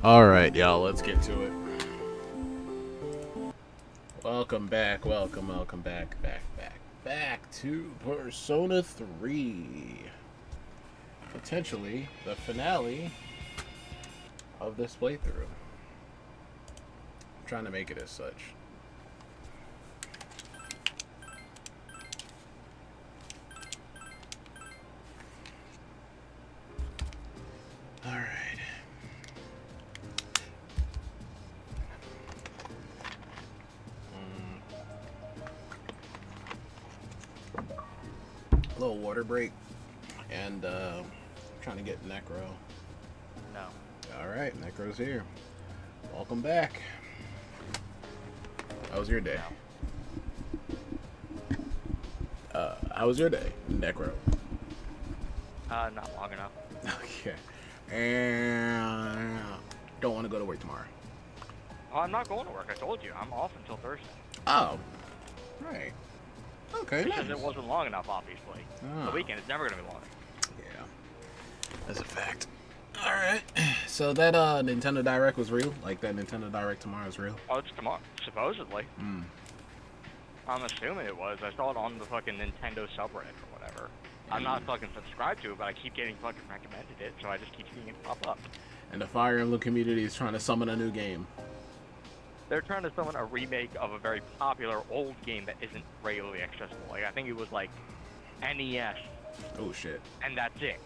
Alright, y'all, let's get to it. Welcome back, welcome back to Persona 3. Potentially the finale of this playthrough. I'm trying to make it as such. Alright. Little water break, and trying to get Necro. No. Alright, Necro's here. Welcome back. How was your day? How was your day, Necro? Not long enough. Okay. And don't want to go to work tomorrow. Oh, I'm not going to work. I told you. I'm off until Thursday. Oh. Right. Okay. Because Nice. it wasn't long enough, obviously. Oh. The weekend is never going to be long. Yeah. That's a fact. Alright. So that Nintendo Direct was real? Like that Nintendo Direct tomorrow is real? Oh, it's tomorrow. Supposedly. Hmm. I'm assuming it was. I saw it on the fucking Nintendo subreddit or whatever. I'm not fucking subscribed to it, but I keep getting fucking recommended it, so I just keep seeing it pop up. And the Fire Emblem community is trying to summon a new game. They're trying to summon a remake of a very popular old game that isn't regularly accessible. Like, I think it was like NES, Oh shit. and that's it.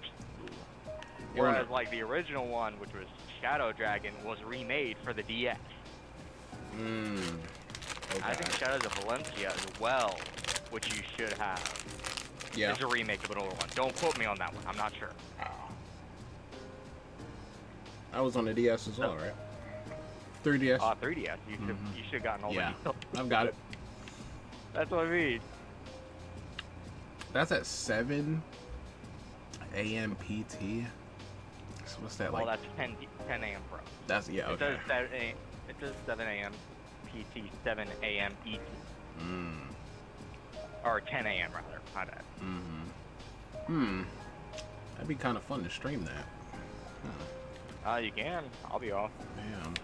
You're on Whereas, like, the original one, which was Shadow Dragon, was remade for the DS. Mmm. Okay. I think Shadows of Valencia as well, which you should have. Yeah. It's a remake of an older one. Don't quote me on that one. I'm not sure. Oh. I was on the DS as well, right? 3DS. 3DS. You should have gotten all Yeah. the I've got it. That's what I mean. That's at 7 a.m. PT. So what's that Well, like? that's 10 a.m. Pro. That's yeah. It Okay. says 7 a.m. PT, 7 a.m. ET. Mm. Or 10 a.m. rather. My bad. That'd be kind of fun to stream that. You can. I'll be off. Damn.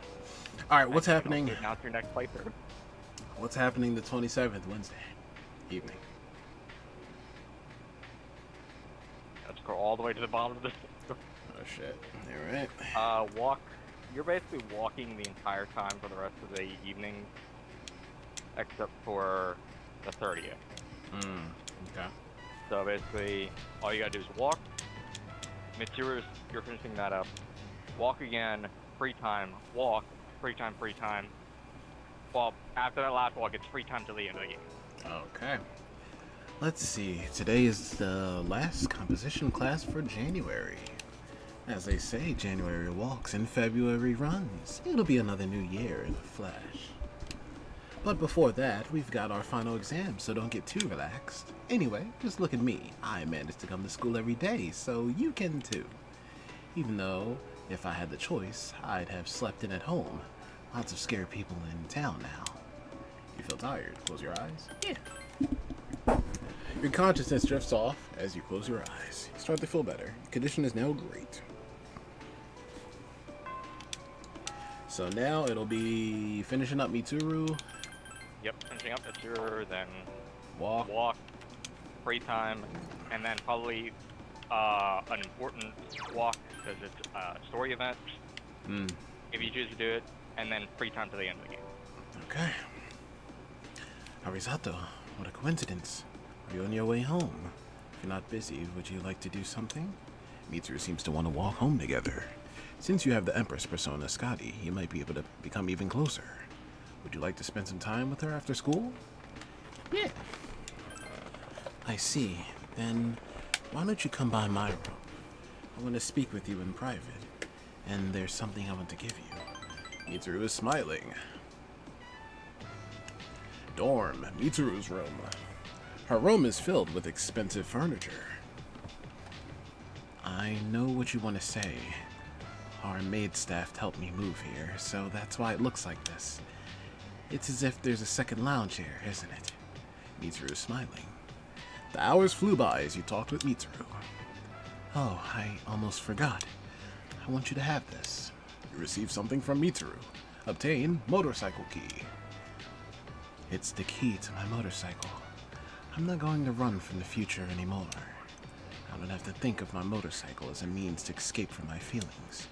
All right. What's happening? Announce your next playthrough. What's happening the 27th, Wednesday evening? Let's go all the way to the bottom of this. Oh shit. All right. Walk. You're basically walking the entire time for the rest of the evening, except for the 30th. Okay. So basically, all you gotta do is walk. Mitsuru, you're finishing that up. Walk again, free time. Walk, free time, free time. Well, after that last walk, it's free time till the end of the game. Okay. Let's see. Today is the last composition class for January. As they say, January walks and February runs. It'll be another new year in a flash. But before that, we've got our final exam, so don't get too relaxed. Anyway, just look at me. I managed to come to school every day, so you can too. Even though, if I had the choice, I'd have slept in at home. Lots of scared people in town now. You feel tired? Close your eyes. Yeah. Your consciousness drifts off as you close your eyes. You start to feel better. Your condition is now great. So now it'll be finishing up Mitsuru. Yep, finishing up Mitsuru, then Walk. free time, and then probably an important walk because it's a story event. If you choose to do it, and then free time to the end of the game. Okay. Arisato, what a coincidence. Are you on your way home? If you're not busy, would you like to do something? Mitsuru seems to want to walk home together. Since you have the Empress persona, Scotty, you might be able to become even closer. Would you like to spend some time with her after school? Yeah. I see. Then, why don't you come by my room? I want to speak with you in private, and there's something I want to give you. Mitsuru is smiling. Dorm, Mitsuru's room. Her room is filled with expensive furniture. I know what you want to say. Our maid staff helped me move here, so that's why it looks like this. It's as if there's a second lounge here, isn't it? Mitsuru is smiling. The hours flew by as you talked with Mitsuru. Oh, I almost forgot. I want you to have this. Receive something from Mitsuru. Obtain motorcycle key. It's the key to my motorcycle. I'm not going to run from the future anymore. I don't have to think of my motorcycle as a means to escape from my feelings.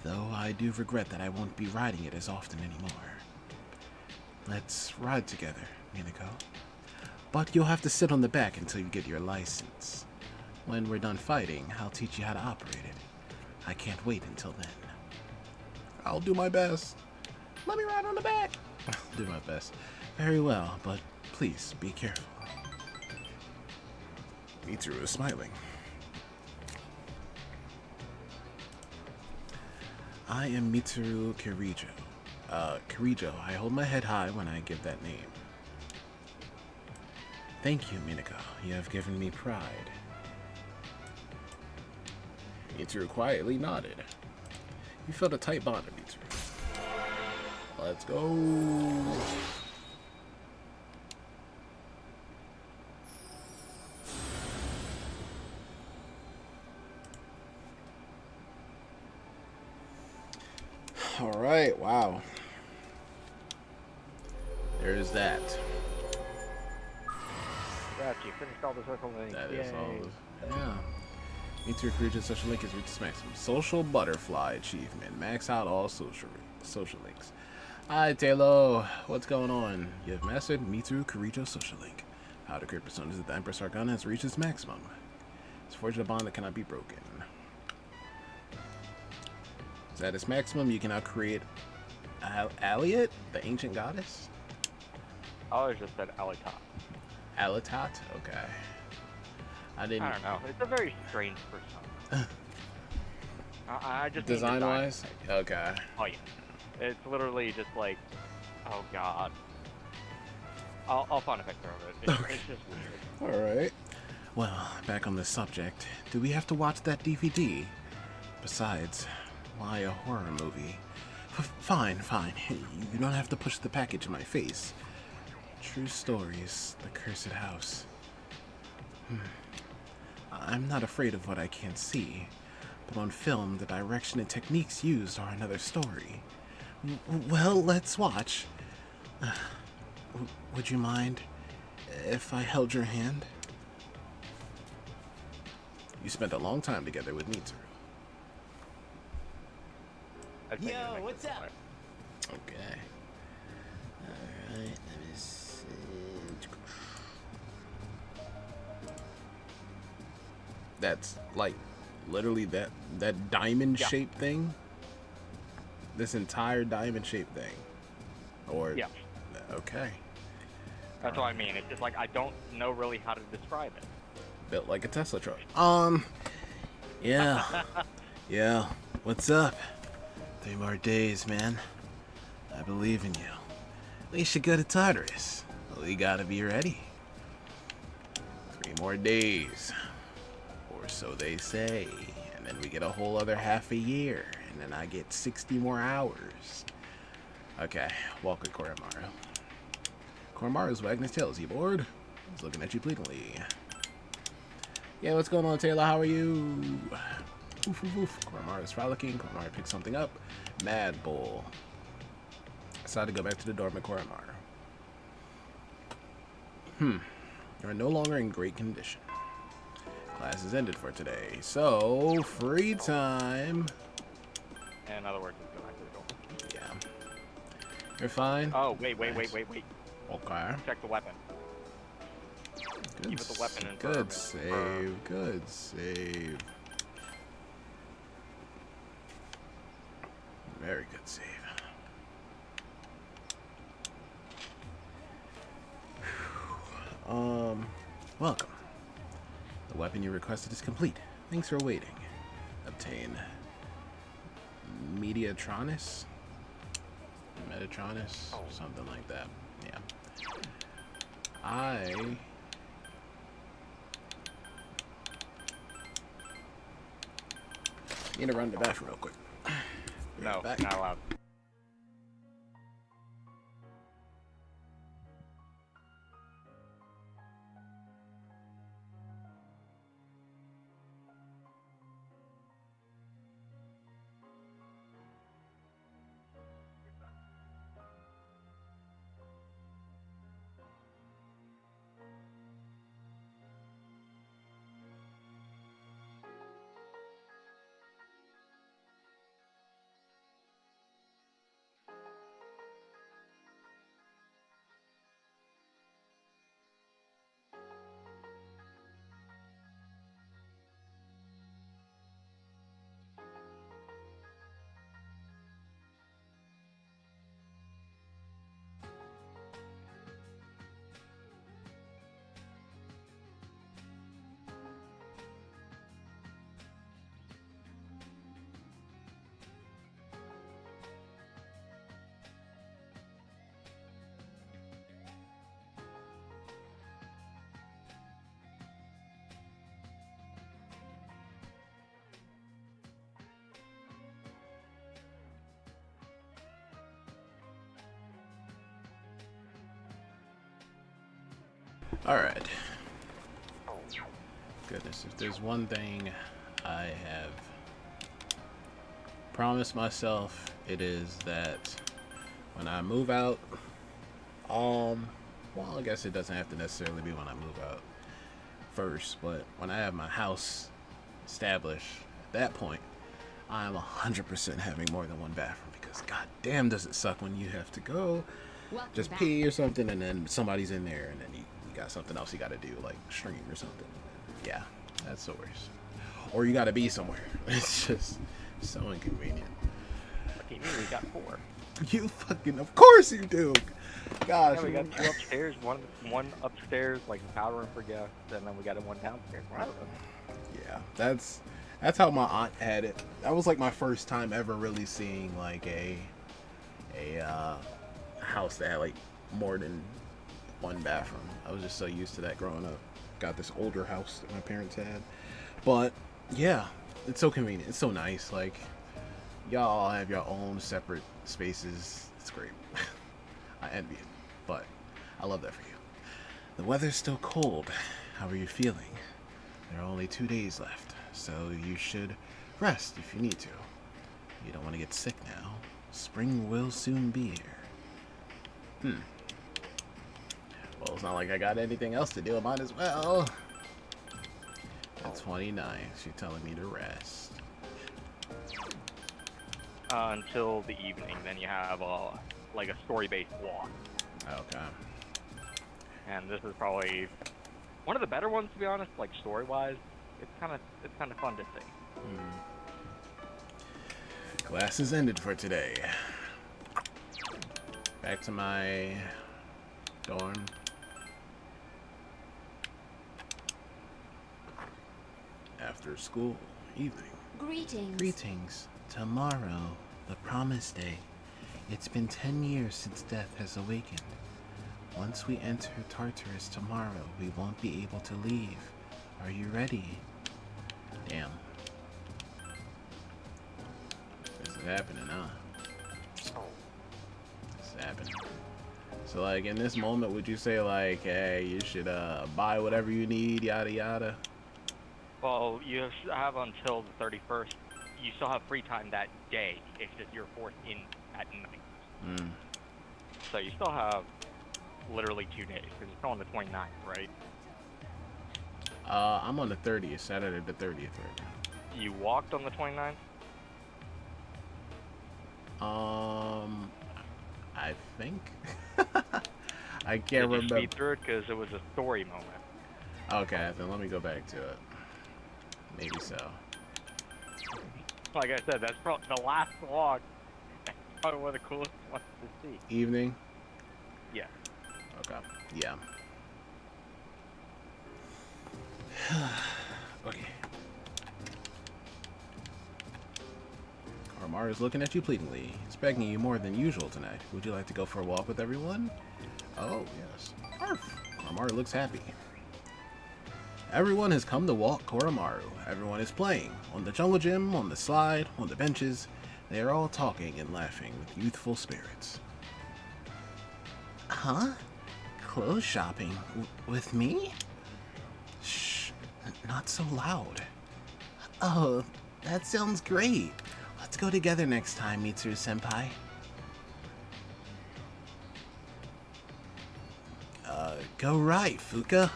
Though I do regret that I won't be riding it as often anymore. Let's ride together, Minako. But you'll have to sit on the back until you get your license. When we're done fighting, I'll teach you how to operate it. I can't wait until then. I'll do my best. Let me ride on the back. I'll do my best. Very well, but please be careful. Mitsuru is smiling. I am Mitsuru Kirijo. Kirijo, I hold my head high when I give that name. Thank you, Minako. You have given me pride. Mitsuru quietly nodded. You felt a tight bond, Mitsuru. Let's go. All right, wow. There's that. Congrats, you finished all the social links. That Yay. is all. Yeah. Mitsuru Kirijo's social link has reached its maximum. Social butterfly achievement. Max out all social links. Hi, Taylor. What's going on? You have mastered Mitsuru Kirijo's social link. How to create personas that the Empress Arcana has reached its maximum. It's forged a bond that cannot be broken. Is at its maximum, you can now create Aliot, the ancient goddess? I always just said Alitot. Alitot? Okay. I don't know. It's a very strange persona. I just design-wise? Okay. Oh yeah. It's literally just like, oh god. I'll find a picture of it. It's just weird. Alright. Well, back on this subject. Do we have to watch that DVD? Besides, why a horror movie? Fine. You don't have to push the package in my face. True stories, the cursed house. I'm not afraid of what I can't see, but on film, the direction and techniques used are another story. Well, let's watch. Would you mind if I held your hand? You spent a long time together with Mitsuru. Yo, what's up? Okay. Alright, let me see. That's like literally that diamond shaped thing. This entire diamond shaped thing. Or Yeah. Okay. That's what I mean. It's just like I don't know really how to describe it. Built like a Tesla truck. Yeah. Yeah. What's up? 3 more days, man. I believe in you. We should go to Tartarus. We gotta be ready. 3 more days. Or so they say. And then we get a whole other half a year. And then I get 60 more hours. Okay, walk with Koromaru. Koromaru's wagging his tail. Is he bored? He's looking at you pleadingly. Yeah, what's going on, Taylor? How are you? Oof, oof, oof. Koromaru's frolicking. Koromaru picks something up. Mad Bull. Decided to go back to the dorm at Koromaru. You're no longer in great condition. Class is ended for today. So, free time. In other words, let's go back to the door. Yeah. You're fine? Oh, wait. Okay. Check the weapon. Good, Keep the weapon in good for- save. Good save. Very good save. Welcome. The weapon you requested is complete. Thanks for waiting. Obtain Metatronus, something like that. Yeah. I need to run to the bathroom real quick. No, Back. not allowed. Alright. Goodness, if there's one thing I have promised myself, it is that when I move out, well, I guess it doesn't have to necessarily be when I move out first, but when I have my house established, at that point, I am 100% having more than one bathroom because god damn does it suck when you have to go just pee or something and then somebody's in there and then you got something else you got to do like stream or something. Yeah, that's the worst. Or you got to be somewhere. It's just so inconvenient. What do you mean we got 4? You fucking, of course you do. Gosh. Yeah, we got 2 upstairs, one upstairs, like powder room for guests, and then we got one downstairs. Yeah, that's how my aunt had it. That was like my first time ever really seeing like a house that had like more than one bathroom. I was just so used to that growing up. Got this older house that my parents had, but yeah, it's so convenient. It's so nice. Like y'all all have your own separate spaces. It's great. I envy it, but I love that for you. The weather's still cold. How are you feeling? There are only 2 days left, so you should rest if you need to. You don't want to get sick now. Spring will soon be here. Well, it's not like I got anything else to do. I might as well. At 29, she's telling me to rest. Until the evening, then you have like a story-based walk. Okay. And this is probably one of the better ones, to be honest. Like story-wise, it's kind of fun to see. Class is ended for today. Back to my dorm. After school, evening. Greetings. Tomorrow, the promised day. It's been 10 years since death has awakened. Once we enter Tartarus tomorrow, we won't be able to leave. Are you ready? Damn. This is happening, huh? This is happening. So, like, in this moment, would you say, like, hey, you should, buy whatever you need, yada yada? Well, you have until the 31st. You still have free time that day. It's just you're forced in at night. So you still have literally 2 days, because it's still on the 29th, right? I'm on the 30th, Saturday the 30th right now. You walked on the 29th? I think. I can't Did you remember. speed through it because it was a story moment? Okay, then let me go back to it. Maybe so. Like I said, that's probably the last walk. That's probably one of the coolest ones to see. Evening? Yeah. Okay. Yeah. Okay. Koromaru's looking at you pleadingly. He's begging you more than usual tonight. Would you like to go for a walk with everyone? Oh, yes. Arf. Koromaru looks happy. Everyone has come to walk Koromaru. Everyone is playing. On the jungle gym, on the slide, on the benches. They are all talking and laughing with youthful spirits. Huh? Clothes shopping? With me? Shh. Not so loud. Oh, that sounds great. Let's go together next time, Mitsuru-senpai. Go right, Fuka.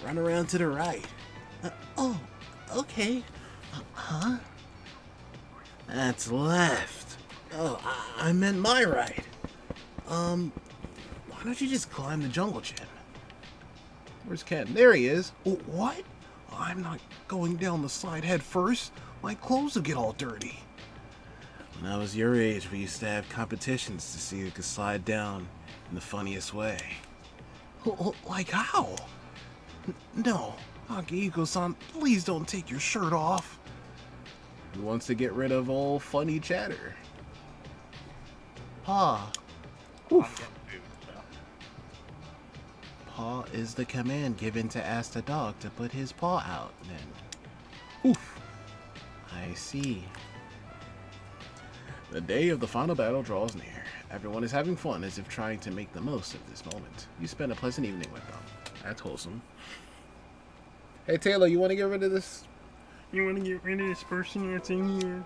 Run around to the right. Oh, okay. Huh? That's left. Oh, I meant my right. Why don't you just climb the jungle gym? Where's Ken? There he is. Oh, what? I'm not going down the slide head first. My clothes will get all dirty. When I was your age, we used to have competitions to see who could slide down in the funniest way. Like how? No, Akihiko-san, please don't take your shirt off. Who wants to get rid of old funny chatter? Paw. I'm getting food, so. Paw is the command given to ask the dog to put his paw out, then. Oof. I see. The day of the final battle draws near. Everyone is having fun as if trying to make the most of this moment. You spend a pleasant evening with them. That's wholesome. Hey Taylor, you want to get rid of this? You want to get rid of this person that's in here?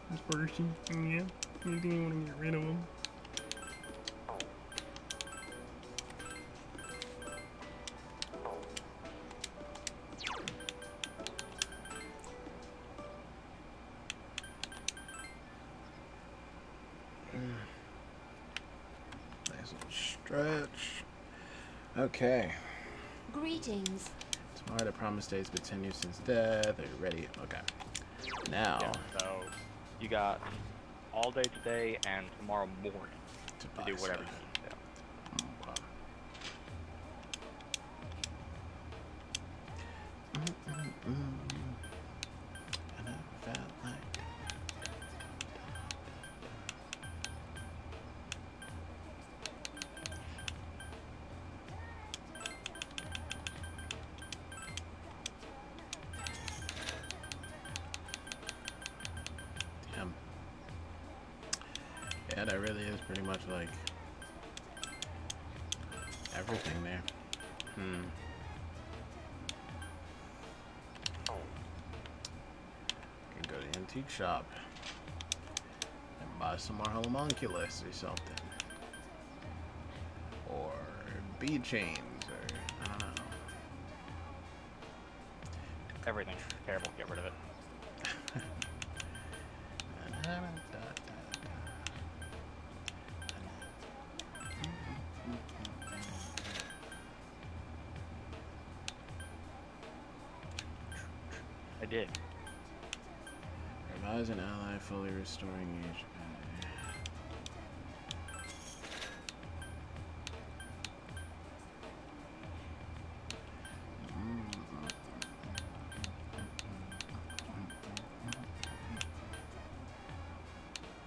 This person? Yeah. You think you want to get rid of him? Nice little stretch. Okay. Greetings. Tomorrow the promised day has been 10 years since death. Are you ready? Okay. Now. Yeah, so you got all day today and tomorrow morning to do whatever you need to do. And I felt like damn. Yeah, that really is pretty much like everything there. Can go to the antique shop and buy some more homunculus or something. Or bead chains, or I don't know. Everything's terrible. Get rid of it. I did. Revise an ally, fully restoring HP.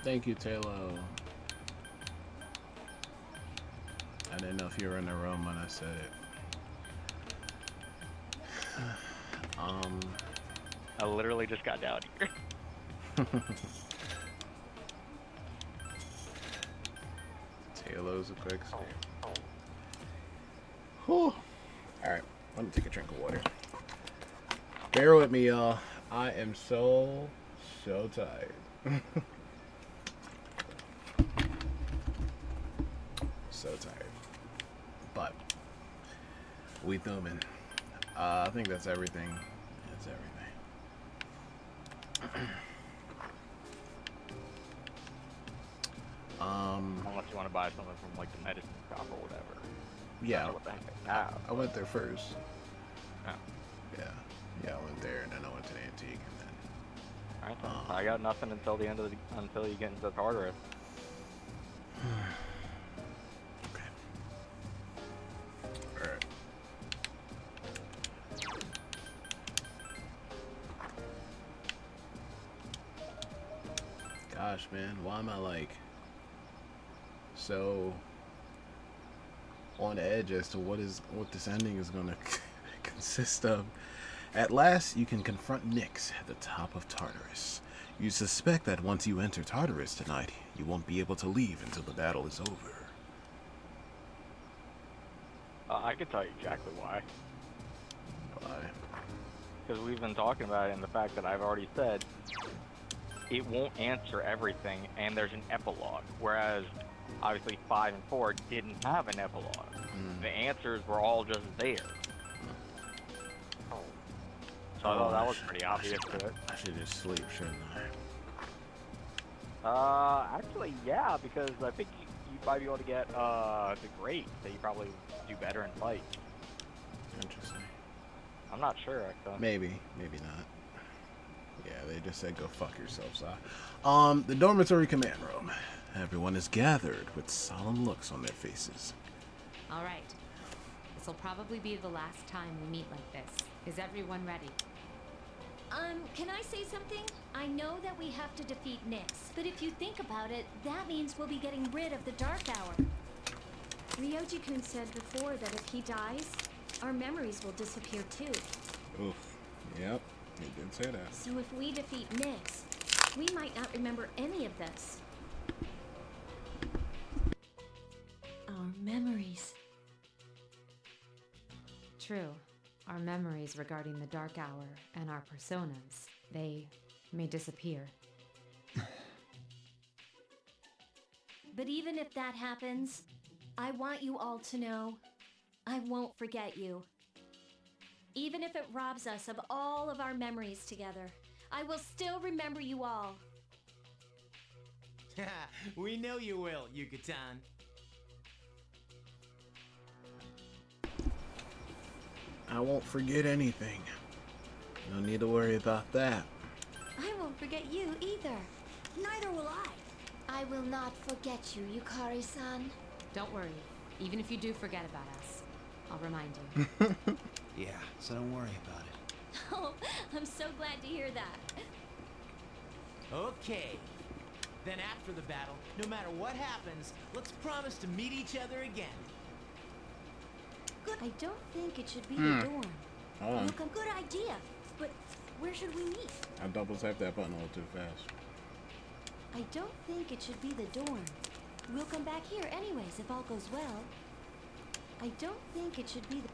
Thank you, Taylor. I didn't know if you were in the room when I said it. I literally just got down here. Taylor's a quick save. Whew. Alright, let me take a drink of water. Bear with me, y'all. I am so tired. So tired. But we thumbing. I think that's everything. That's everything. Unless you want to buy something from like the medicine shop or whatever. Yeah. What the heck they have. I went there first. Oh. Yeah, I went there and then I went to the antique and then. Alright, then. I got nothing until the end of until you get into the Tartarus. Okay. Alright. Gosh, man, why am I like so on edge as to what this ending is gonna consist of? At last, you can confront Nyx at the top of Tartarus. You suspect that once you enter Tartarus tonight, you won't be able to leave until the battle is over. I can tell you exactly why. Why? Because we've been talking about it, and the fact that I've already said it won't answer everything, and there's an epilogue. Whereas, obviously, 5 and 4 didn't have an epilogue. The answers were all just there. So I thought that was pretty obvious to it. I should just sleep, shouldn't Actually, yeah, because I think you might be able to get the great, so you probably do better in fight. Interesting. I'm not sure, actually. Maybe not. Yeah, they just said go fuck yourself, Si. The dormitory command room. Everyone is gathered with solemn looks on their faces. All right. This will probably be the last time we meet like this. Is everyone ready? Can I say something? I know that we have to defeat Nyx, but if you think about it, that means we'll be getting rid of the Dark Hour. Ryoji-kun said before that if he dies, our memories will disappear too. Oof. Yep, he did say that. So if we defeat Nyx, we might not remember any of this. true. Our memories regarding the Dark Hour and our personas, they may disappear. But even if that happens, I want you all to know I won't forget you. Even if it robs us of all of our memories together, I will still remember you all. We know you will, Yucatan. I won't forget anything. No need to worry about that. I won't forget you either. Neither will I. I will not forget you, Yukari-san. Don't worry. Even if you do forget about us, I'll remind you. Yeah, so don't worry about it. Oh, I'm so glad to hear that. Okay. Then after the battle, no matter what happens, let's promise to meet each other again. Good. I don't think it should be the dorm. Hold on. Look, a good idea. But where should we meet? I double tapped that button a little too fast. I don't think it should be the dorm. We'll come back here anyways if all goes well. I don't think it should be the...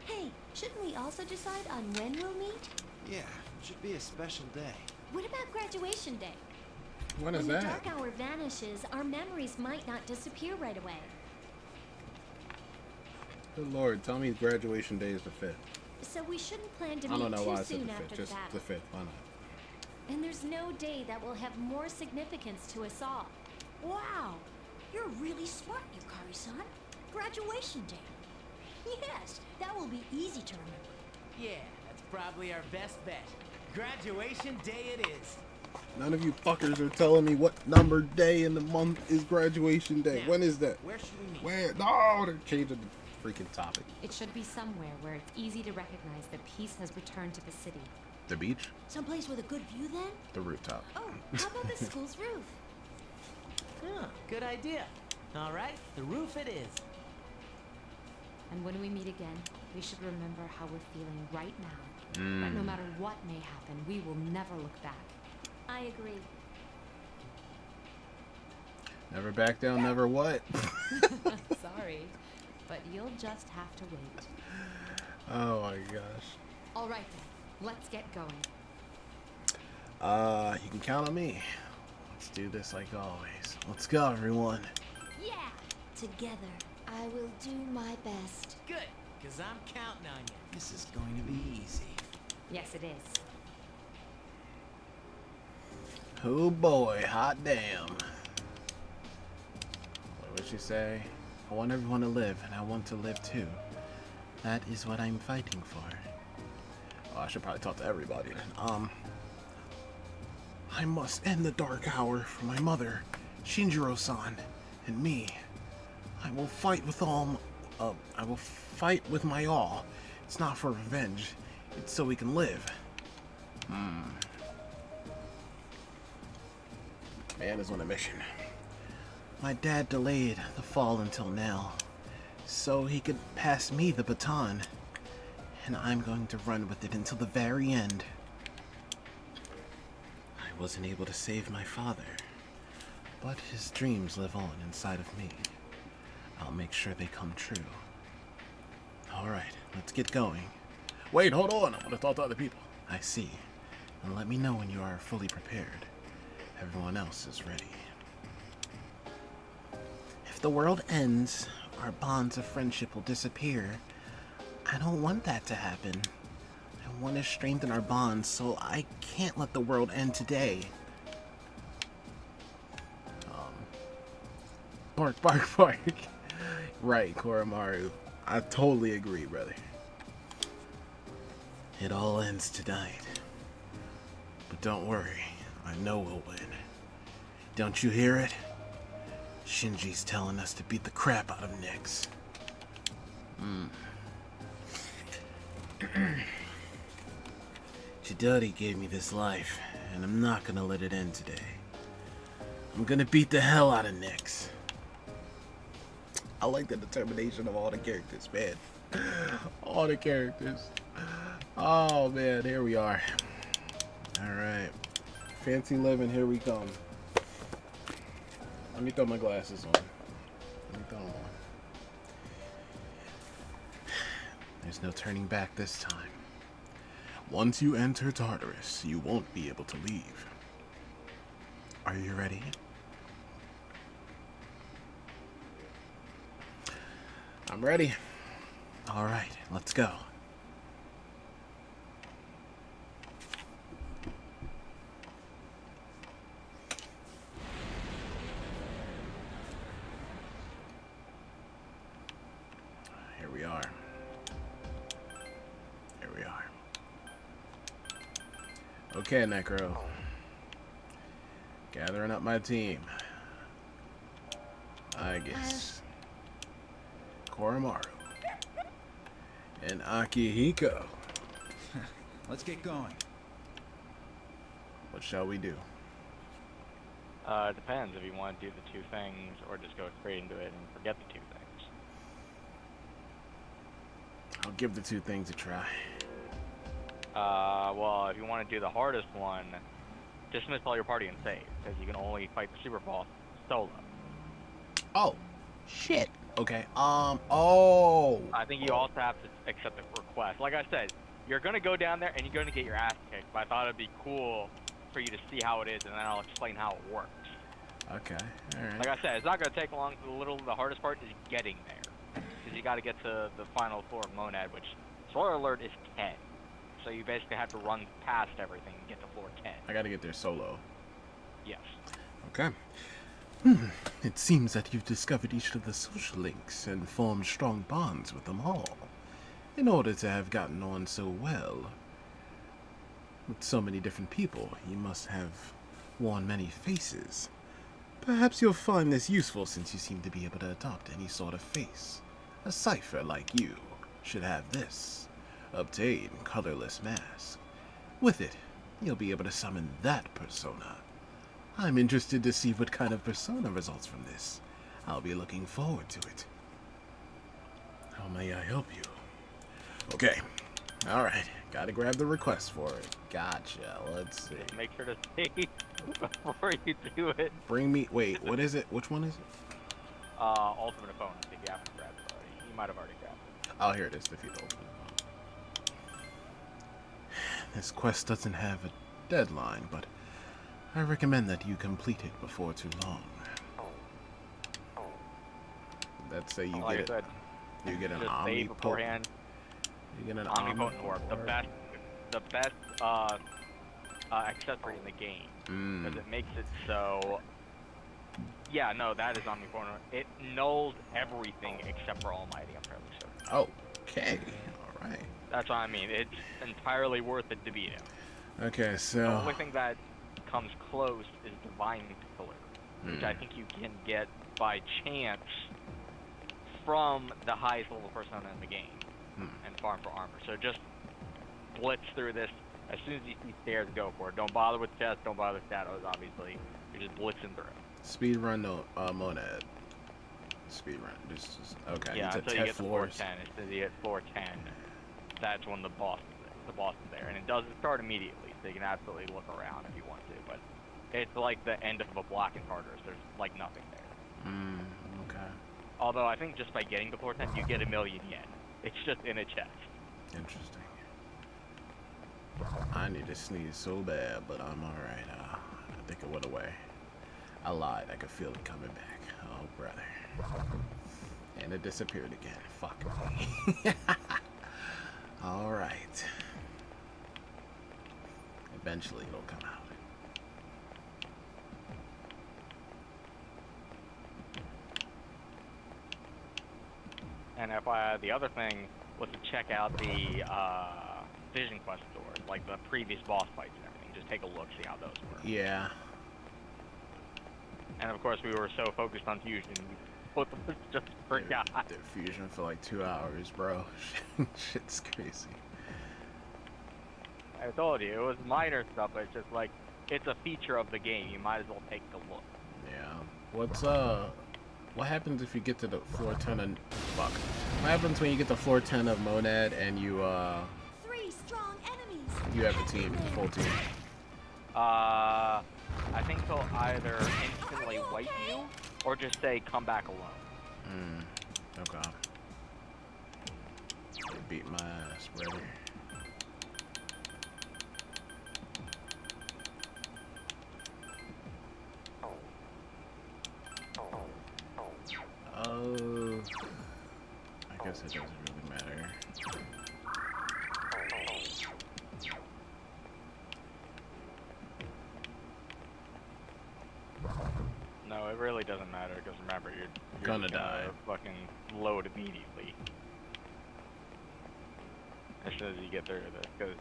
Hey, shouldn't we also decide on when we'll meet? Yeah, it should be a special day. What about graduation day? When is When the that? dark hour vanishes, our memories might not disappear right away. Good Lord, tell me graduation day is the 5th. So we shouldn't plan to I don't meet know too why I said soon the 5th, after the just battle. the 5th, why not? And there's no day that will have more significance to us all. Wow, you're really smart, Yukari-san. Graduation day. Yes, that will be easy to remember. Yeah, that's probably our best bet. Graduation day it is. None of you fuckers are telling me what number day in the month is graduation day. Now, When is that? Where should we meet? Where? No, they're changing the freaking topic. It should be somewhere where it's easy to recognize that peace has returned to the city. The beach? Someplace with a good view then? The rooftop. Oh, how about the school's roof? Huh, good idea. All right, the roof it is. And when we meet again, we should remember how we're feeling right now. That no matter what may happen, we will never look back. I agree. Never back down, never what? Sorry, but you'll just have to wait. Oh my gosh. All right then, let's get going. You can count on me. Let's do this like always. Let's go, everyone. Yeah, together. I will do my best. Good, because I'm counting on you. This is going to be easy. Yes, it is. Oh boy, hot damn. What'd she say? I want everyone to live, and I want to live too. That is what I'm fighting for. Oh, I should probably talk to everybody then. I must end the dark hour for my mother, Shinjiro-san, and me. I will fight with I will fight with my all. It's not for revenge. It's so we can live. Man is on a mission. My dad delayed the fall until now, so he could pass me the baton. And I'm going to run with it until the very end. I wasn't able to save my father, but his dreams live on inside of me. I'll make sure they come true. Alright, let's get going. Wait, hold on, I want to talk to other people. I see. And let me know when you are fully prepared. Everyone else is ready. If the world ends, our bonds of friendship will disappear. I don't want that to happen. I want to strengthen our bonds, so I can't let the world end today. Bark, bark, bark. Right, Koromaru. I totally agree, brother. It all ends tonight. But don't worry, I know we'll win. Don't you hear it? Shinji's telling us to beat the crap out of Nyx. Chidori gave me this life, and I'm not gonna let it end today. I'm gonna beat the hell out of Nyx. I like the determination of all the characters, man. All the characters. Oh man, here we are. Alright. Fancy living, here we come. Let me throw my glasses on. Let me throw them on. There's no turning back this time. Once you enter Tartarus, you won't be able to leave. Are you ready? I'm ready. All right, let's go. Here we are. Here we are. Okay, Necro. Gathering up my team. I guess. Koromaru. And Akihiko. Let's get going. What shall we do? It depends if you want to do the two things or just go straight into it and forget the two things. I'll give the two things a try. Well, if you want to do the hardest one, dismiss all your party and save, because you can only fight the super boss solo. Oh, shit. Okay. Oh. I think you also have to accept the request. Like I said, you're gonna go down there and you're gonna get your ass kicked. But I thought it'd be cool for you to see how it is, and then I'll explain how it works. Okay. All right. Like I said, it's not gonna take long. The hardest part is getting there, because you got to get to the final floor of Monad, which, spoiler alert, is 10. So you basically have to run past everything and get to floor 10. I gotta get there solo. Yes. Okay. It seems that you've discovered each of the social links and formed strong bonds with them all. In order to have gotten on so well with so many different people, you must have worn many faces. Perhaps you'll find this useful since you seem to be able to adopt any sort of face. A cipher like you should have this. Obtain colorless mask. With it, you'll be able to summon that persona. I'm interested to see what kind of persona results from this. I'll be looking forward to it. How may I help you? Okay. Alright. Gotta grab the request for it. Gotcha. Let's see. Just make sure to save before you do it. Bring me... Wait, what is it? Which one is it? Ultimate opponent, if you haven't grabbed it already. You might have already grabbed it. Oh, here it is. Defeat the ultimate opponent. This quest doesn't have a deadline, but I recommend that you complete it before too long. Let's say you Like get I said, you get an just save omnipotent. beforehand. You get an Omnipotent orb, the best accessory in the game, because it makes it so. Yeah, no, that is omnipotent. It nulls everything except for Almighty. I'm fairly certain. Oh, okay. All right. That's what I mean. It's entirely worth it to beat him. Okay, The so only thing that comes close is Divine Pillar, which I think you can get by chance from the highest level persona in the game and farm for armor. So just blitz through this. As soon as you see stairs, go for it. Don't bother with chests, don't bother with shadows, obviously. You're just blitzing through. speed run Monad. Speed run. Just okay. Yeah, you until took you 10 get to floor floors. 10. Until you get floor 10, that's when the boss is there. And it doesn't start immediately, so you can absolutely look around if you want to. But it's like the end of a block in Tartarus. There's like nothing there. Okay. Although I think just by getting to floor 10, you get 1,000,000 yen. It's just in a chest. Interesting. I need to sneeze so bad, but I'm alright. I think it went away. I lied. I could feel it coming back. Oh, brother. And it disappeared again. Fuck me. Alright. Eventually it'll come out. And if the other thing was to check out the Vision Quest doors, like the previous boss fights and everything. Just take a look, see how those work. Yeah. And of course, we were so focused on fusion, we both of us just forgot. Did fusion for like 2 hours, bro. Shit's crazy. I told you, it was minor stuff, but it's just like, it's a feature of the game. You might as well take a look. Yeah. What happens if you get to the floor 10 and... Fuck. What happens when you get to floor 10 of Monad and you, 3 strong enemies. you have a team, full team? I think he'll either instantly wipe you, or just say, come back alone. Okay. You beat my ass, brother. Oh, I guess it doesn't really matter. No, it really doesn't matter because remember, you're Gonna just die. Fucking load immediately as soon as you get there. Because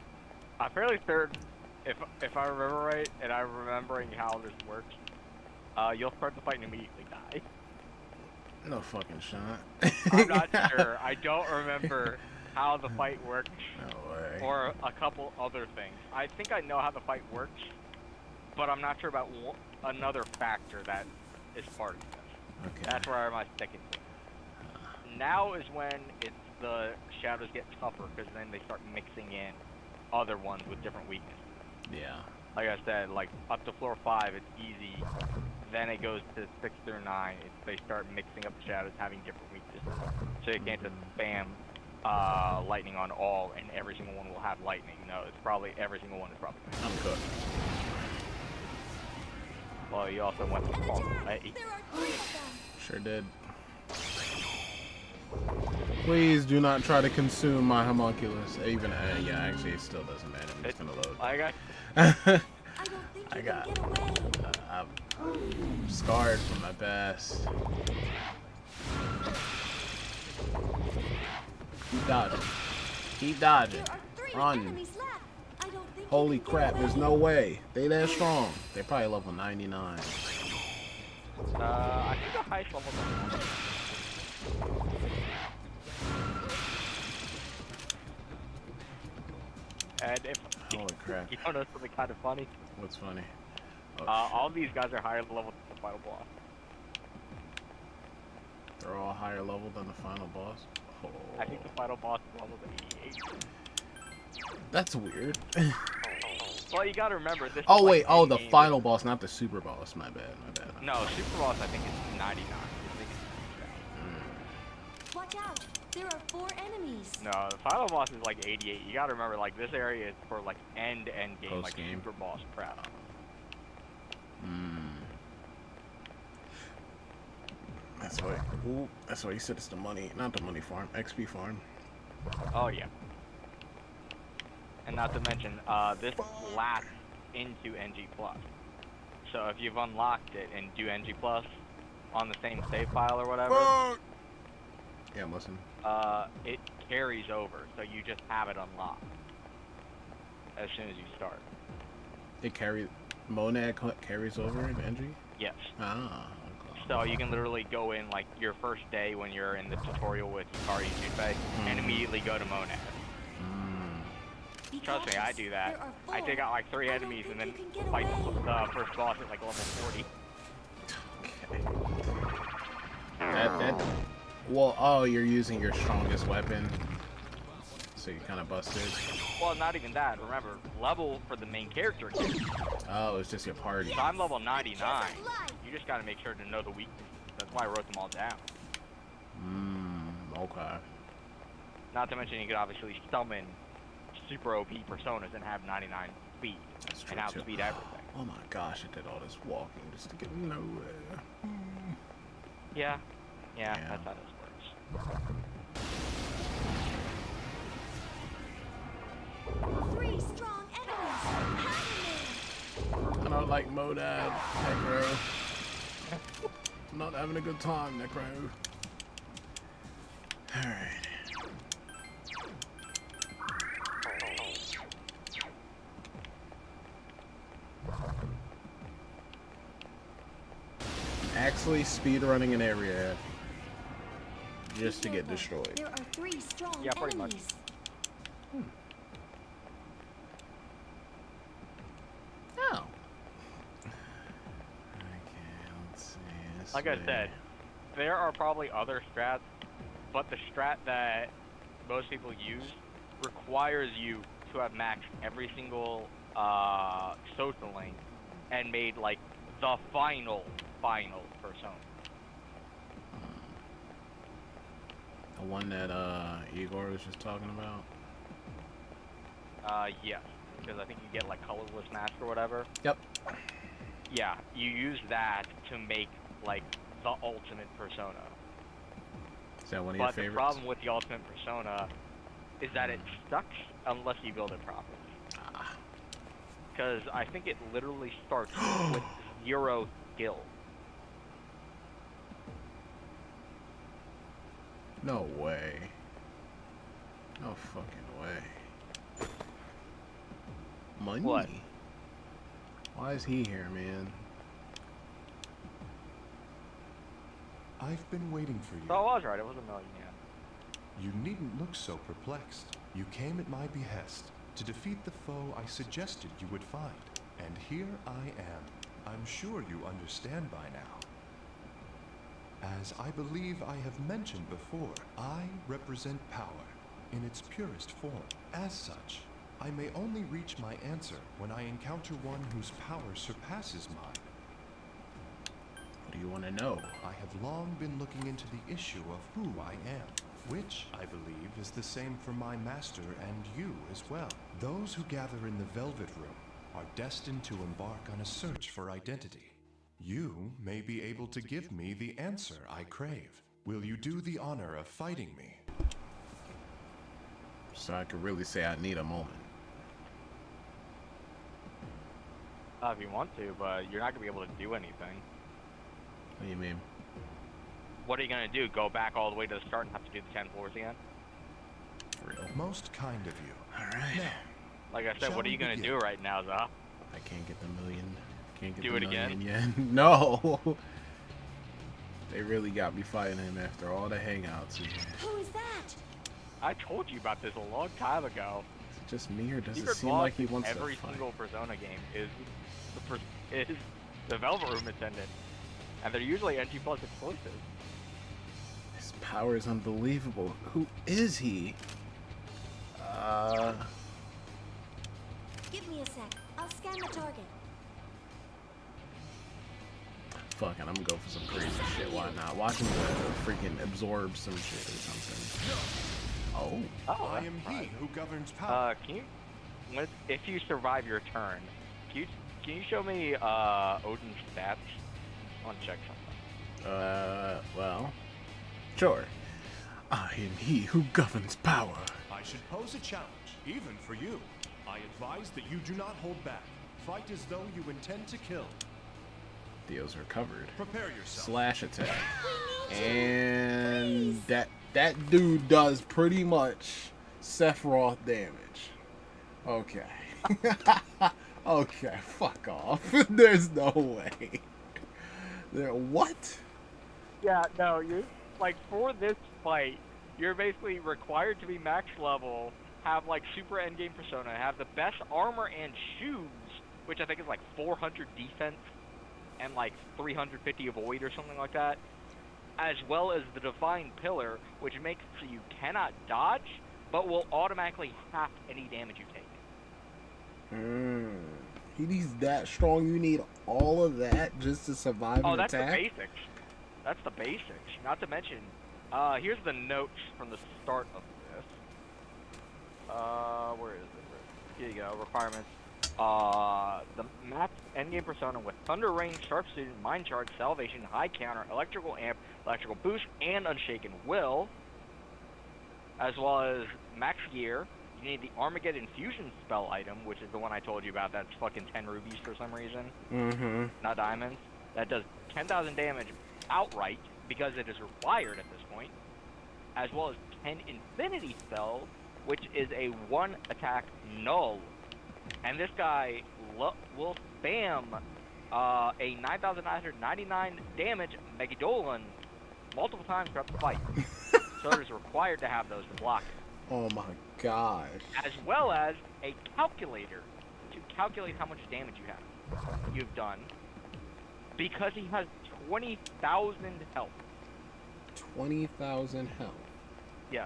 I'm fairly certain, if I remember right, and I'm remembering how this works, you'll start the fight and immediately die. No fucking shot. I'm not sure. I don't remember how the fight works No way. or a couple other things. I think I know how the fight works, but I'm not sure about another factor that is part of this. Okay. That's where I'm sticking to. Now is when the shadows get tougher because then they start mixing in other ones with different weaknesses. Yeah. Like I said, like up to floor 5, it's easy. Then it goes to 6 through 9. They start mixing up the shadows, having different weaknesses. So you can't just spam lightning on all, and every single one will have lightning. No, it's probably every single one is probably. I'm cooked. Well, you also went to fall. There are 3 of them. Sure did. Please do not try to consume my homunculus. Even yeah, actually, it still doesn't matter. I'm just gonna load. I got. I don't think you I can got. get away. I'm scarred from my past. Keep dodging. Keep dodging. There are 3 Run. enemies left. I don't think Holy you can crap, get there's away. no way. They that strong. They're probably level 99. I think the highest level. And if Holy crap. you don't know something kind of funny, What's funny? Oh, all these guys are higher level than the final boss. they're all higher level than the final boss. Oh, I think the final boss is level 88. that's weird. Well, you gotta remember this. Oh is like wait, oh the in-game. final boss, not the super boss. My bad, my bad. No, super boss I think is 99. I think it's Watch out. There are 4 enemies. no, the final boss is like 88. You gotta remember, like this area is for like end game, like Post-game. super boss prep. That's why. Ooh, that's why you said it's the money, not the money farm, XP farm. Oh yeah. And not to mention, this lasts into NG Plus. So if you've unlocked it and do NG Plus on the same save file or whatever, Yeah, I'm listening. it carries over. So you just have it unlocked as soon as you start. It carries over in NG. Yes. Ah, okay. So you can literally go in like your first day when you're in the tutorial with Yukari and Junpei and immediately go to Monad. Be Trust me, I cautious. do that. There are I 4. take out like 3 I don't enemies and then think you can get fight away. the first boss at like level 40. Okay. Well, oh, you're using your strongest weapon, so you kind of busted. Well, not even that. Remember, level for the main character. Oh, it's just your party. So I'm level 99. You just gotta make sure to know the weaknesses. That's why I wrote them all down. Okay. Not to mention you could obviously summon super OP personas and have 99 speed. That's true And too. outspeed everything. Oh my gosh, I did all this walking just to get nowhere. Yeah. Yeah, Yeah. that's how this works. 3 strong enemies. Hang I don't like Monad, Necro. I'm not having a good time, Necro. Alright. Actually speedrunning an area just to get destroyed. There are 3 strong Yeah, pretty much. enemies. Oh. Okay, let's see. This Like I way. said, there are probably other strats, but the strat that most people use requires you to have maxed every single social link and made like the final persona. The one that Igor was just talking about? Yes. Because I think you get like colorless mask or whatever. Yep. Yeah, you use that to make like the ultimate persona. Is that one of your But the favorites? problem with the ultimate persona is that it sucks unless you build it properly. Because I think it literally starts with 0 skill. No way. No fucking way. Money? What? Why is he here, man? I've been waiting for you. So I was right, it was a million, yeah. You needn't look so perplexed. You came at my behest to defeat the foe I suggested you would find. And here I am. I'm sure you understand by now. As I believe I have mentioned before, I represent power in its purest form. As such, I may only reach my answer when I encounter one whose power surpasses mine. What do you want to know? I have long been looking into the issue of who I am, which, I believe, is the same for my master and you as well. Those who gather in the Velvet Room are destined to embark on a search for identity. You may be able to give me the answer I crave. Will you do the honor of fighting me? So I could really say I need a moment. If you want to, but you're not going to be able to do anything. What do you mean? What are you going to do? Go back all the way to the start and have to do the 10 floors again? For real. Most kind of you. Alright. Now, Like I said, Shall what are we you going to begin? do right now, Zah? I can't get the million. Can't get Do the it again? million yet. No. They really got me fighting him after all the hangouts. Is Who is that? I told you about this a long time ago. it just me or does it Secret seem boss like he in wants every to fight? single Persona game is the Velvet Room attendant, and they're usually NG Plus exclusive. His power is unbelievable. Who is he? Give me a sec. I'll scan the target. Fuck it, I'm gonna go for some crazy shit. Why not? Watch him freaking absorb some shit or something. Oh. Oh, I that's am fine. he who governs power. Can you, if you survive your turn, can you show me Odin's stats? I want to check something. Well, sure. I am he who governs power. I should pose a challenge, even for you. I advise that you do not hold back. Fight as though you intend to kill. Deals recovered. Prepare yourself. Slash attack. And that dude does pretty much Sephiroth damage. Okay. Okay, fuck off. There's no way. What? Yeah, no, you like for this fight, you're basically required to be max level, have like super endgame persona, have the best armor and shoes, which I think is like 400 defense and like 350 avoid or something like that, as well as the divine pillar, which makes it so you cannot dodge, but will automatically half any damage you take. He's that strong. You need all of that just to survive an That's attack? the basics. That's the basics. Not to mention, here's the notes from the start of this. Where is it? Here you go. Requirements. The max endgame persona with Thunder Rain, Sharp Student, Mind Charge, Salvation, High Counter, Electrical Amp, Electrical Boost, and Unshaken Will, as well as max gear. You need the Armageddon Fusion spell item, which is the one I told you about. That's fucking 10 rubies for some reason. Mm-hmm. Not diamonds. That does 10,000 damage outright because it is required at this point, as well as 10 Infinity spells, which is a 1 attack null. And this guy will spam a 9,999 damage Megadolan multiple times throughout the fight. So it is required to have those to block it. Oh my gosh. As well as a calculator to calculate how much damage you've done, because he has 20,000 health. 20,000 health. Yeah.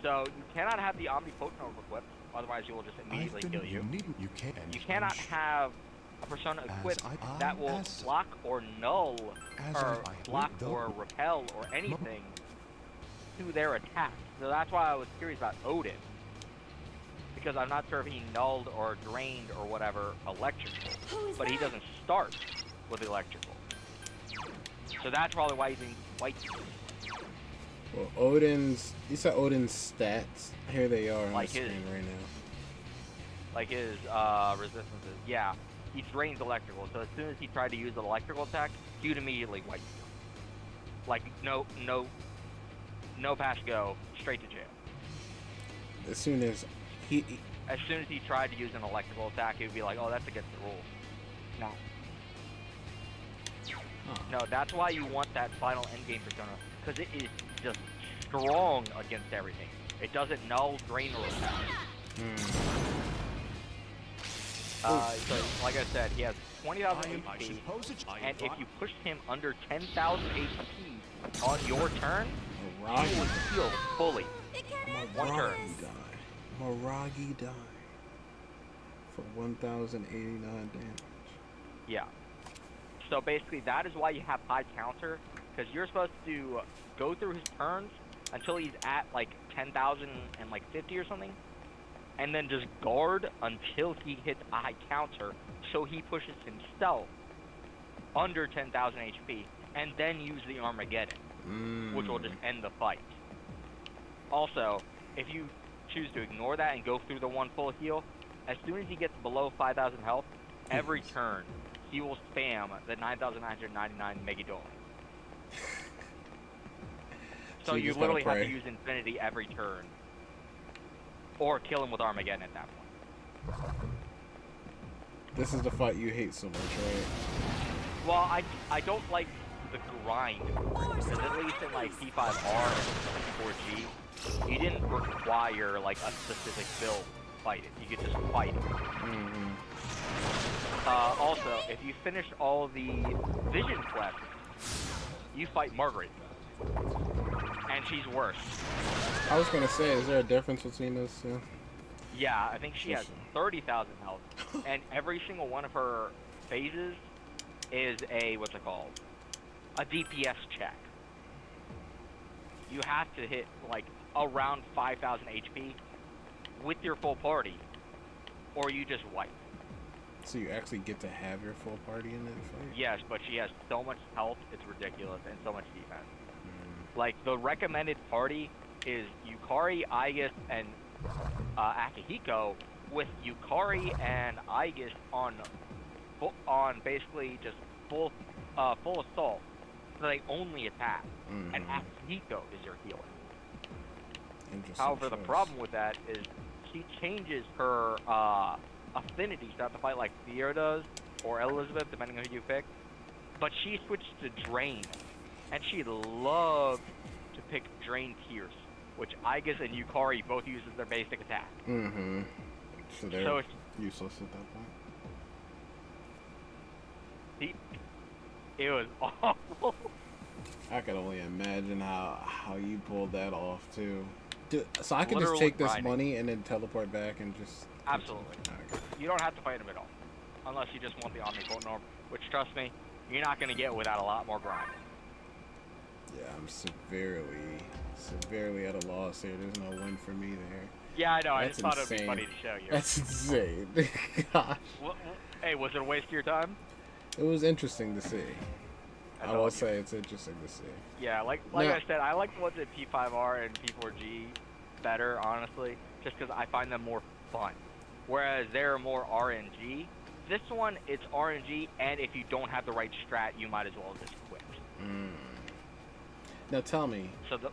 So you cannot have the Omnipotent equipped, otherwise he will just immediately kill you. You can't. You cannot have a persona equipped that will block or null, or block or repel or anything to their attack. So that's why I was curious about Odin. Because I'm not sure if he nulled or drained or whatever electrical. Who's But he that? doesn't start with electrical. So that's probably why he's in white. Well, you said Odin's stats. Here they are on Like the his- screen right now. Like his resistances. Yeah, he drains electrical. So as soon as he tried to use an electrical attack, he would immediately white. Like no pass go, straight to jail. As soon as he As soon as he tried to use an electrical attack, he would be like, oh, that's against the rules. No. No, that's why you want that final endgame persona, because it is just strong against everything. It doesn't null, drain, or attack. So, like I said, he has 20,000 HP, and if you push him under 10,000 HP on your turn, he will heal fully. One turn. Miragi die for 1,089 damage. Yeah. So basically, that is why you have high counter, because you're supposed to go through his turns until he's at like 10,050 or something, and then just guard until he hits a high counter, so he pushes himself under 10,000 HP, and then use the Armageddon, which will just end the fight. Also, if you choose to ignore that and go through the one full heal, as soon as he gets below 5,000 health, every turn, he will spam the 9,999 Megadol. So you just literally gotta have to pray. use Infinity every turn. Or kill him with Armageddon at that point. This is the fight you hate so much, right? Well, I don't like the grind, because at least in like P5R and P4G, you didn't require like a specific build to fight it. You could just fight it. Also, if you finish all the Vision quests, you fight Margaret. And she's worse. I was gonna say, is there a difference between those two? Yeah, I think she has 30,000 health. And every single one of her phases is a, what's it called? A DPS check. You have to hit like around 5,000 HP with your full party, or you just wipe. So you actually get to have your full party in that fight? Yes, but she has so much health, it's ridiculous, and so much defense. Like, the recommended party is Yukari, Aegis, and Akihiko, with Yukari and Aegis on basically just full assault, so they only attack, and Akihiko is your healer. Interesting. However, the choice. problem with that is she changes her affinities to have to fight like Theo does, or Elizabeth, depending on who you pick. But she switched to Drain, and she loved to pick Drain Tears, which Aegis and Yukari both use as their basic attack. So they're So it's, useless at that point. it was awful. I can only imagine how you pulled that off too. So I can Literal just take this grinding. money and then teleport back and just Absolutely. Okay. You don't have to fight him at all, unless you just want the Omnipotent Orb, which, trust me, you're not going to get without a lot more grinding. Yeah, I'm severely at a loss here. There's no win for me there. Yeah, I know. I That's just thought it would be insane. funny to show you. That's insane. Gosh. Hey, was it a waste of your time? It was interesting to see. I I will thought say it's interesting to see. Yeah, like Now- I said, I like the ones at P5R and P4G better, honestly, just because I find them more fun. Whereas they're more RNG. This one, it's RNG, and if you don't have the right strat, you might as well just quit. Now tell me, So the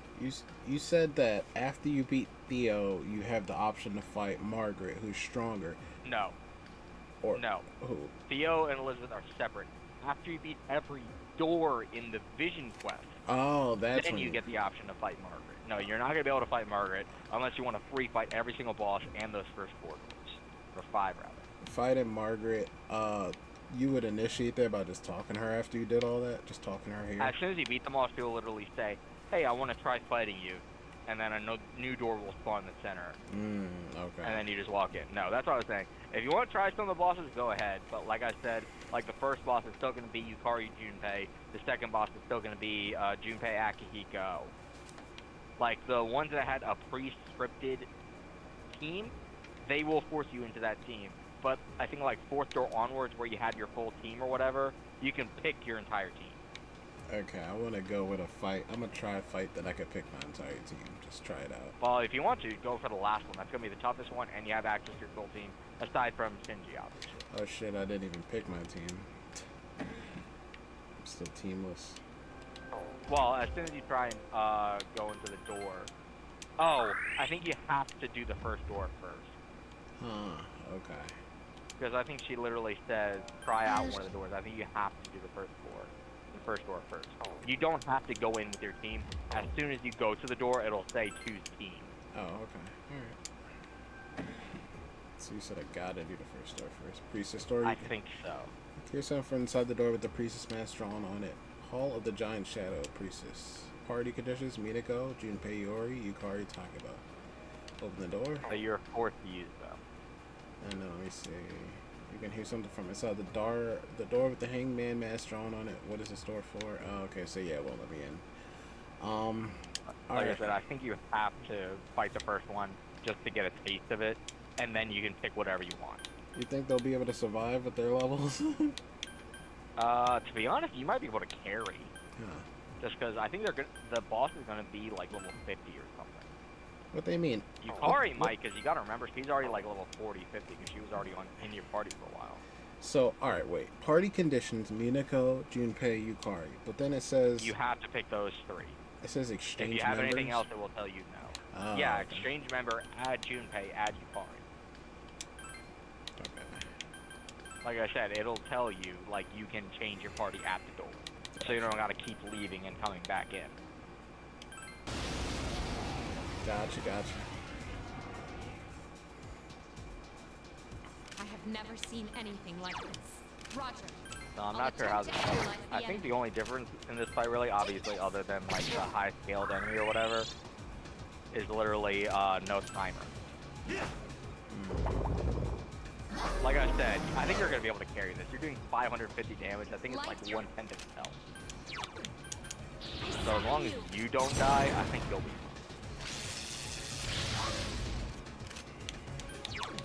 you said that after you beat Theo, you have the option to fight Margaret, who's stronger. no, Or no. who? Theo and Elizabeth are separate. After you beat every door in the Vision quest, Oh, that's then when you get the option to fight Margaret. No, you're not going to be able to fight Margaret unless you want to free fight every single boss and those first 4 doors. Or 5, rather. fighting Margaret. You would initiate there by just talking to her after you did all that. Just talking to her here. As soon as you beat them all, she'll literally say, hey, I want to try fighting you. And then a new door will spawn in the center. Okay. And then you just walk in. No, that's what I was saying. If you want to try some of the bosses, go ahead. But like I said, like the first boss is still going to be Yukari Junpei. The second boss is still going to be Junpei Akihiko. Like the ones that had a pre-scripted team, they will force you into that team. But I think like fourth door onwards, where you had your full team or whatever, you can pick your entire team. Okay, I want to go with a fight. I'm gonna try a fight that I could pick my entire team. Just try it out. Well, if you want to, go for the last one. That's gonna be the toughest one, and you have access to your full team, aside from Shinji, obviously. Oh shit, I didn't even pick my team. I'm still teamless. Well, as soon as you try and go into the door. Oh, I think you have to do the first door first. Huh, okay. Because I think she literally says, try out one of the doors. I think you have to do the first door. The first door first. You don't have to go in with your team. As soon as you go to the door, it'll say choose team. Oh, okay. Alright. So you said I gotta do the first door first. Priestess door? I think so. Here's something from inside the door with the priestess mask drawn on it. Hall of the Giant Shadow, priestess. Party conditions, Minako, Junpei Iori, Yukari Takeba. Open the door. So you're forced to use them. And let me see. You can hear something from inside the door with the hangman mask drawn on it. What is this door for? Oh, okay, so yeah, it won't let me in. Like alright. I said, I think you have to fight the first one just to get a taste of it, and then you can pick whatever you want. You think they'll be able to survive with their levels? To be honest, you might be able to carry. Huh. Just because I think the boss is gonna be like level 50 or something. What they mean? Yukari might, because you gotta remember, she's already like level 40, 50, because she was already in your party for a while. So, alright, wait. Party conditions, Minako, Junpei, Yukari. But then it says... You have to pick those three. It says exchange If you have members? anything else, it will tell you no. Oh, Yeah, okay. exchange member, add Junpei, add Yukari. Okay. Like I said, it'll tell you, like, you can change your party at the door. So you don't gotta keep leaving and coming back in. Gotcha. I have never seen anything like this. Roger. So I'm not sure how this goes. I think the only difference in this fight, really, obviously, other than, like, the high-scaled enemy or whatever, is literally, no timer. Like I said, I think you're gonna be able to carry this. You're doing 550 damage. I think it's like 1/10 of its health. So as long as you don't die, I think you'll be fine.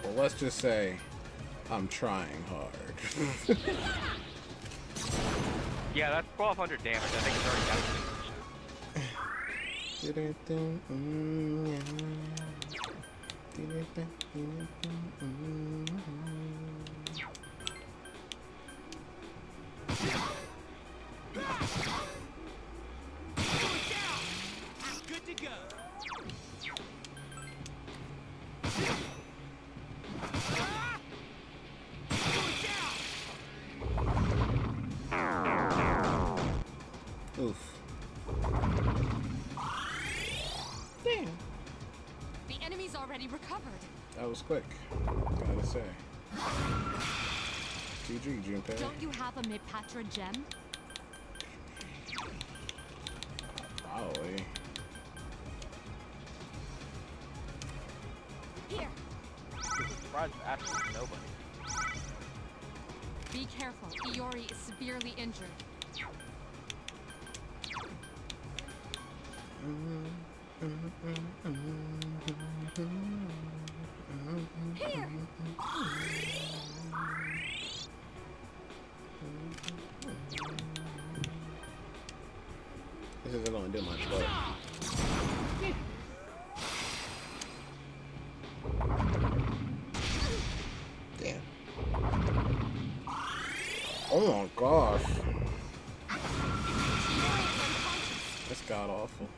Well, let's just say I'm trying hard. Yeah, that's 1,200 damage. I think it's already got it. Good to go. Oof. Damn. The enemy's already recovered. That was quick. Gotta say. GG, Junpei. Don't you have a Mipatra gem? Probably. Here. I'm surprised absolutely nobody. Be careful. Iori is severely injured. Here. This isn't gonna do much, but damn. Oh my gosh. That's god awful.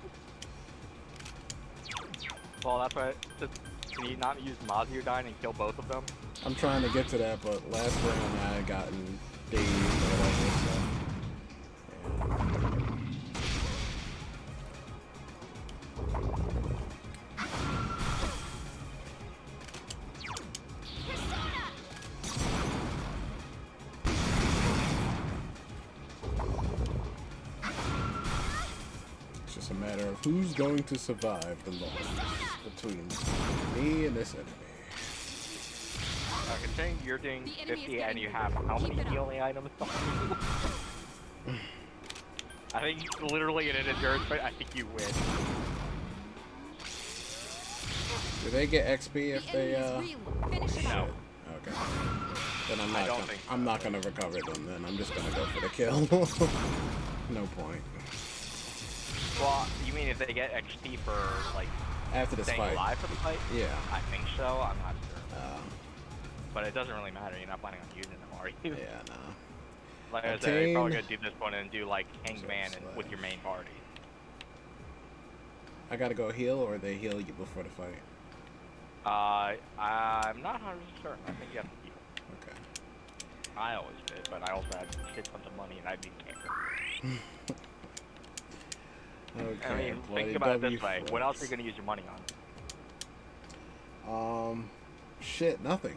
Well, that's why. Can you not use Maziodyne and kill both of them? I'm trying to get to that, but last round I had gotten dazed or whatever, so. It's just a matter of who's going to survive the longest between me and this enemy. Considering you're doing The enemy is 50 and getting you weaker. have how Keep many it up. healing items? I think literally in an endurance fight, I think you win. Do they get XP if The they enemy is reeling. Finish it No. up. Okay. Then I'm I not don't gonna, think I'm so. not gonna recover them. Then I'm just gonna go for the kill. No point. Well, you mean if they get XP for like After this staying fight. alive for the fight? Yeah. I think so. I'm not sure. Uh, But it doesn't really matter. You're not planning on using them, are you? yeah. No. Like I said, you're probably Obtain- gonna do this one and do like Hanged Man and with your main party. I gotta go heal, or they heal you before the fight. I'm not 100% certain. I think you have to heal. Okay. I always did, but I also had shit tons of money and I didn't care. Okay. I mean, bloody think about it this W way. What else are you fronts. gonna use your money on? Shit, nothing.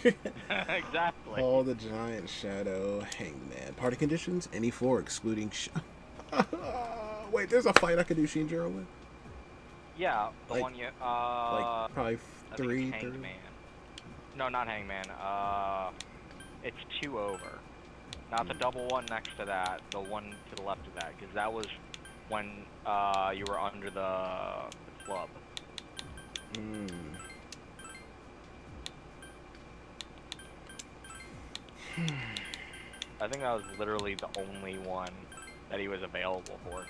Exactly. All the giant shadow hangman. Party conditions, any four excluding Wait, there's a fight I could do Shinjiro with? Yeah, the Like- one you Like probably I think three, it's Hanged Man. No, not Hangman. It's 2 over. Not the double one next to that. The one to the left of that, because that was when you were under the club. Hmm. I think that was literally the only one that he was available for.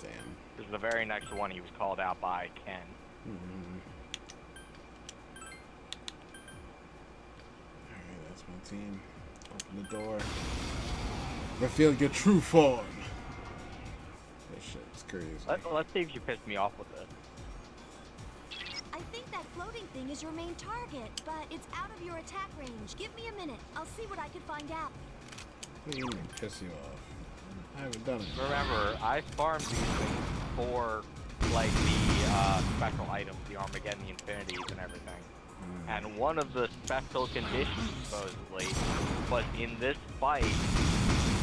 Damn. Because the very next one he was called out by Ken. Hmm. Alright, that's my team. Open the door. Reveal your true form. This shit's crazy. Let's see if you pissed me off with this. I think that floating thing is your main target, but it's out of your attack range. Give me a minute. I'll see what I can find out. What do you mean piss you off? I haven't done it. Remember, I farmed these things for like the special items, the Armageddon, the Infinities, and everything. And one of the special conditions, supposedly, was in this fight,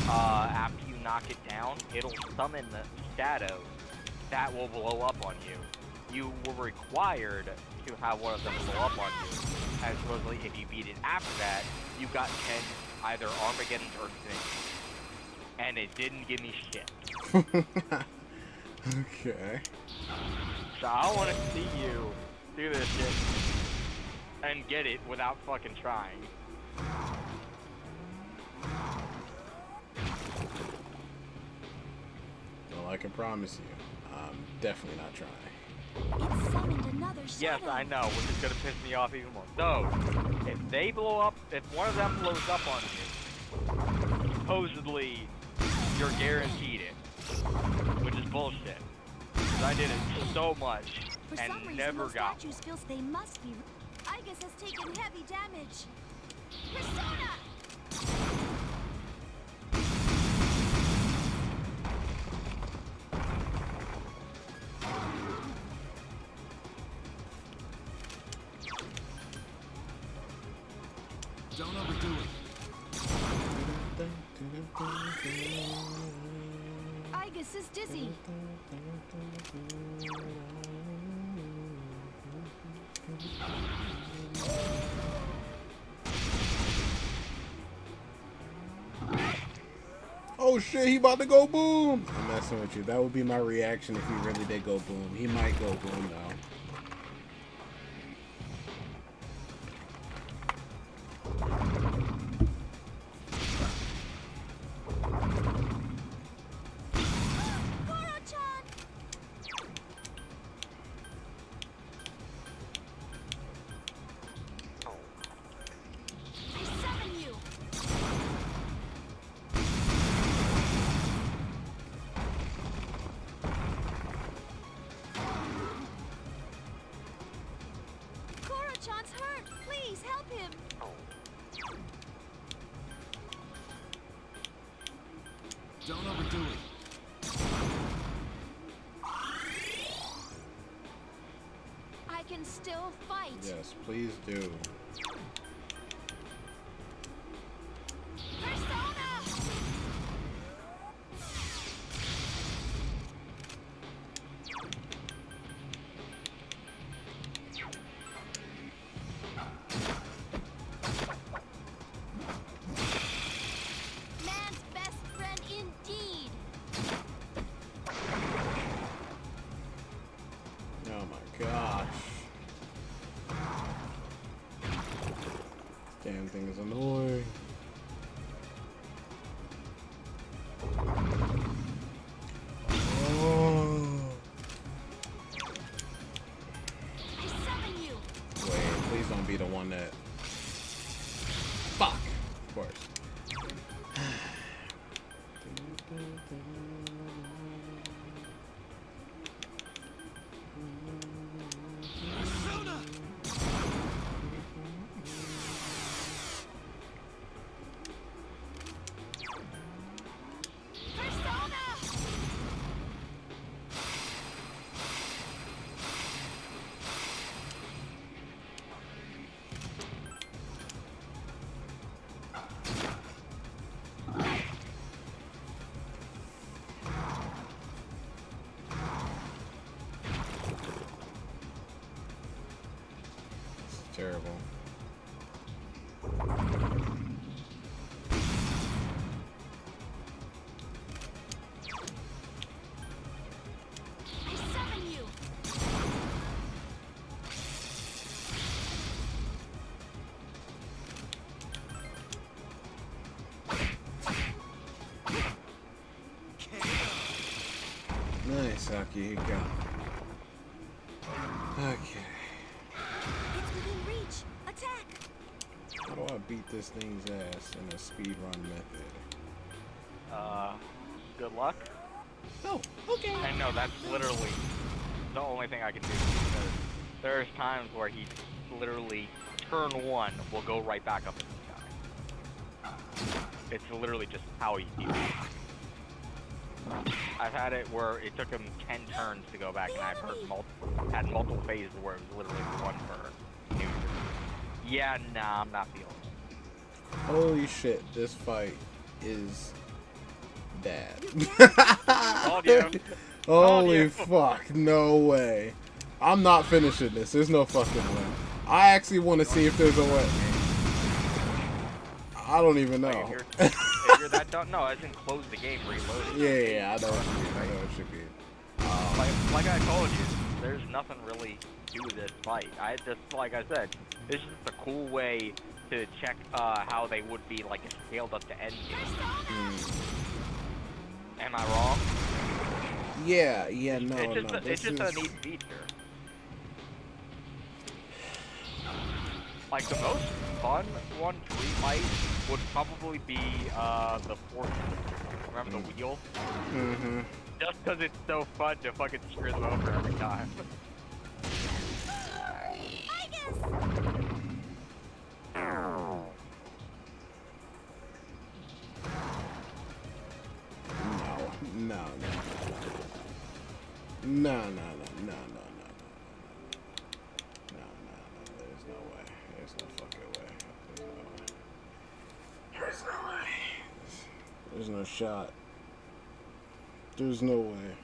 after you knock it down, it'll summon the shadows that will blow up on you. You were required to have one of them blow up on you. And supposedly, if you beat it after that, you got 10 either Armageddons or Infinities. And it didn't give me shit. Okay. So I want to see you do this shit and get it without fucking trying. Well, I can promise you, I'm definitely not trying. It summoned another Yes, shadow. I know, which is gonna piss me off even more. So, if they blow up, if one of them blows up on you, supposedly you're guaranteed it, which is bullshit. Because I did it so much For some and reason, never those got statues feels they must be. Igus has taken heavy damage. Persona! Don't overdo it. Igus is dizzy. Oh shit, he about to go boom! I'm messing with you. That would be my reaction if he really did go boom. He might go boom though. Goro-chan! I summon you! Goro-chan's hurt! Please help him! Don't overdo it. I can still fight! Yes, please do. Persona! Man's best friend indeed! Oh my gosh. Terrible. I summon you. Nice, Akihiko. Okay. It's within reach. Attack. How do I beat this thing's ass in a speedrun method? Good luck. Oh, okay. And no, that's literally the only thing I can do. Because there's times where he literally, turn one, will go right back up in the sky. It's literally just how he feels. I've had it where it took him 10 turns to go back, and I've had multiple phases where it was literally one turn. He was just, yeah, nah, I'm not feeling it. Holy shit, this fight is bad. Told you. Holy you. fuck, no way. I'm not finishing this. There's no fucking way. I actually want to see if there's a way. I don't even know. Like, if you're that done, no, I didn't close the game, reload it. Yeah, I know what you mean. I know what you mean. Like I told you, there's nothing really to do with this fight. I just, like I said, this is just a cool way to check how they would be like scaled up to end game. Am I wrong? Yeah, no, It's just, no. it's just a neat feature. Like the most fun one to refight would probably be the fourth one. Remember the wheel? Mm-hmm. Just because it's so fun to fucking screw them over every time. I guess. No. There's no way. There's no fucking way. There's no way. There's no shot. There's no way.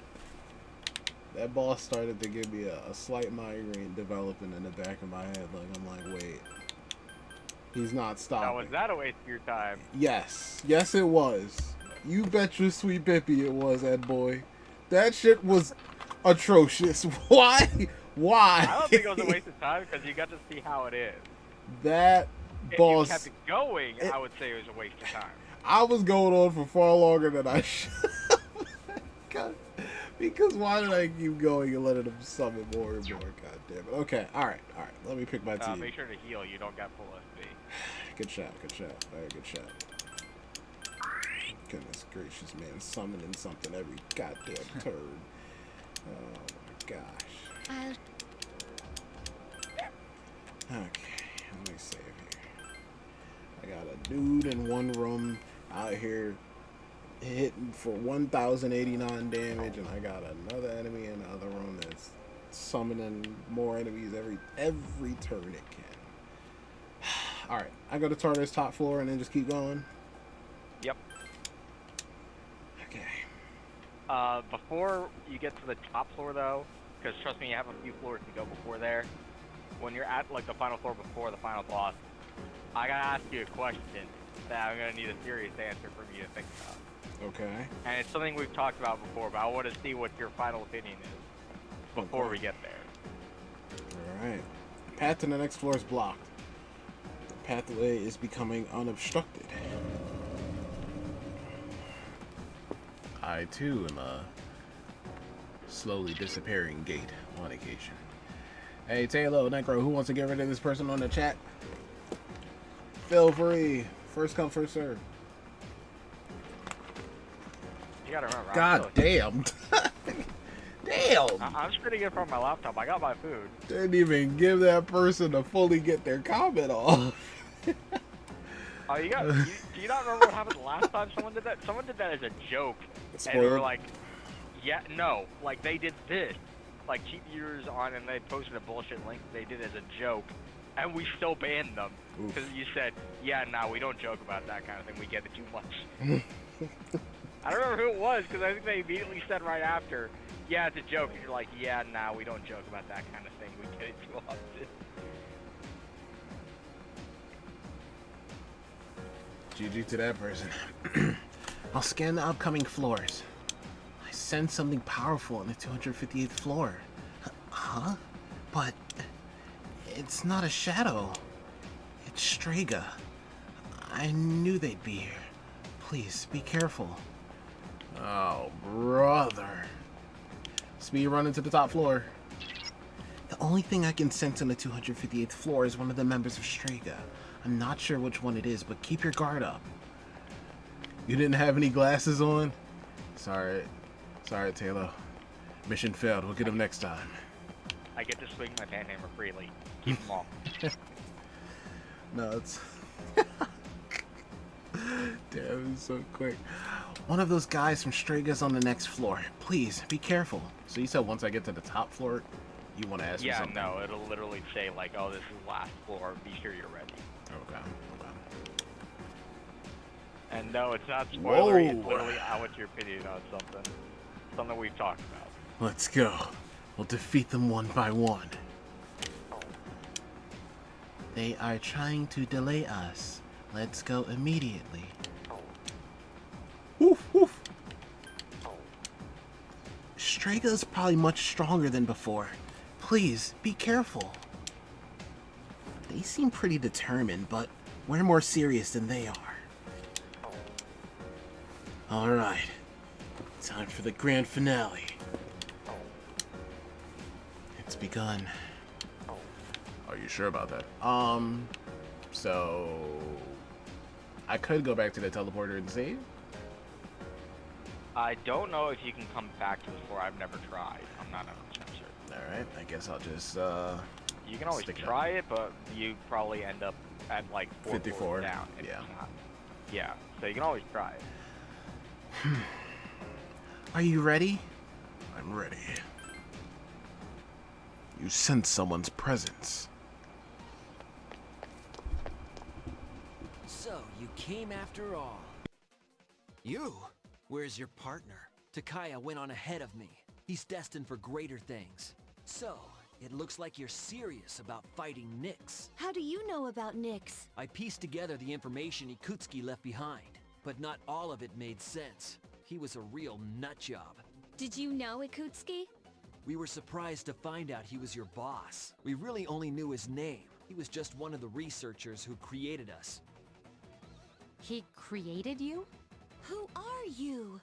That boss started to give me a slight migraine developing in the back of my head. Like, I'm like, wait. He's not stopping. Now, was that a waste of your time? Yes. Yes, it was. You bet your sweet bippy it was, Ed boy. That shit was atrocious. Why? Why? I don't think it was a waste of time because you got to see how it is. That If boss. you kept it going, I would say it was a waste of time. I was going on for far longer than I should. Because why did I keep going and letting him summon more and more? God damn it. Okay, alright. Let me pick my team. Make sure to heal. You don't got full SP. Good shot. Very good shot. Goodness gracious, man. Summoning something every goddamn turn. Oh my gosh. Okay, let me save here. I got a dude in one room out here hitting for 1,089 damage, and I got another enemy in the other room that's summoning more enemies every turn it can. Alright, I go to Tartar's top floor and then just keep going. Yep. Okay. Before you get to the top floor, though, because trust me, you have a few floors to go before there. When you're at like the final floor before the final boss, I gotta ask you a question that I'm gonna need a serious answer from you to think about. Okay. And it's something we've talked about before, but I want to see what your final opinion is before we get there. Alright. Path to the next floor is blocked. The pathway is becoming unobstructed. I too am a slowly disappearing gate on occasion. Hey Taylor, Necro, who wants to get rid of this person on the chat? Feel free. First come, first serve. You gotta remember. God damn. Damn. I'm just gonna get from my laptop. I got my food. Didn't even give that person to fully get their comment off. Oh, do you not remember what happened last time someone did that? Someone did that as a joke. And they were Spoiled. like, yeah, no, like they did this. Like cheap viewers on, and they posted a bullshit link. They did as a joke, and we still banned them because you said, yeah, no, we don't joke about that kind of thing. We get it too much. I don't remember who it was because I think they immediately said right after, yeah, it's a joke, and you're like, yeah, nah, we don't joke about that kind of thing. We get it too often. GG to that person. I'll scan the upcoming floors. I sense something powerful on the 258th floor. Huh? But it's not a shadow. It's Strega. I knew they'd be here. Please, be careful. Oh, brother. Speed running to the top floor. The only thing I can sense on the 258th floor is one of the members of Strega. I'm not sure which one it is, but keep your guard up. You didn't have any glasses on? Sorry. Sorry, Taylor. Mission failed. We'll get him next time. I get to swing my panhammer freely. Keep them all. No, it's... Damn, it's so quick. One of those guys from Strega's on the next floor. Please, be careful. So you said once I get to the top floor, you want to ask me something? Yeah, no, it'll literally say like, oh, this is the last floor. Be sure you're ready. Okay. And no, it's not spoilery. It's Whoa. literally, I want your opinion on something. Something we've talked about. Let's go. We'll defeat them one by one. They are trying to delay us. Let's go immediately. Woof, woof. Strega's probably much stronger than before. Please, be careful. They seem pretty determined, but we're more serious than they are. Alright. Time for the grand finale. It's begun. Are you sure about that? So... I could go back to the teleporter and save? I don't know if you can come back to the floor. I've never tried. I'm not 100% sure. Alright, I guess I'll just, You can always stick it try it, but you probably end up at like 54 floors down. if yeah. it's not. Yeah, so you can always try it. Are you ready? I'm ready. You sense someone's presence. So, you came after all. You? Where's your partner? Takaya went on ahead of me. He's destined for greater things. So, it looks like you're serious about fighting Nyx. How do you know about Nyx? I pieced together the information Ikutsuki left behind, but not all of it made sense. He was a real nutjob. Did you know Ikutsuki? We were surprised to find out he was your boss. We really only knew his name. He was just one of the researchers who created us. He created you? Who are you?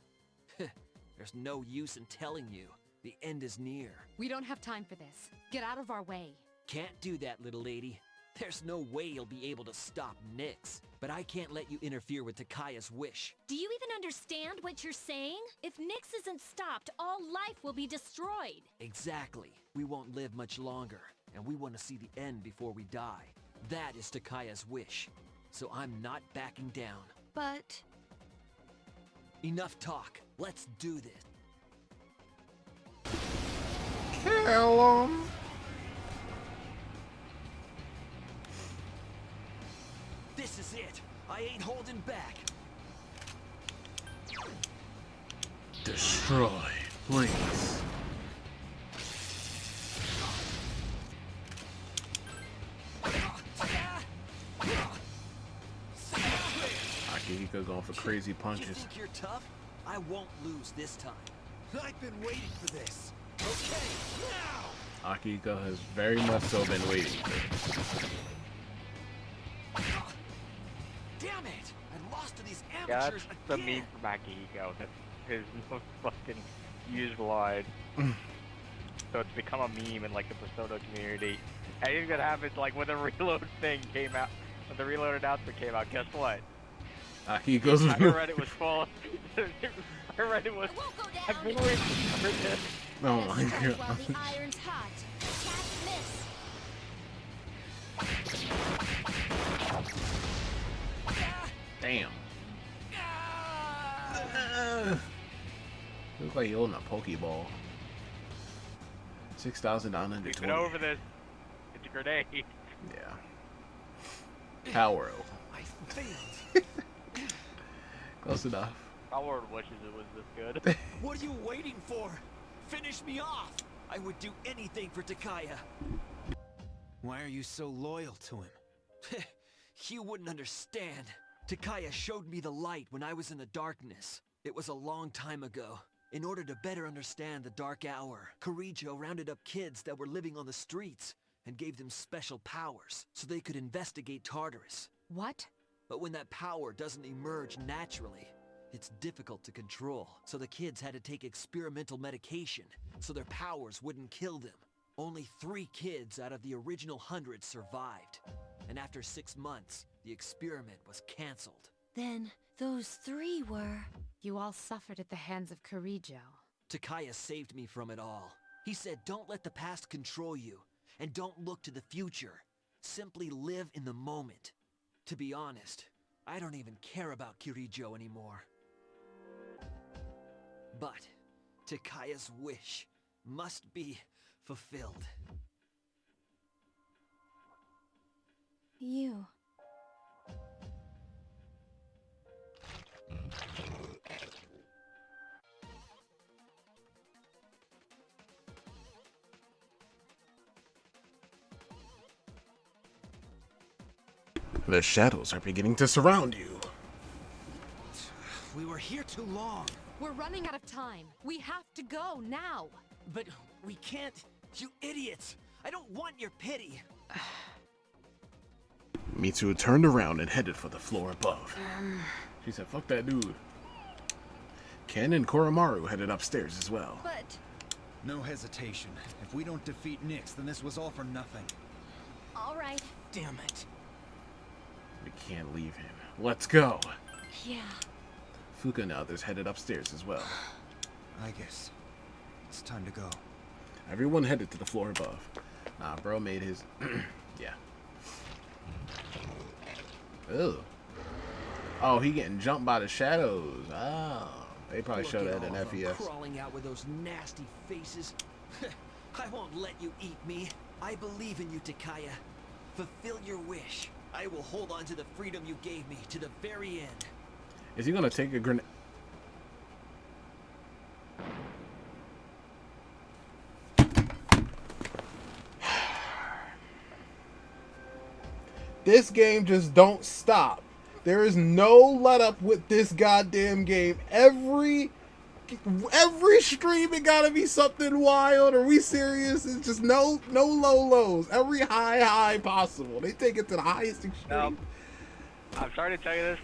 There's no use in telling you. The end is near. We don't have time for this. Get out of our way. Can't do that, little lady. There's no way you'll be able to stop Nyx. But I can't let you interfere with Takaya's wish. Do you even understand what you're saying? If Nyx isn't stopped, all life will be destroyed. Exactly. We won't live much longer, and we want to see the end before we die. That is Takaya's wish. So I'm not backing down. But... Enough talk. Let's do this. Kill him. This is it. I ain't holding back. Destroy, please. Akihiko going for crazy You punches. think you're tough? I won't lose this time. I've been waiting for this. Okay, now! Akihiko has very much so been waiting for this. Damn it! I lost to these Yeah, amateurs that's the again. meme from Akihiko. That's his most fucking used line. So it's become a meme in like the Persona community. And it's gonna happen like when the reload thing came out, when the reload announcement came out. Guess what? Akihiko's I read it was full. I read it was. It won't go down. I've been waiting for this. Oh Let's my strike while god. the iron's hot. Attack, miss. Damn. Looks like you're holding a Pokeball. We've 6,920. been over this. It's a grenade. Yeah. Power. I failed. Close enough. Howard wishes it was this good. What are you waiting for? Finish me off! I would do anything for Takaya. Why are you so loyal to him? You wouldn't understand. Takaya showed me the light when I was in the darkness. It was a long time ago. In order to better understand the dark hour, Kirijo rounded up kids that were living on the streets and gave them special powers so they could investigate Tartarus. What? But when that power doesn't emerge naturally, it's difficult to control. So the kids had to take experimental medication so their powers wouldn't kill them. Only 3 kids out of the original 100 survived. And after 6 months, the experiment was canceled. Then those 3 were... You all suffered at the hands of Kirijo. Takaya saved me from it all. He said, don't let the past control you, and don't look to the future. Simply live in the moment. To be honest, I don't even care about Kirijo anymore. But Takaya's wish must be fulfilled. You. The shadows are beginning to surround you. We were here too long. We're running out of time. We have to go now. But we can't. You idiots! I don't want your pity. Mitsu turned around and headed for the floor above. She said, fuck that dude. Ken and Koromaru headed upstairs as well. But... No hesitation. If we don't defeat Nyx, then this was all for nothing. all right. Damn it. We can't leave him. Let's go. Yeah. Fuka and others headed upstairs as well. I guess it's time to go. Everyone headed to the floor above. Nah, bro made his... yeah. Ugh. Oh, he getting jumped by the shadows. Oh. They probably Look showed at that in all of them FES. crawling out with those nasty faces. I won't let you eat me. I believe in you, Takaya. Fulfill your wish. I will hold on to the freedom you gave me to the very end. Is he gonna take a grenade? This game just don't stop. There is no let up with this goddamn game. Every stream it gotta be something wild. Are we serious? It's just no low lows. Every high possible. They take it to the highest extreme. Nope. I'm sorry to tell you this.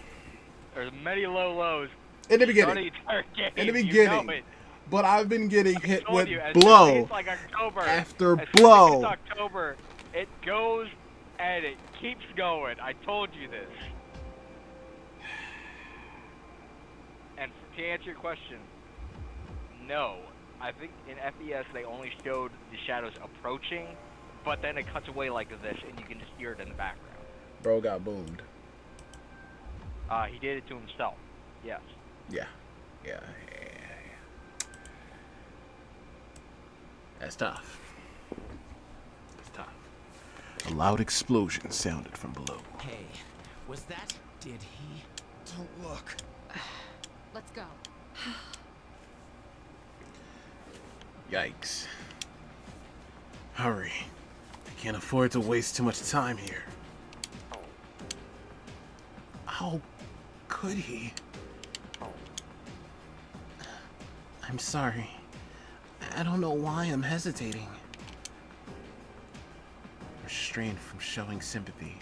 There's many low lows. In the Throughout beginning. the entire game, In the you beginning. know it. But I've been getting hit Told with you, as soon as blow it hits, like October, after as soon as it blow. hits October, it goes and it keeps going. I told you this. And to answer your question, no. I think in FES they only showed the shadows approaching, but then it cuts away like this, and you can just hear it in the background. Bro got boomed. He did it to himself. Yes. Yeah. That's tough. It's tough. A loud explosion sounded from below. Hey, was that? Did he? Don't look. Let's go. Yikes. Hurry. I can't afford to waste too much time here. How could he? I'm sorry. I don't know why I'm hesitating. Restrained from showing sympathy.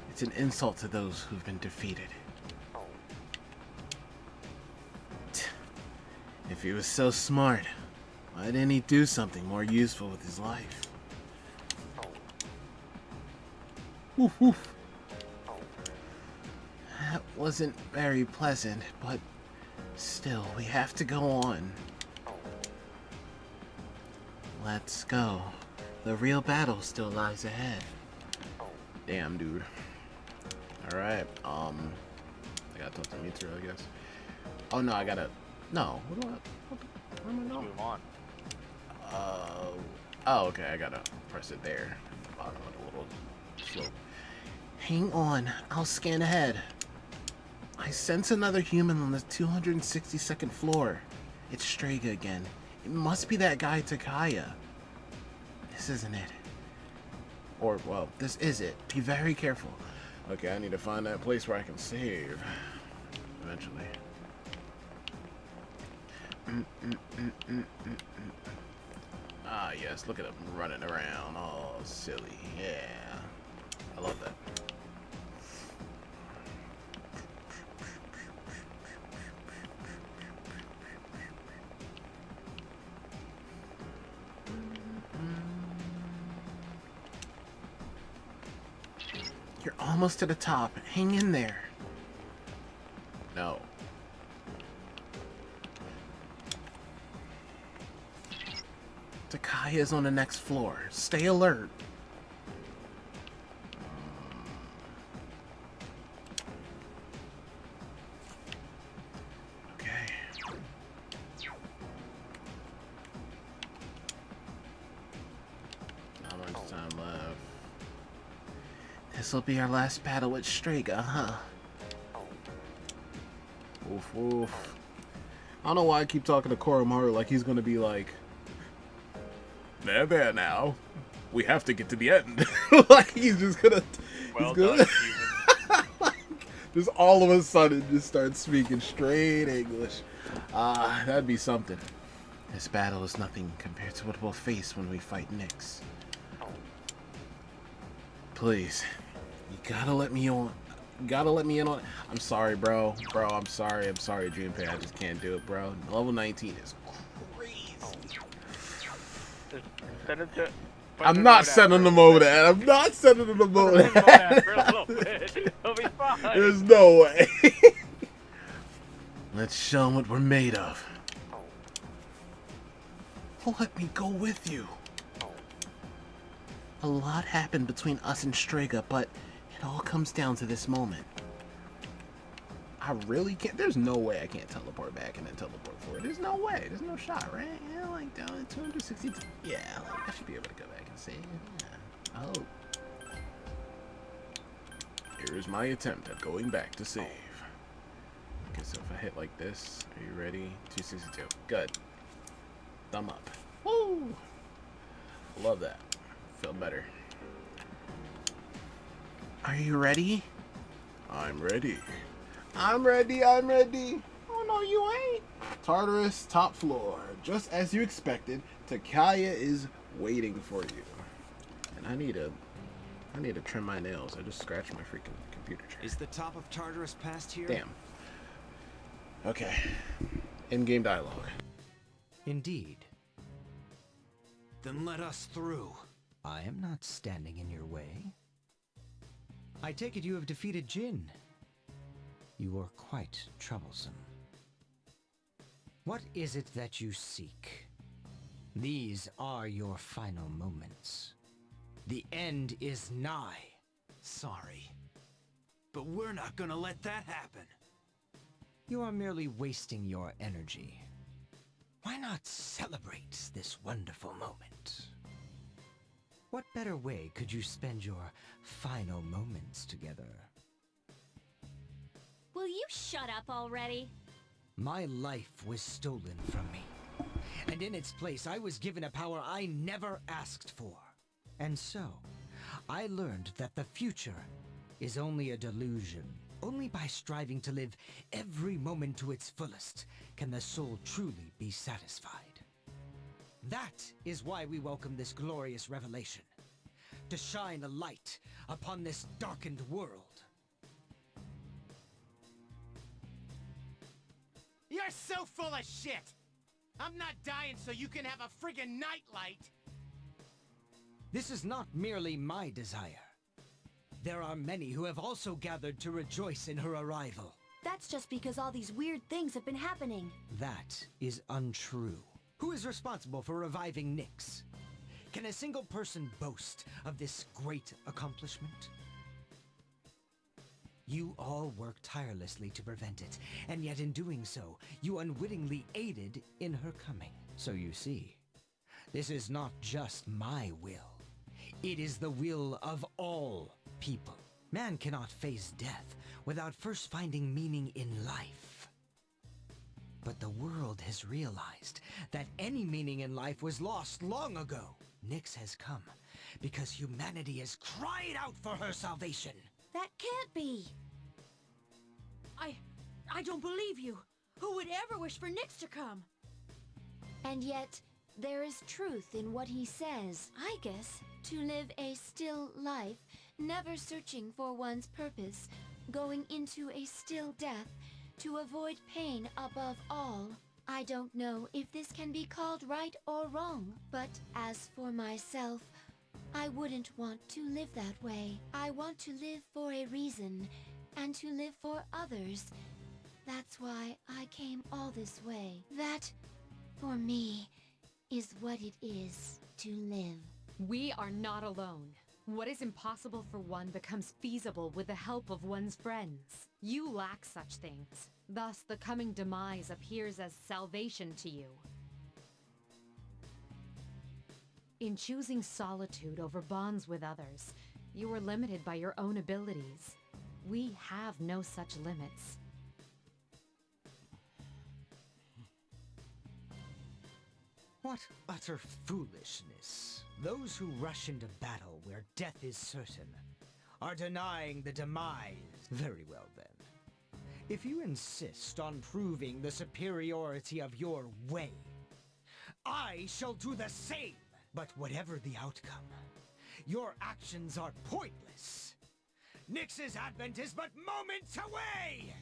It's an insult to those who've been defeated. If he was so smart, why didn't he do something more useful with his life? Woof woof. That wasn't very pleasant, but still, we have to go on. Let's go. The real battle still lies ahead. Damn, dude. Alright, I gotta talk to Mitsu, I guess. Oh no, I gotta... No, what do I... Where am I Let's going? move on. Oh, okay, I gotta press it there. Bottom of the little slope. Hang on, I'll scan ahead. I sense another human on the 262nd floor. It's Strega again. It must be that guy Takaya. This isn't it. Or, well, this is it. Be very careful. Okay, I need to find that place where I can save. Eventually. Ah, yes, look at him running around. Oh, silly. Yeah. I love that. You're almost to the top. Hang in there. No. Takaya's on the next floor. Stay alert. Okay. Not much time left. This'll be our last battle with Strega, huh? Oof, oof. I don't know why I keep talking to Koromaru like he's gonna be like, there now. We have to get to the end. Like he's just gonna, Well he's gonna, done, Steven. like, just all of a sudden just start speaking straight English. That'd be something. This battle is nothing compared to what we'll face when we fight Nyx. Please, you gotta let me on. Gotta let me in on it. I'm sorry, bro. Bro, I'm sorry, Dreampay. I just can't do it, bro. Level 19 is crazy. Just send it to. I'm not sending them over that. I'm not sending them over that. For a little bit. It'll be fine. There's no way. Let's show them what we're made of. Let me go with you. A lot happened between us and Strega, but it all comes down to this moment. I really can't. There's no way I can't teleport back and then teleport forward. There's no way. There's no shot, right? Yeah, like down at 262. Yeah, like I should be able to go back and save. Yeah, I hope. Here's my attempt at going back to save. Okay, so if I hit like this, are you ready? 262. Good. Thumb up. Woo! Love that. Feel better. Are you ready? I'm ready. I'm ready. I'm ready. Oh no, you ain't. Tartarus, top floor. Just as you expected, Takaya is waiting for you. And I need to trim my nails. I just scratched my freaking computer chair. Is the top of Tartarus past here? Damn. Okay. In-game dialogue. Indeed. Then let us through. I am not standing in your way. I take it you have defeated Jin. You are quite troublesome. What is it that you seek? These are your final moments. The end is nigh. Sorry. But we're not gonna let that happen. You are merely wasting your energy. Why not celebrate this wonderful moment? What better way could you spend your final moments together? Will you shut up already? My life was stolen from me, and in its place I was given a power I never asked for. And so, I learned that the future is only a delusion. Only by striving to live every moment to its fullest can the soul truly be satisfied. That is why we welcome this glorious revelation, to shine a light upon this darkened world. You're so full of shit! I'm not dying so you can have a friggin' nightlight! This is not merely my desire. There are many who have also gathered to rejoice in her arrival. That's just because all these weird things have been happening. That is untrue. Who is responsible for reviving Nyx? Can a single person boast of this great accomplishment? You all worked tirelessly to prevent it, and yet in doing so, you unwittingly aided in her coming. So you see, this is not just my will. It is the will of all people. Man cannot face death without first finding meaning in life. But the world has realized that any meaning in life was lost long ago. Nyx has come because humanity has cried out for her salvation. That can't be. I don't believe you. Who would ever wish for Nyx to come? And yet, there is truth in what he says. I guess to live a still life, never searching for one's purpose, going into a still death, to avoid pain above all. I don't know if this can be called right or wrong, but as for myself, I wouldn't want to live that way. I want to live for a reason, and to live for others. That's why I came all this way. That, for me, is what it is to live. We are not alone. What is impossible for one becomes feasible with the help of one's friends. You lack such things. Thus, the coming demise appears as salvation to you. In choosing solitude over bonds with others, you are limited by your own abilities. We have no such limits. What utter foolishness. Those who rush into battle where death is certain are denying the demise. Very well then. If you insist on proving the superiority of your way, I shall do the same. But whatever the outcome, your actions are pointless. Nyx's advent is but moments away!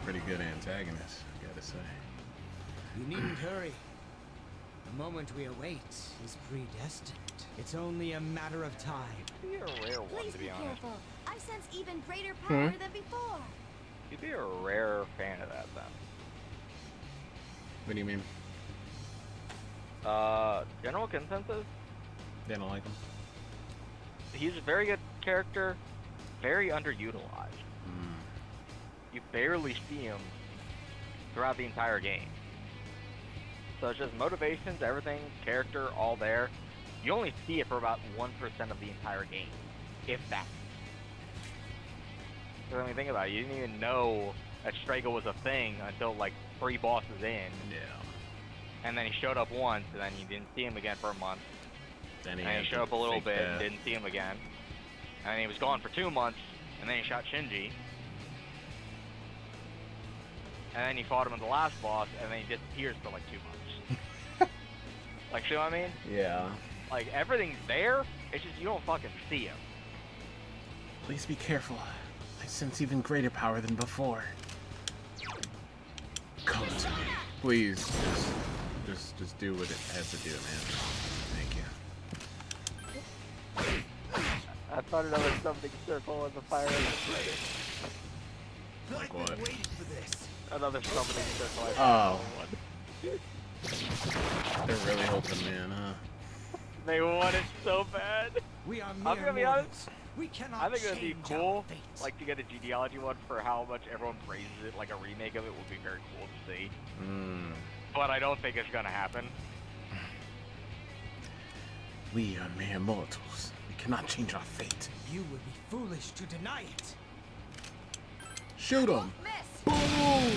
Pretty good antagonist, I gotta say. You needn't hurry. The moment we await is predestined. It's only a matter of time. You're a rare one, Please to be be honest. careful. I sense even greater power than before. You'd be a rare fan of that, then. What do you mean? General consensus? They don't like him? He's a very good character, very underutilized. You barely see him throughout the entire game. So it's just motivations, everything, character, all there. You only see it for about 1% of the entire game, if that. Because I mean, think about it. You didn't even know that Strago was a thing until like 3 bosses in. Yeah. And then he showed up once, and then you didn't see him again for a month. Then And he showed up a little bit, and didn't see him again. And he was gone for 2 months, and then he shot Shinji. And then he fought him in the last boss, and then he disappears for like 2 months. Like, see what I mean? Yeah. Like, everything's there, it's just you don't fucking see him. Please be careful. I sense even greater power than before. Come to me. Please, just do what it has to do, man. Thank you. I thought another something circle in the fire. Like what? Waiting for this. Another summoning circle. Oh. They're really hoping, man, huh? They want it so bad. We are I'm gonna be honest. We cannot I think it'd be change cool, our fate. like, to get a genealogy one for how much everyone praises it. Like a remake of it would be very cool to see. But I don't think it's gonna happen. We are mere mortals. We cannot change our fate. You would be foolish to deny it. Shoot him! Miss! Boom!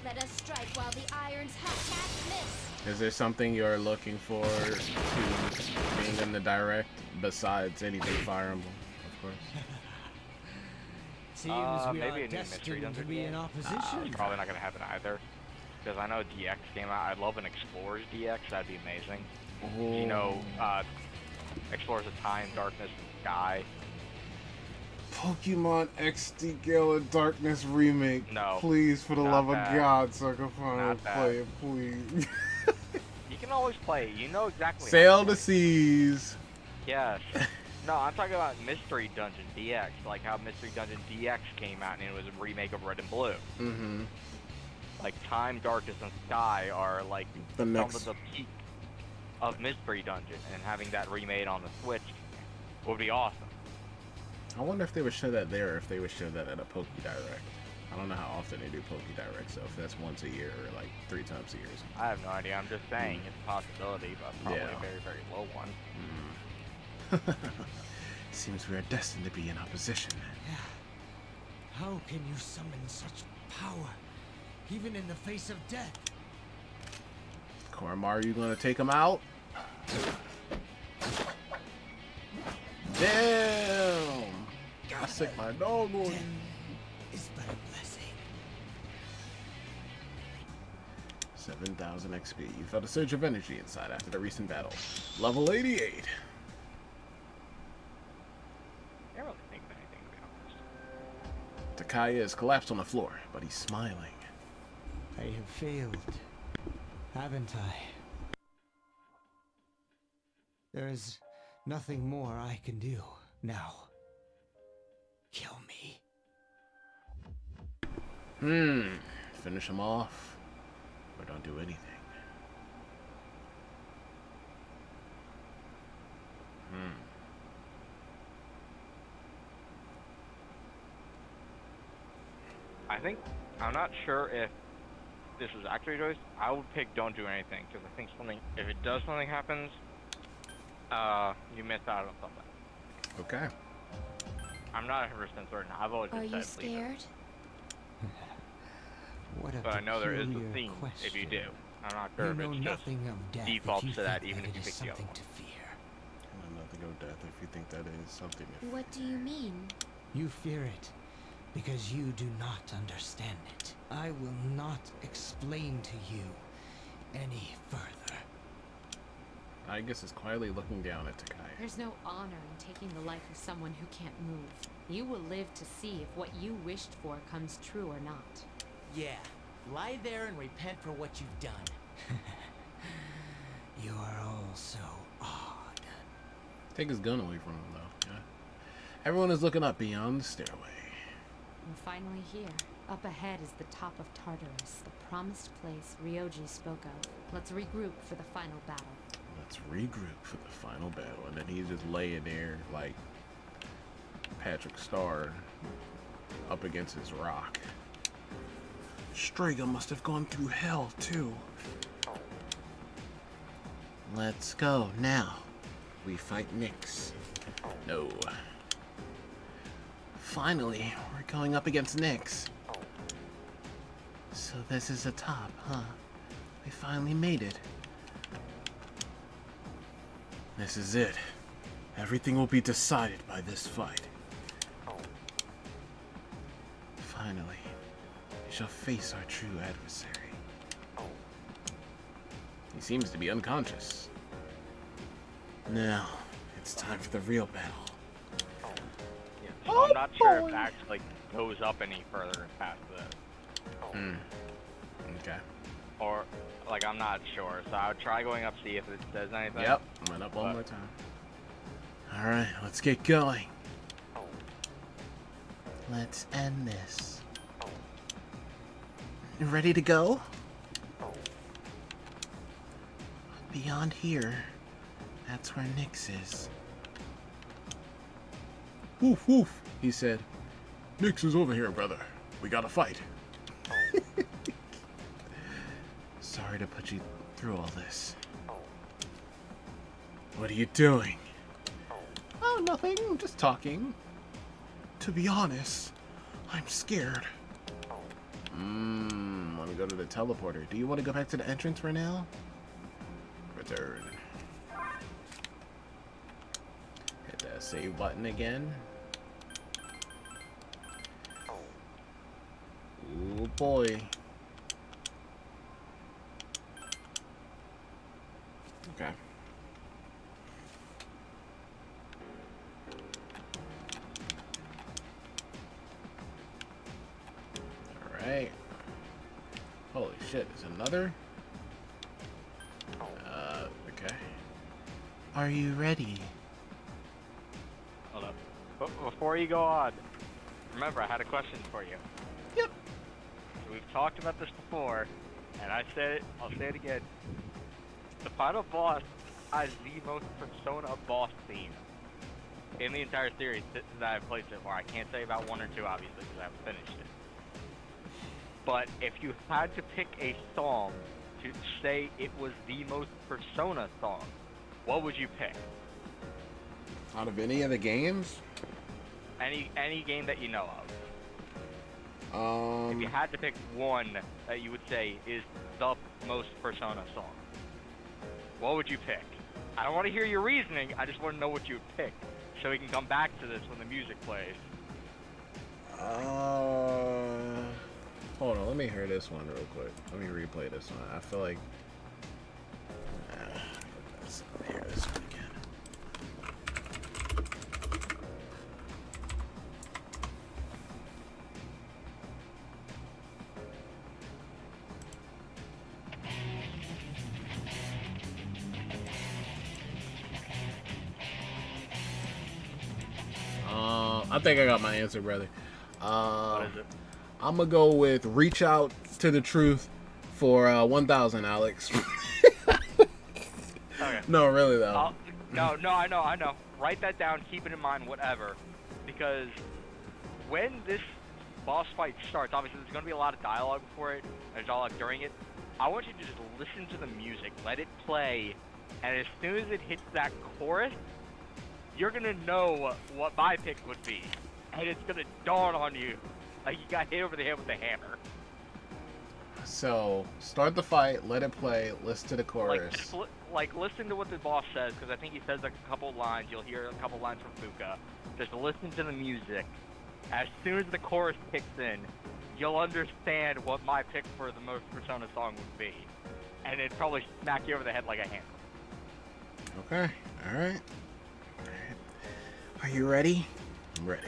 Let us strike while the iron's hot. Cast miss. Is there something you're looking for to being in the direct besides anything Fire Emblem, of course? Seems we maybe a are new mystery destined to dungeon be in game. opposition. Probably not gonna happen either. Because I know DX came out. I'd love an Explorers DX. That'd be amazing. Oh. You know, Explorers of Time, Darkness, and Sky. Pokemon XD Gale of Darkness remake. No. Please, for the Not love bad. of God, so I can finally Not bad. play it, please. You can always play it. You know exactly. how Sail to the play seas. it. Yes. No, I'm talking about Mystery Dungeon DX. Like how Mystery Dungeon DX came out and it was a remake of Red and Blue. Mm-hmm. Like Time, Darkness, and Sky are like The some next. of the peak of Mystery Dungeon, and having that remade on the Switch would be awesome. I wonder if they would show that there or if they would show that at a Poke Direct. I don't know how often they do Poke Direct, so if that's once a year or like 3 times a year or something. I have no idea. I'm just saying it's a possibility, but probably Yeah. a very, very low one. Seems we are destined to be in opposition. How can you summon such power even in the face of death. Koromaru, you gonna take him out? Damn! I sick my dog on you. It's but a blessing. 7,000 XP. You felt a surge of energy inside after the recent battle. Level 88. I don't really think of anything, to be honest. Takaya is collapsed on the floor, but he's smiling. I have failed, haven't I? There is nothing more I can do now. Kill me. Finish him off, or don't do anything. I'm not sure if this is actually a choice. I would pick don't do anything, because I think if it does something happens, you miss out on something. Okay. I'm not 100% certain. I've always Are just said you leave it. scared? What a But I know there is a peculiar theme question. if you do. I'm not sure You if know it's just nothing of death defaults if you to that, think even that if it you is pick the other something one. to fear. Nothing of death if you think that is something. What do you mean? You fear it because you do not understand it. I will not explain to you any further. I guess is quietly looking down at Takaya. There's no honor in taking the life of someone who can't move. You will live to see if what you wished for comes true or not. Yeah, lie there and repent for what you've done. You are all so odd. Take his gun away from him, though. Yeah. Everyone is looking up beyond the stairway. And finally here, up ahead is the top of Tartarus, the promised place Ryoji spoke of. Let's regroup for the final battle. Let's regroup for the final battle. And then he's just laying there like Patrick Star up against his rock. Strega must have gone through hell, too. Let's go now. We fight Nyx. No. Finally, we're going up against Nyx. So this is the top, huh? We finally made it. This is it. Everything will be decided by this fight. Finally, we shall face our true adversary. He seems to be unconscious. Now, it's time for the real battle. Yeah, so I'm not sure if it actually goes up any further past this. Okay. Or, like, I'm not sure. So I would try going up, see if it says anything. Yep, went up one more time. Alright, let's get going. Let's end this. You ready to go? Beyond here, that's where Nyx is. Woof woof, he said. Nyx is over here, brother. We gotta fight. Sorry to put you through all this. What are you doing? Oh, nothing. I'm just talking. To be honest, I'm scared. Want to go to the teleporter. Do you want to go back to the entrance for now? Return. Hit that save button again. Oh boy. Okay. Alright. Holy shit, there's another? Okay. Are you ready? Hold up. But before you go on, remember I had a question for you. Yep. So we've talked about this before, and I said it, I'll say it again. The final boss has the most Persona boss theme in the entire series that I've played so far. I can't say about 1 or 2, obviously, because I haven't finished it. But if you had to pick a song to say it was the most Persona song, what would you pick? Out of any of the games? Any game that you know of. If you had to pick one that you would say is the most Persona song, what would you pick? I don't want to hear your reasoning. I just want to know what you would pick, so we can come back to this when the music plays. Hold on. Let me hear this one real quick. Let me replay this one. I feel like. Let's hear this one again. I think I got my answer, brother. What is it? I'm gonna go with "Reach Out to the Truth" for 1,000, Alex. Okay. No, really though. No, I know. Write that down. Keep it in mind. Whatever, because when this boss fight starts, obviously there's gonna be a lot of dialogue before it. There's dialogue during it. I want you to just listen to the music, let it play, and as soon as it hits that chorus, you're gonna know what my pick would be, and it's gonna dawn on you like you got hit over the head with a hammer. So start the fight, let it play, listen to the chorus. Like listen to what the boss says, because I think he says like a couple lines. You'll hear a couple lines from Fuka. Just listen to the music. As soon as the chorus kicks in, you'll understand what my pick for the most Persona song would be, and it'd probably smack you over the head like a hammer. Okay, all right. Are you ready? I'm ready.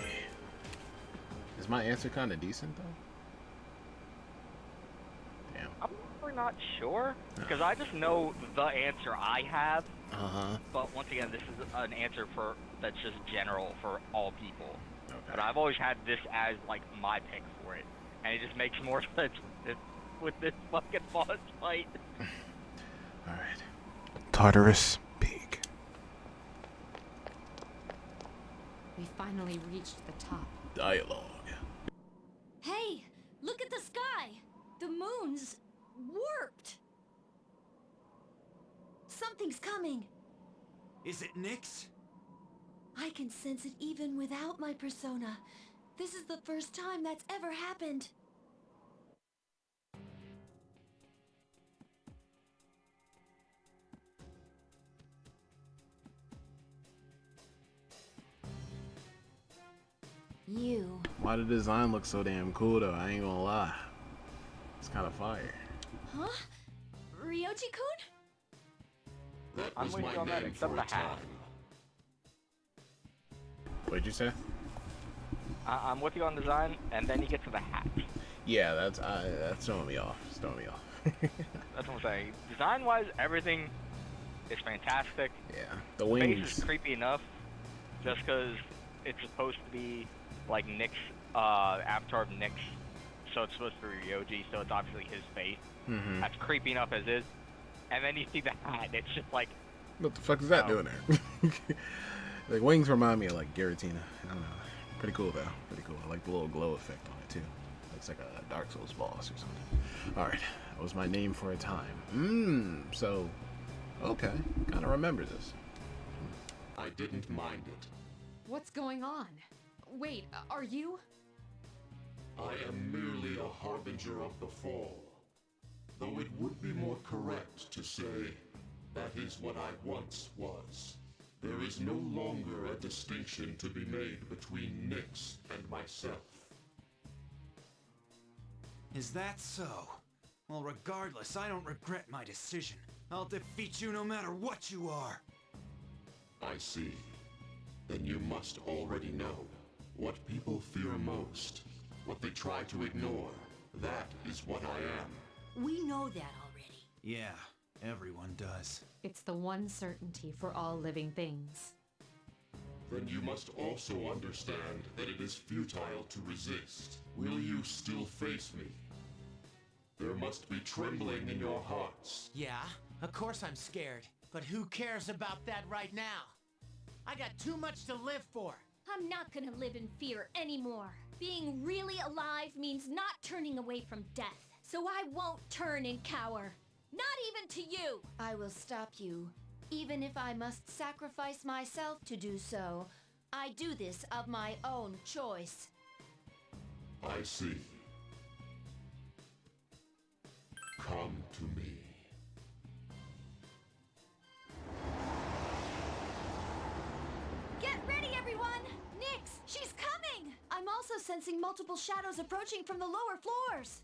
Is my answer kind of decent though? Damn. I'm really not sure, because I just know the answer I have. But once again, this is an answer that's just general for all people. Okay. But I've always had this as like my pick for it, and it just makes more sense with this fucking boss fight. All right. Tartarus Peak. We finally reached the top. Dialogue. Hey, look at the sky! The moon's warped! Something's coming! Is it Nyx? I can sense it even without my persona. This is the first time that's ever happened. You. Why the design look so damn cool though? I ain't gonna lie. It's kind of fire. Huh? Ryoji-kun? I'm with you on that, except the hat. What'd you say? I'm with you on design, and then you get to the hat. Yeah, that's throwing me off. It's throwing me off. That's what I'm saying. Design-wise, everything is fantastic. Yeah, the The wings. face is creepy enough, just because it's supposed to be like Nick's avatar of Nyx, so it's supposed to be Ryoji, so it's obviously his face. Mm-hmm. That's creepy enough as is. And then you see the hat, and it's just like, What the fuck is that doing there? The wings remind me of like Giratina. I don't know. Pretty cool though. Pretty cool. I like the little glow effect on it too. Looks like a Dark Souls boss or something. All right, that was my name for a time. So, okay, kind of remember this. I didn't mind it. What's going on? Wait, are you? I am merely a harbinger of the fall. Though it would be more correct to say, that is what I once was. There is no longer a distinction to be made between Nyx and myself. Is that so? Well, regardless, I don't regret my decision. I'll defeat you no matter what you are. I see. Then you must already know. What people fear most, what they try to ignore, that is what I am. We know that already. Yeah, everyone does. It's the one certainty for all living things. Then you must also understand that it is futile to resist. Will you still face me? There must be trembling in your hearts. Yeah, of course I'm scared. But who cares about that right now? I got too much to live for. I'm not gonna live in fear anymore. Being really alive means not turning away from death. So I won't turn and cower. Not even to you! I will stop you, even if I must sacrifice myself to do so. I do this of my own choice. I see. Come to me. Get ready, everyone! Nyx, she's coming! I'm also sensing multiple shadows approaching from the lower floors.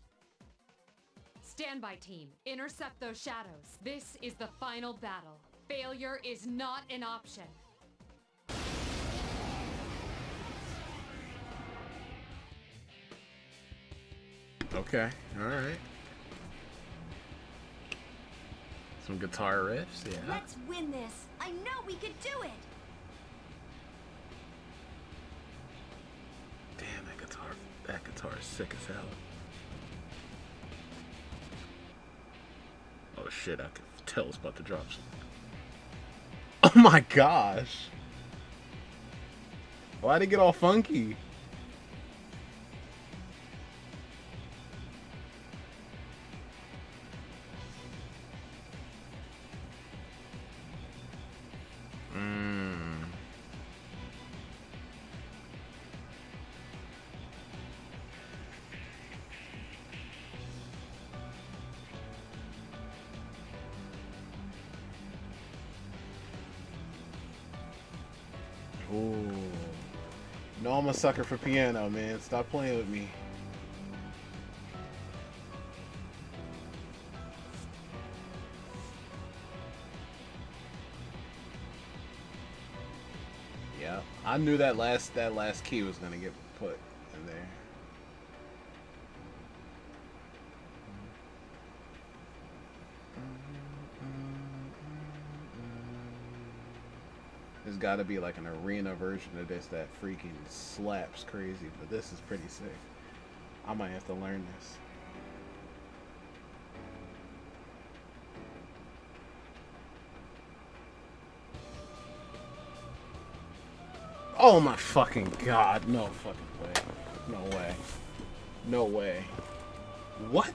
Stand by, team. Intercept those shadows. This is the final battle. Failure is not an option. Okay, alright. Some guitar riffs, yeah. Let's win this. I know we could do it. Damn, that guitar is sick as hell. Oh shit, I could tell it's about to drop something. Oh my gosh. Why'd it get all funky? Ooh. No, I'm a sucker for piano, man. Stop playing with me. Yeah, I knew that last key was gonna get put in there. There's got to be like an arena version of this that freaking slaps crazy, but this is pretty sick. I might have to learn this. Oh my fucking god, no fucking way. No way. No way. What?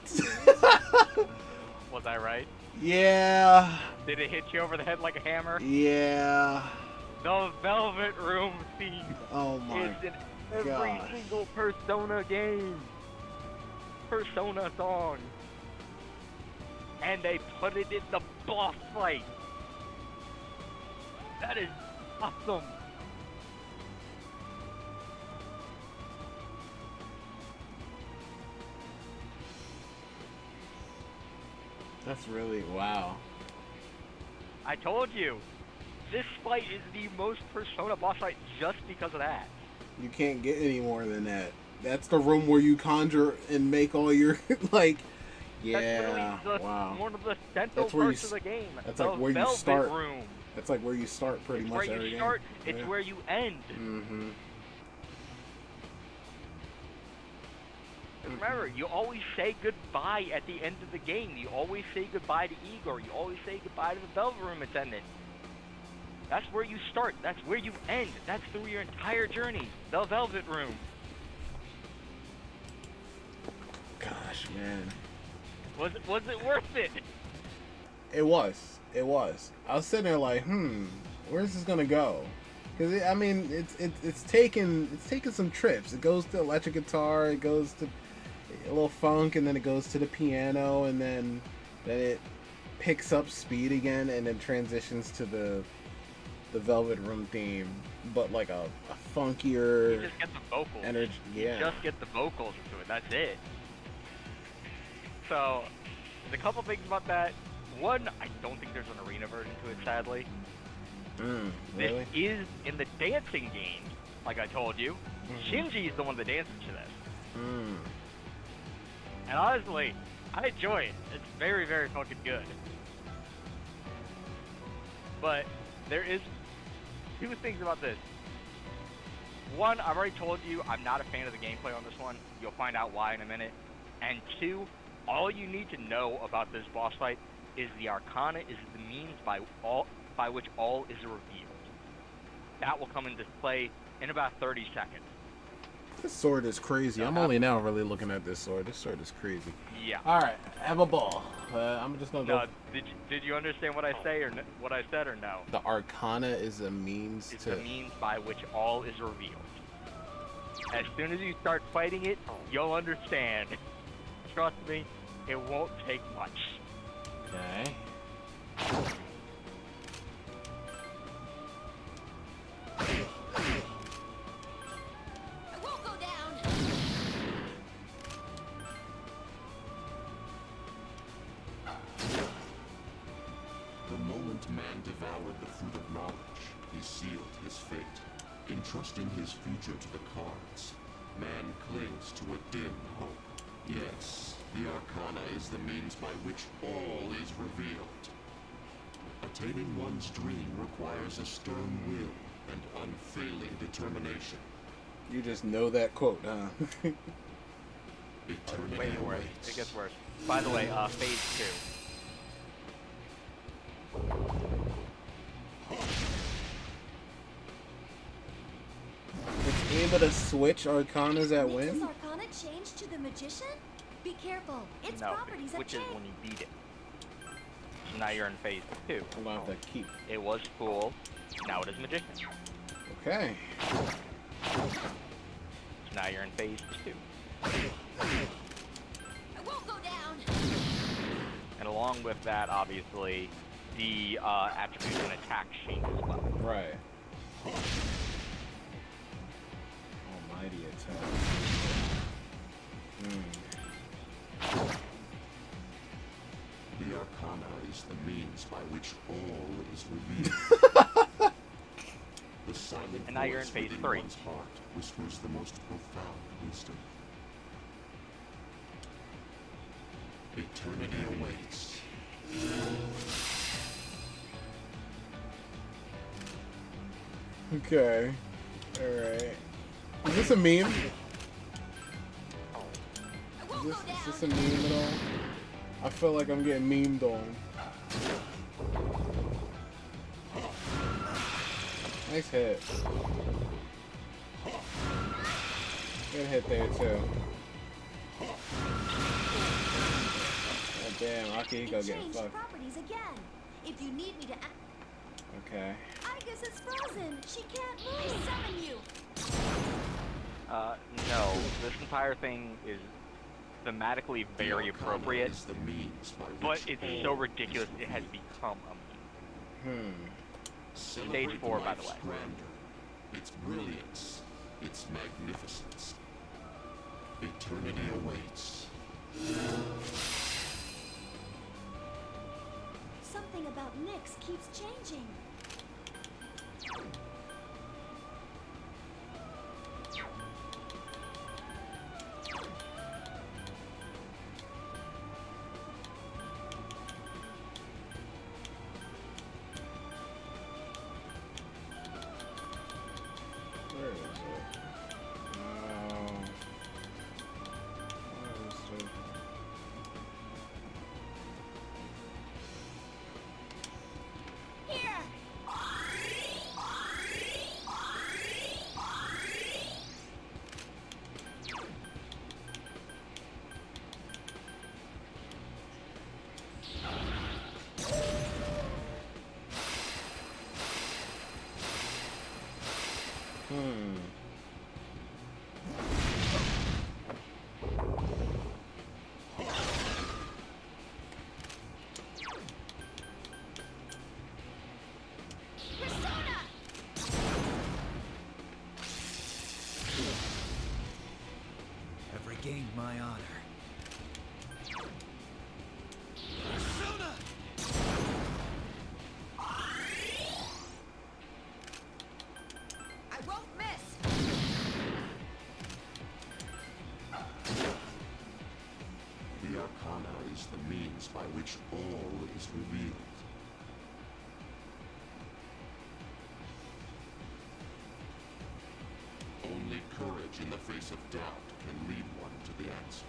Was I right? Yeah. Did it hit you over the head like a hammer? Yeah. The Velvet Room theme Oh my is in every gosh. single Persona game. Persona song. And they put it in the boss fight. That is awesome. That's really wow. I told you. This fight is the most Persona boss fight just because of that. You can't get any more than that. That's the room where you conjure and make all your like. Yeah. That's literally Wow. one of the central That's where parts of the game. That's the like where you Velvet start. Room. That's like where you start pretty It's much where every you start. game. It's Yeah. where you end. Mm-hmm. Remember, you always say goodbye at the end of the game. You always say goodbye to Igor. You always say goodbye to the Velvet Room attendant. That's where you start. That's where you end. That's through your entire journey. The Velvet Room. Gosh, man. Was it worth it? It was. It was. I was sitting there like, where's this gonna go? Because I mean, it's taken some trips. It goes to electric guitar. It goes to a little funk, and then it goes to the piano, and then it picks up speed again, and then transitions to the Velvet Room theme, but like a funkier. You just get the vocals. Energy, yeah. You just get the vocals into it. That's it. So, there's a couple things about that. One, I don't think there's an arena version to it, sadly. Really? This is in the dancing game, like I told you. Shinji is the one that dances to this. And honestly, I enjoy it. It's very, very fucking good. But there is two things about this. One, I've already told you I'm not a fan of the gameplay on this one. You'll find out why in a minute. And two, all you need to know about this boss fight is the Arcana is the means by which all is revealed. That will come into play in about 30 seconds. This sword is crazy. I'm only now really looking at this sword. This sword is crazy. Yeah. All right, have a ball. I'm just gonna go. No, did you understand what I say or what I said or no? The Arcana is a means It's to. the means by which all is revealed. As soon as you start fighting it, you'll understand. Trust me, It won't take much. Okay. I won't go down. The moment man devoured the fruit of knowledge, he sealed his fate. Entrusting his future to the cards, man clings to a dim hope. Yes, the Arcana is the means by which all is revealed. Attaining one's dream requires a stern will and unfailing determination. You just know that quote, huh? Eternity Wait for it. awaits. It gets worse. By the way, phase 2. It's able to switch Arcanas at Nix's whim? Arcana changed to the Magician? Be careful. Its No, properties have which is changed. when you beat it. So now you're in phase 2. I'm gonna have to keep. It was Fool. Now it is Magician. Okay. So now you're in phase 2. I won't go down. And along with that, obviously, the attributes and attack change as well. Right. Almighty attack. The Arcana is the means by which all is revealed. The silent And now you're in voice phase within 3. one's heart whispers the most profound wisdom. Eternity awaits. Okay. Alright. Is this a meme? Is this a meme at all? I feel like I'm getting memed on. Nice hit. Good hit there too. Oh damn, Akihiko It getting changed fucked. properties again. If you need me to Okay. I guess it's frozen. She can't move. Summon you. No. This entire thing is thematically very appropriate, Is the means by but which it's so ridiculous it has become a meme. Celebrate Stage 4, by the life's way. grandeur, its brilliance, its magnificence. Eternity awaits. Something about Nyx keeps changing. Where is it? Where is it? Here. Persona! I've regained my honor. Persona! I won't miss. The Arcana is the means by which all is revealed. Only courage in the face of doubt can lead one to the answer.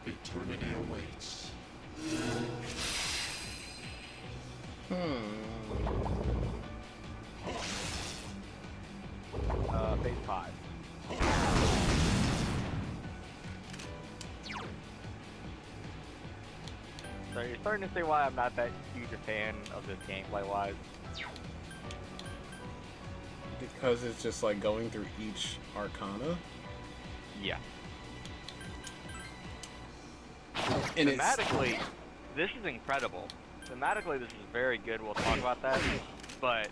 Eternity awaits. Phase 5. So you're starting to see why I'm not that huge a fan of this gameplay-wise. Because it's just like going through each Arcana. Yeah. And it's thematically, this is incredible. Thematically, this is very good. We'll talk about that. But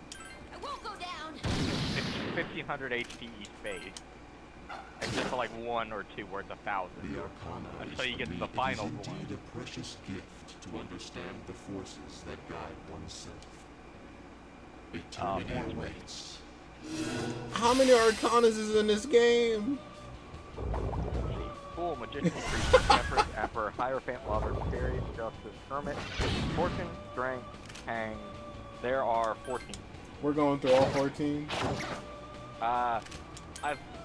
I won't go down. it's 1500 HP each phase. Except for like 1 or 2 where it's 1,000. The Arcana Until is you get to the it is final indeed one. a precious gift to understand the forces that guide oneself. Eternity awaits. how many Arcanas is in this game? Full magician, priest, empress, emperor, hierophant, lover, fairy, justice, hermit, fortune, strength, hang. There are 14. We're going through all 14. I've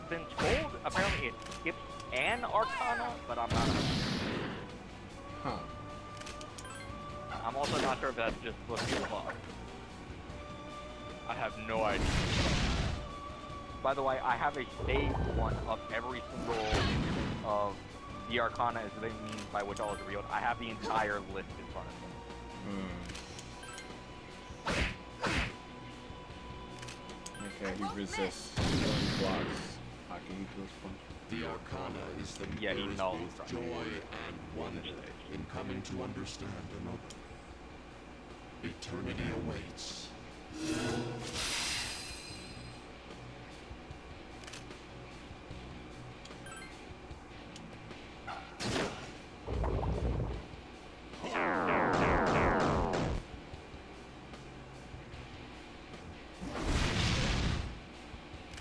been told apparently it skips an arcana, but I'm not. Huh. I'm also not sure if that's just supposed to be a bug. I have no idea. By the way, I have a saved one of every single of the arcana as they mean by which all is revealed. I have the entire list in front of me. Okay, he resists. He blocks. Hockey equals punch. The Arcana is the Yeah, he there is knows both from joy and wonder in coming to understand another. Eternity awaits.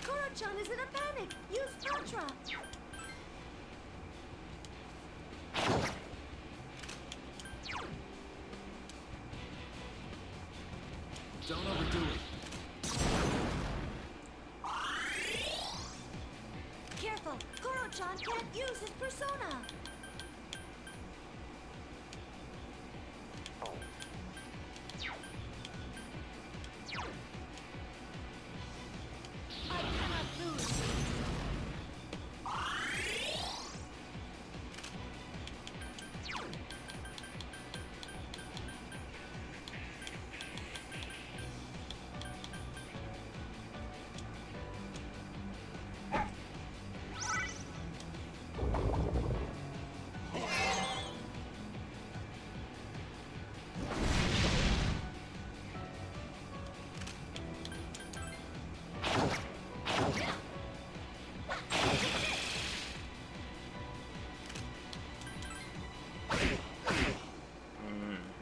Koro-chan is in a panic. Use mantra. Don't overdo it. Careful. Koro-chan can't use his persona. I cannot lose.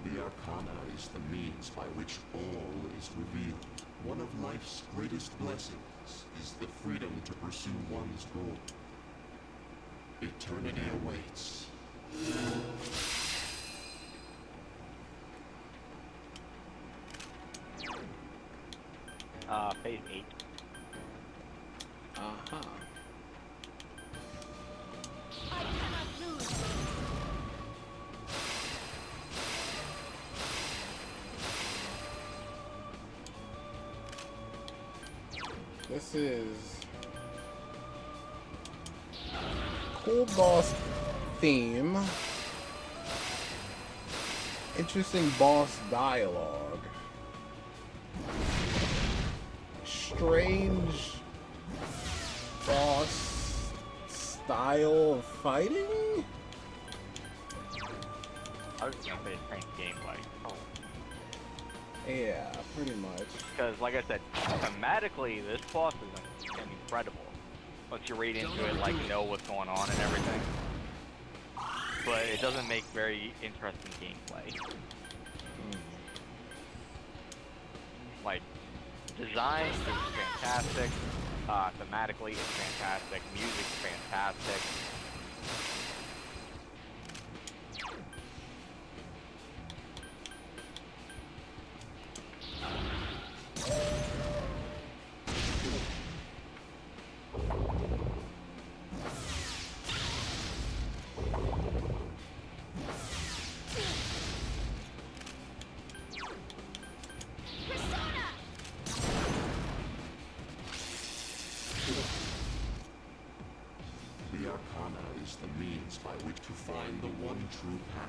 The Arcana is the means by which all is revealed. One of life's greatest blessings is the freedom to pursue one's goal. Eternity awaits. Phase 8. Uh-huh. I cannot lose. This is cool boss theme. Interesting boss dialogue. Strange boss style of fighting? I was gonna say strange gameplay. Yeah, pretty much. Because, like I said, thematically, this boss is incredible. Once you read into it, like, know what's going on and everything. But it doesn't make very interesting gameplay. Like, design is fantastic. Thematically, it's fantastic. Music's fantastic. The Arcana is the means by which to find the one true path.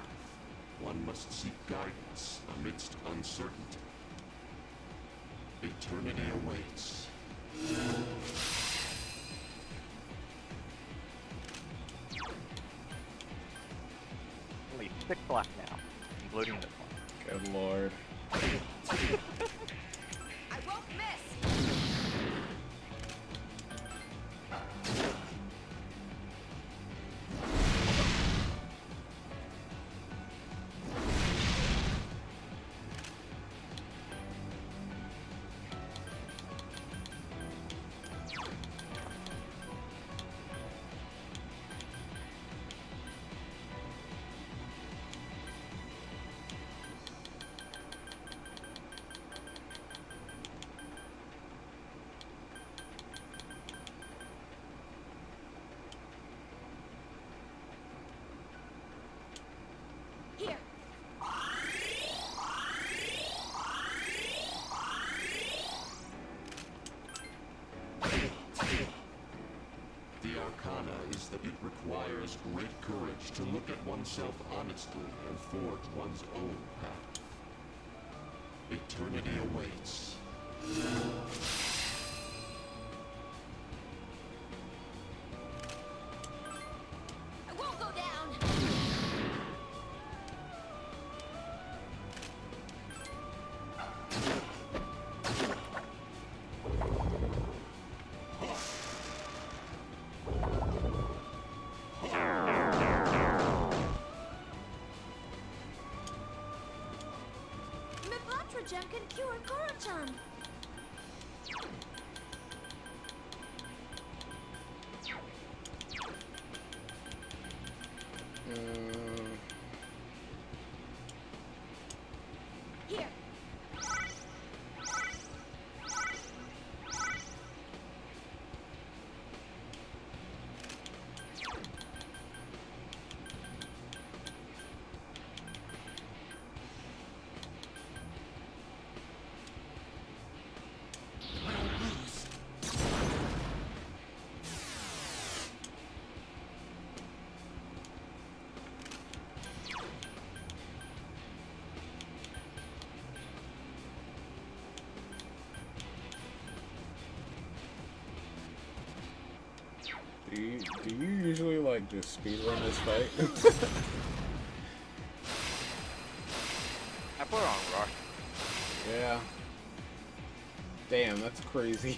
One must seek guidance amidst uncertainty. Eternity awaits. Only 6 left now, including this one. Good lord. I won't miss! Here. The arcana is that it requires great courage to look at oneself honestly and forge one's own path. Eternity awaits. I won't go down! Mipatra gem can cure Korochan. Here. Do you usually like just speedrun this fight? I put it on rush. Yeah. Damn, that's crazy.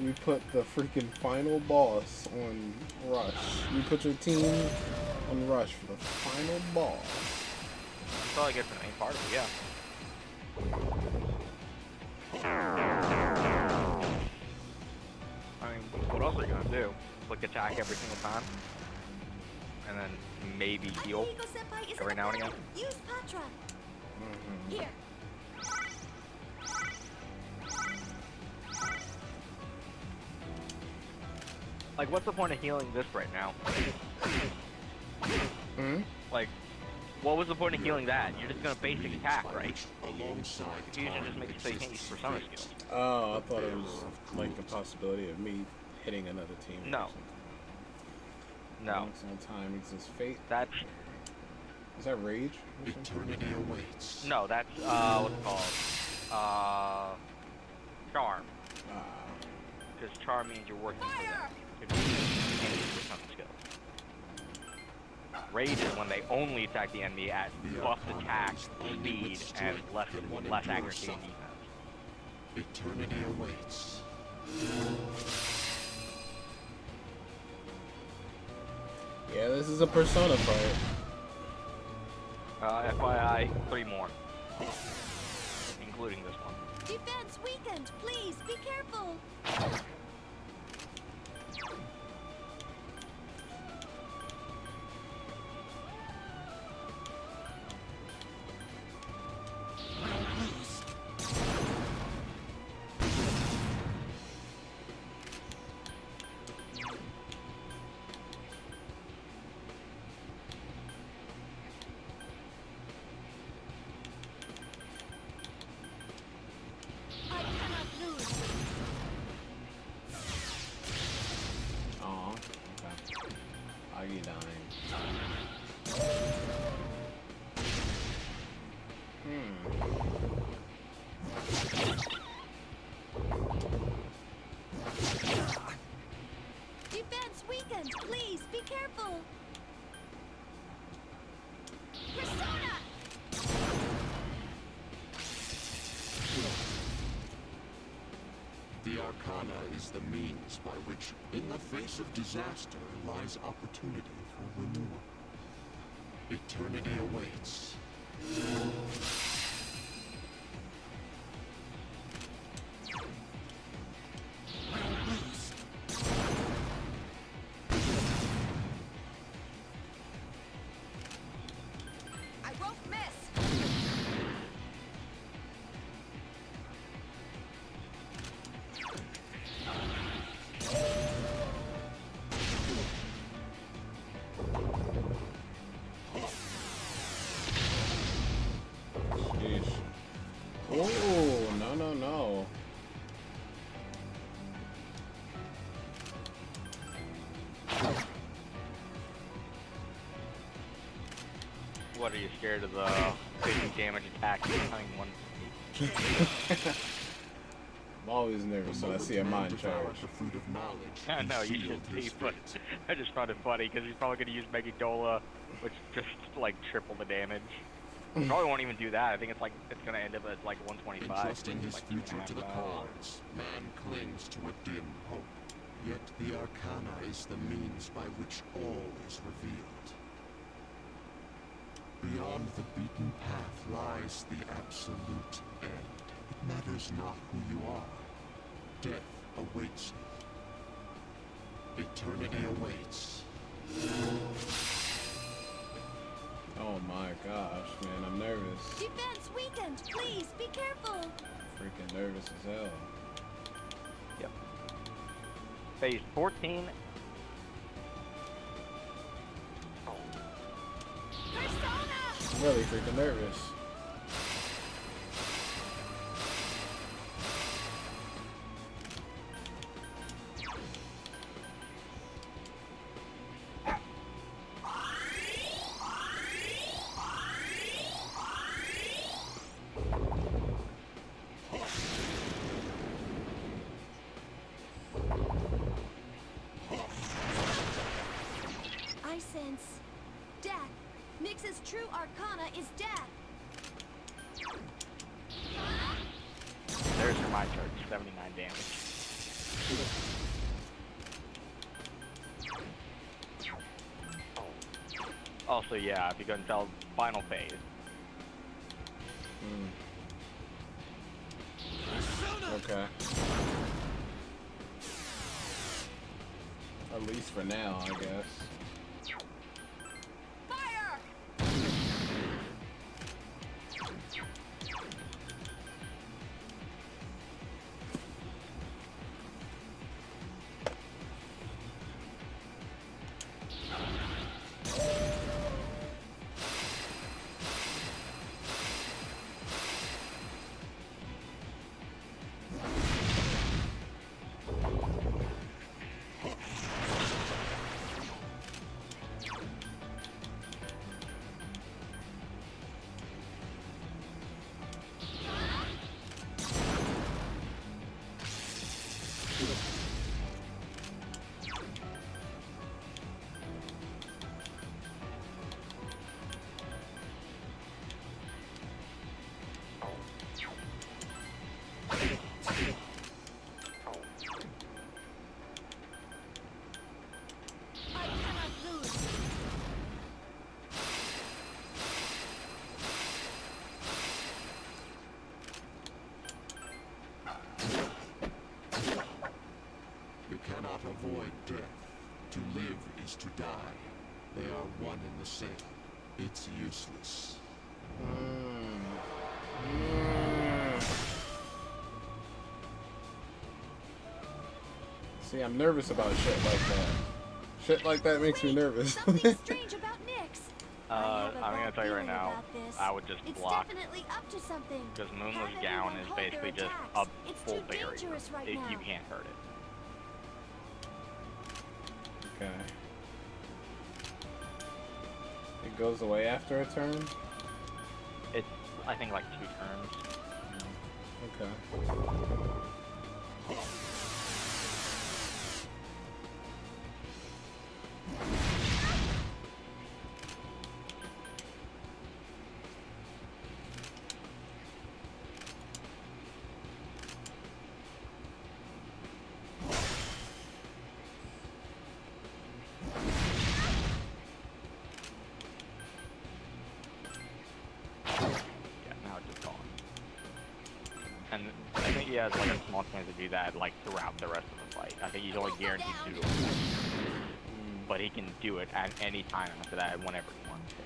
You put the freaking final boss on rush. You put your team on rush for the final boss. Until I get to the main part of it, yeah. I mean, what else are you gonna do? Click attack every single time? And then maybe heal Senpai isn't every now and again? Use Patra. Here. Like, what's the point of healing this right now? Like, what was the point of healing that? You're just gonna basic attack, right? Alongside You should just make it so you can't use persona skills. Oh, I thought it was like the possibility of me hitting another team. or No. something. No. Maximum time exists. Fate. That's Is that rage? or something? Eternity awaits. no, that's what's it called? Charm. Because charm means you're working for them. If you can't use persona skills. Rage is when they only attack the enemy at plus attack, speed, and less accuracy and defense. Eternity awaits. Yeah, this is a persona fight. FYI, 3 more. Including this one. Defense weakened. Please be careful. I cannot lose. is the means by which, in the face of disaster, lies opportunity for renewal. Eternity awaits. I won't miss! Sheesh. Oh, no, no, no. What, are you scared of the 50 damage attack coming one? I'm always nervous when I see a mind charge. The fruit of knowledge. I know, you sealed should his be, but fate. I just found it funny because he's probably going to use Megadola, which just like triple the damage. Probably won't even do that. I think it's going to end up at like 125. Entrusting his like future 2.5 to the miles. cards, man clings to a dim hope. Yet the Arcana is the means by which all is revealed. Beyond the beaten path lies the absolute end. It matters not who you are. Death awaits you. Eternity awaits. Oh my gosh, man, I'm nervous. Defense weakened! Please, be careful! Freaking nervous as hell. Yep. Phase 14. Persona! I'm really freaking nervous. I sense death. Nyx's true arcana is death. There's your mind charge, 79 damage. Also, yeah, if you go until final phase. Okay. At least for now, I guess. Fire! I cannot lose. You cannot avoid death. To live is to die. They are one and the same. It's useless. See, I'm nervous about shit like that. Shit like that makes me nervous. Something strange about Nyx. I have a I'm gonna bad tell you right feeling now, about this. I would just It's block. definitely up to something. Because Moonless Have Gown everyone is hold their basically just attacks. a It's full too barrier. dangerous right now. You can't hurt it. Okay. It goes away after a turn? It's, I think, like 2 turns. Okay. he has like a small chance to do that like throughout the rest of the fight. I think he's only guaranteed to do it once. But he can do it at any time after that, whenever he wants to.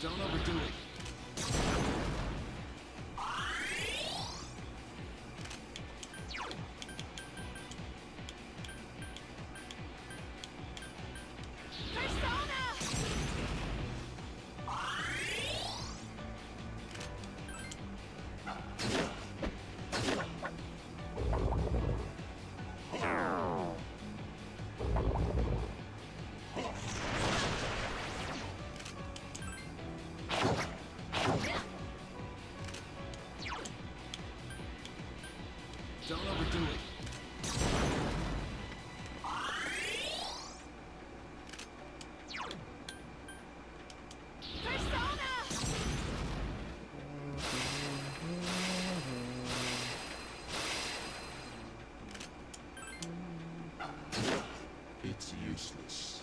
Don't overdo it. Don't overdo it. It's useless.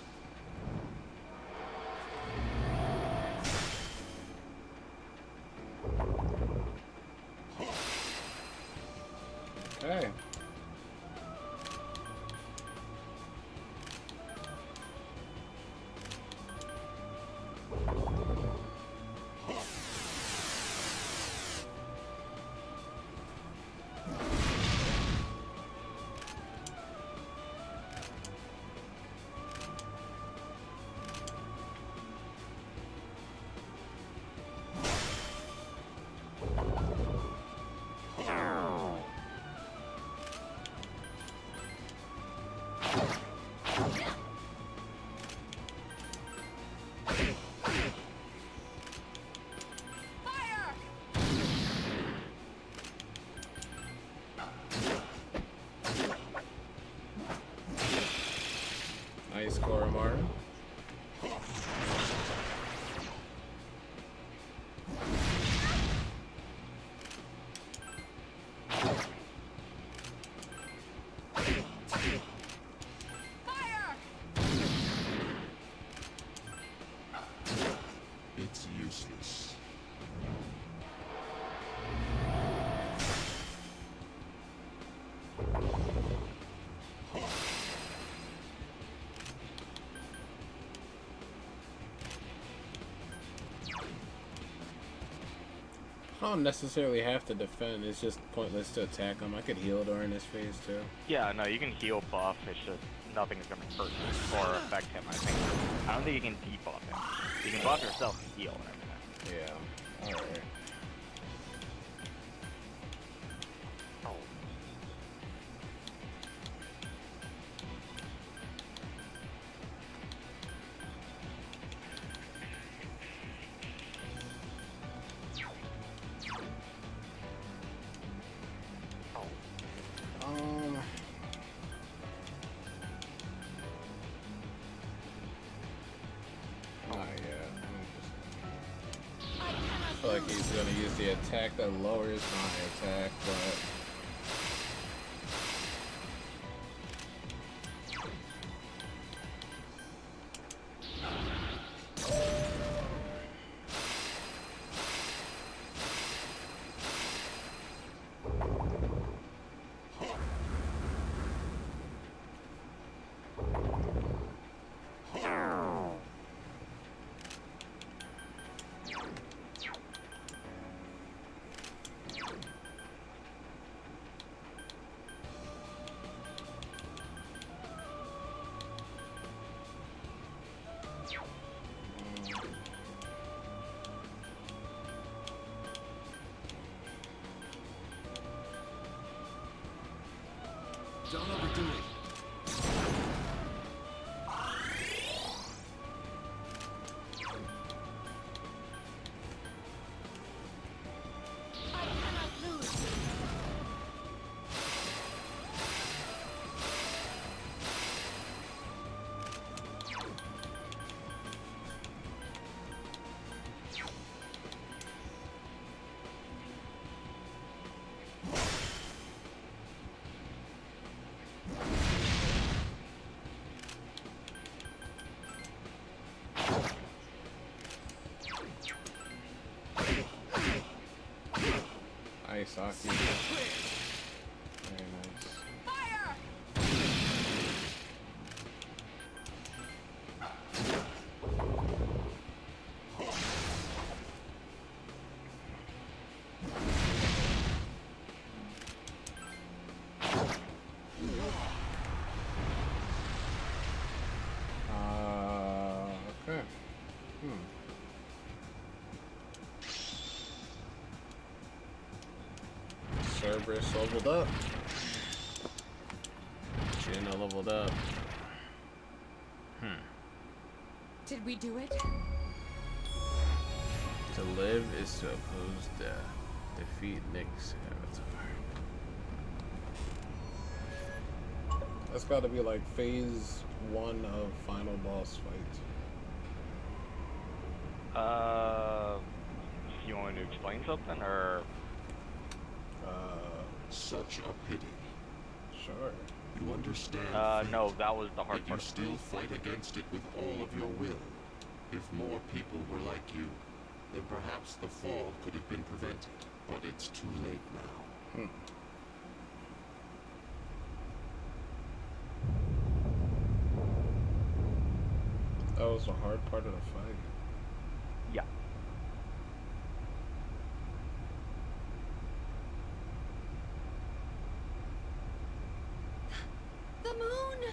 Okay. Nice, Koromaru. It's useless. I don't necessarily have to defend. It's just pointless to attack him. I could heal during this phase too. Yeah, no, you can heal buff. It's just nothing's gonna hurt him or affect him. I don't think you can debuff him. You can buff yourself and heal and everything. Yeah. All right. Not yet. I feel like he's gonna use the attack that lowers my attack, but Don't overdo it. I cannot lose. Saki. Very nice. Fire! Okay. Cerberus leveled up. Jaina leveled up. Did we do it? To live is to oppose death. Defeat Nick's avatar. That's gotta be like phase 1 of final boss fight. You want me to explain something, or? Such a pity. Sure. You understand fate, No, that was the hard but you part. still fight against it with all of your will. If more people were like you, then perhaps the fall could have been prevented. But it's too late now. That was the hard part of the fight. Yeah. The moon!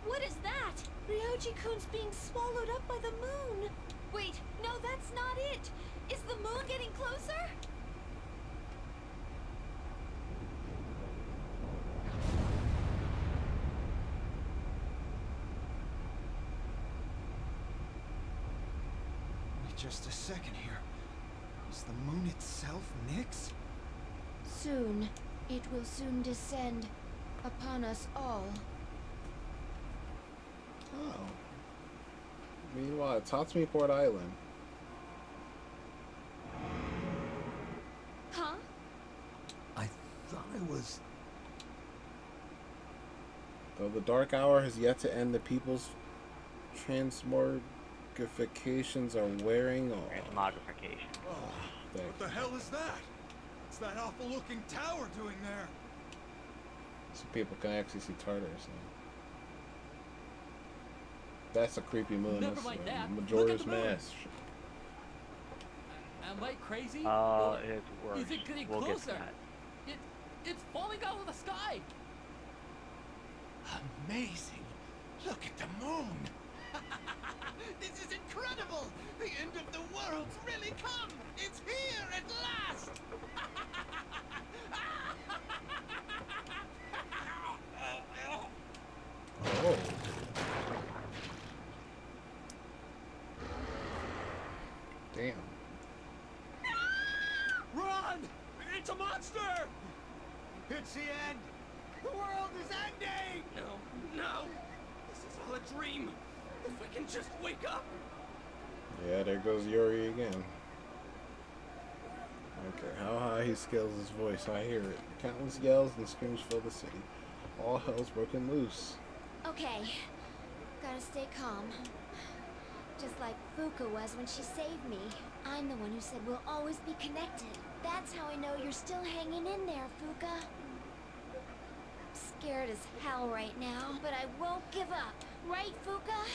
What is that? Ryoji-kun's being swallowed up by the moon. Wait, no, that's not it. Is the moon getting closer? Wait just a second here. Is the moon itself Nyx? Soon, it will soon descend upon us all. Oh. Meanwhile, Tatsumi Port Island. Huh? I thought I was... Though the Dark Hour has yet to end, the people's transmogrifications are wearing off. Transmogrification. What the hell is that? What's that awful looking tower doing there? So people can actually see Tartarus now. That's a creepy moon. Never That's mind that. Majora's Look at the moon. Mask. Am I crazy? It's worse. Is it getting We'll get to closer? that. It's falling out of the sky. Amazing. Look at the moon. This is incredible. The end of the world's really come. It's here at last. Oh. Damn. Run! It's a monster! It's the end! The world is ending! No! This is all a dream! If we can just wake up! Yeah, there goes Yuri again. Okay, how high he scales his voice, I hear it. Countless yells and screams fill the city. All hell's broken loose. Okay, gotta stay calm. Just like Fuka was when she saved me. I'm the one who said we'll always be connected. That's how I know you're still hanging in there, Fuka. I'm scared as hell right now, but I won't give up. Right, Fuka?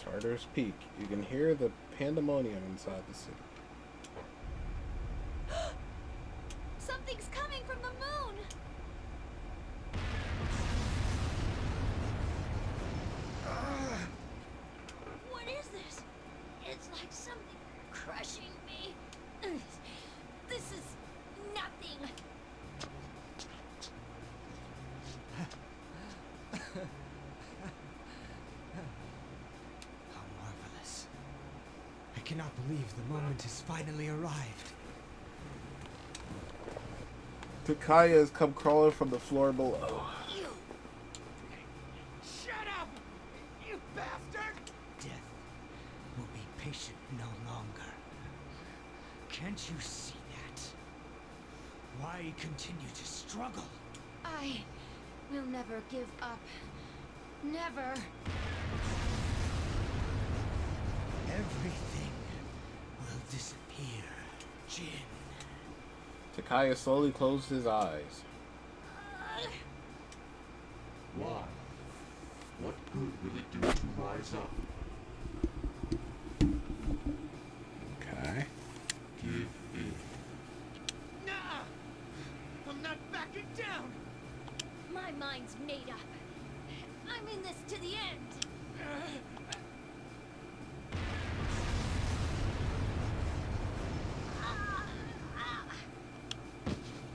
Tartarus Peak. You can hear the pandemonium inside the city. Something's coming from the moon! What is this? It's like something crushing me. This is nothing. How marvelous. I cannot believe the moment has finally arrived. Takaya has come crawling from the floor below. You! Shut up! You bastard! Death will be patient no longer. Can't you see that? Why continue to struggle? I will never give up. Never. Everything will disappear. Jin. Takaya slowly closed his eyes. Why? What good will it do to rise up? Okay. Give in. Nah! I'm not backing down! My mind's made up. I'm in this to the end.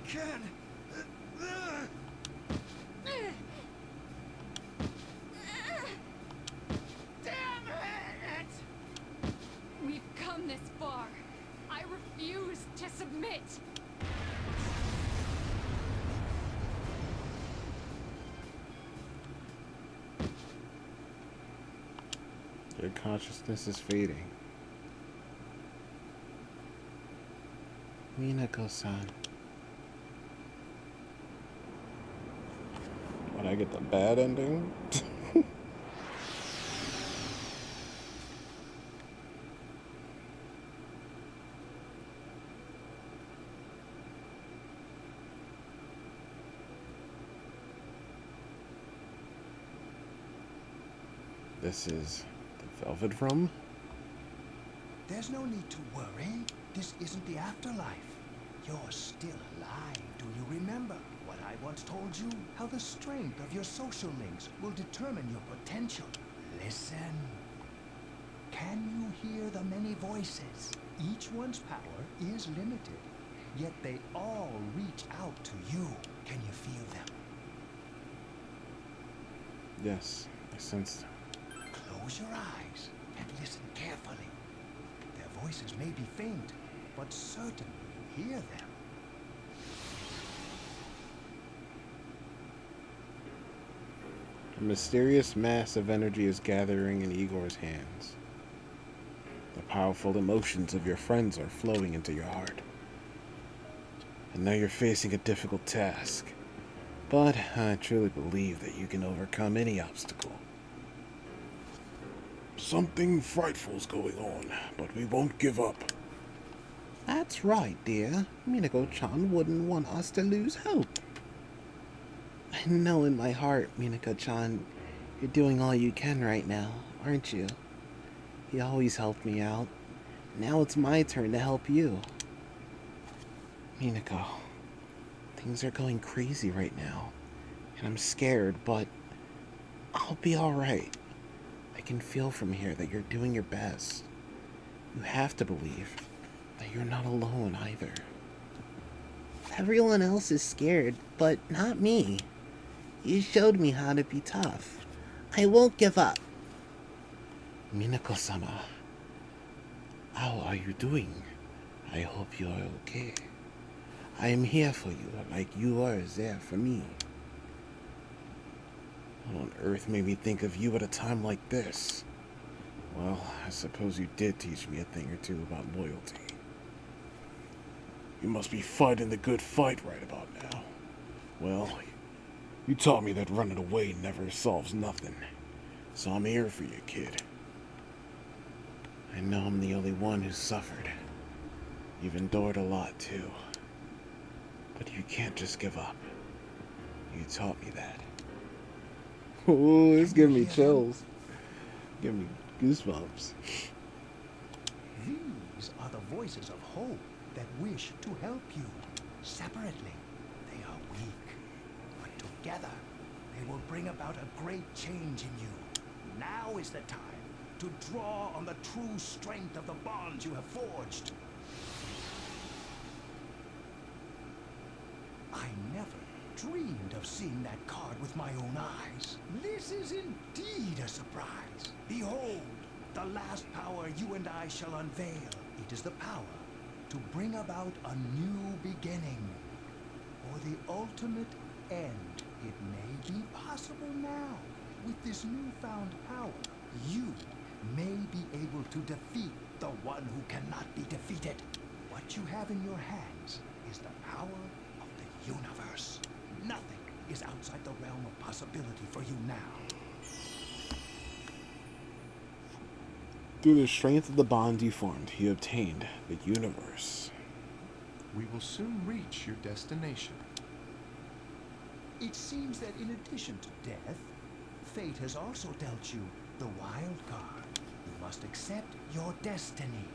Ken! Damn it! We've come this far. I refuse to submit. Your consciousness is fading. Minako-san. When I get the bad ending? This is the Velvet Room? There's no need to worry. This isn't the afterlife. You're still alive. Do you remember what I once told you? How the strength of your social links will determine your potential. Listen. Can you hear the many voices? Each one's power is limited, yet they all reach out to you. Can you feel them? Yes, I sense them. Close your eyes and listen carefully. Their voices may be faint, but certainly you hear them. A mysterious mass of energy is gathering in Igor's hands. The powerful emotions of your friends are flowing into your heart. And now you're facing a difficult task. But I truly believe that you can overcome any obstacle. Something frightful's going on, but we won't give up. That's right, dear. Minako-chan wouldn't want us to lose hope. I know in my heart, Minako-chan, you're doing all you can right now, aren't you? You always helped me out. Now it's my turn to help you. Minako, things are going crazy right now, and I'm scared, but I'll be alright. I can feel from here that you're doing your best. You have to believe that you're not alone either. Everyone else is scared, but not me. You showed me how to be tough. I won't give up. Minako-sama, how are you doing? I hope you're okay. I am here for you, like you were there for me. What on earth made me think of you at a time like this? Well, I suppose you did teach me a thing or two about loyalty. You must be fighting the good fight right about now. Well, you taught me that running away never solves nothing. So I'm here for you, kid. I know I'm the only one who suffered. You've endured a lot, too. But you can't just give up. You taught me that. Ooh, it's giving me chills. Give me goosebumps. These are the voices of hope that wish to help you. Separately, they are weak. But together, they will bring about a great change in you. Now is the time to draw on the true strength of the bonds you have forged. I never dreamed of seeing that card with my own eyes. This is indeed a surprise. Behold, the last power you and I shall unveil. It is the power to bring about a new beginning, or the ultimate end. It may be possible now. With this newfound power, you may be able to defeat the one who cannot be defeated. What you have in your hands is the power of the universe. Nothing is outside the realm of possibility for you now. Through the strength of the bond you formed, you obtained the universe. We will soon reach your destination. It seems that in addition to death, fate has also dealt you the wild card. You must accept your destiny.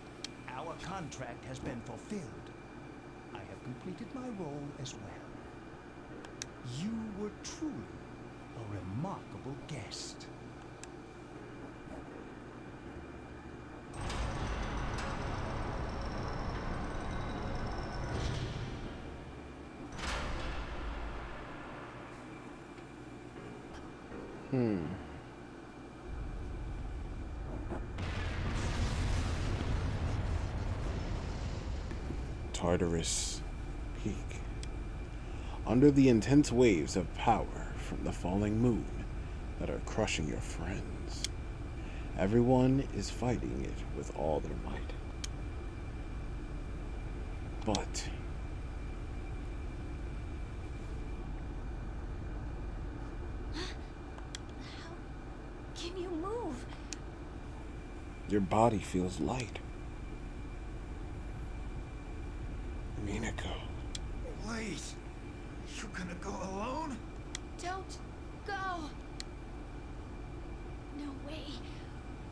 Our contract has been fulfilled. I have completed my role as well. You were truly a remarkable guest. Tartarus Peak. Under the intense waves of power from the falling moon that are crushing your friends, everyone is fighting it with all their might. But Can you move? your body feels light. Minako. Wait! You gonna go alone? Don't go. No way.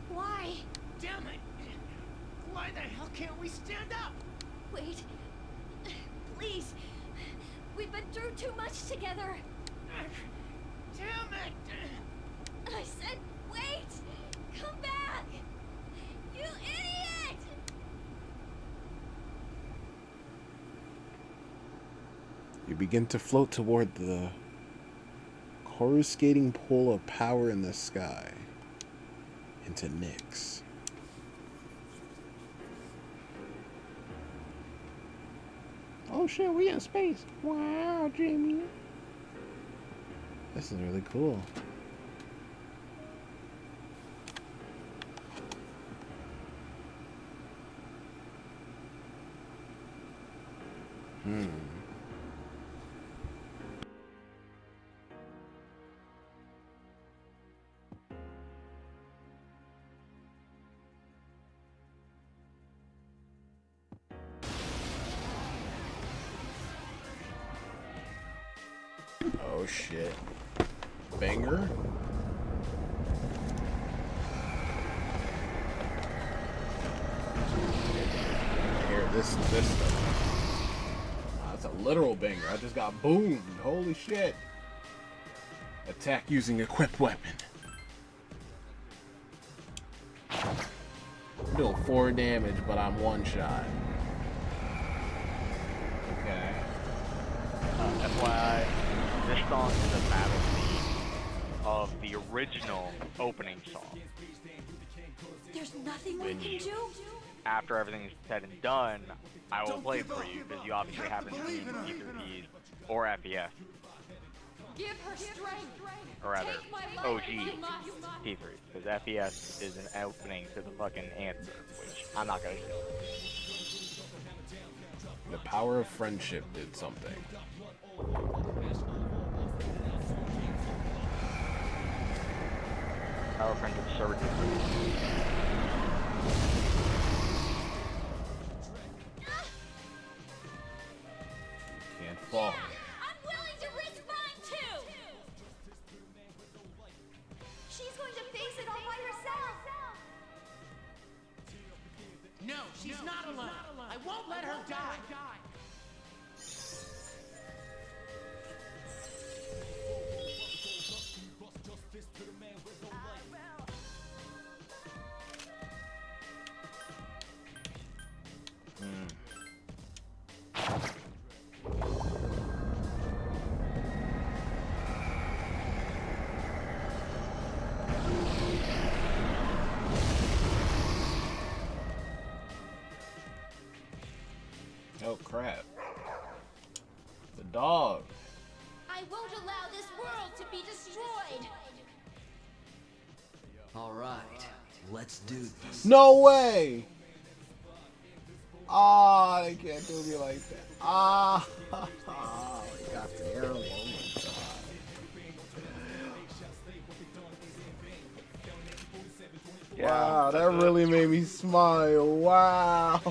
Why? Damn it! Why the hell can't we stand up? Wait. Please. We've been through too much together. Damn it! I said wait! Come back! You idiot! You begin to float toward the coruscating pool of power in the sky into Nyx. Oh shit, we in space. Wow, Jamie. This is really cool. Oh shit. Banger? Here, this stuff. That's a literal banger. I just got boomed. Holy shit. Attack using equipped weapon. I'm doing 4 damage, but I'm one shot. Okay. FYI, this song is a battle theme of the original opening song. There's nothing we can do? After everything is said and done, I will play it for you, because you obviously haven't seen either these or FES. Give her strength. Or rather, Take my life OG if you must. P3, because FES is an opening to the fucking answer, which I'm not gonna do. The power of friendship did something. Power of friendship served its purpose. Can't fall. I'm willing to risk mine too! She's going to face it all by herself! No, she's not alone. I won't let her die. Oh crap. The dog. I won't allow this world to be destroyed! Alright, let's do this. No way! Ah, they can't do me like that. Ah, I got terrible. Oh my god. Wow, that really made me smile. Wow.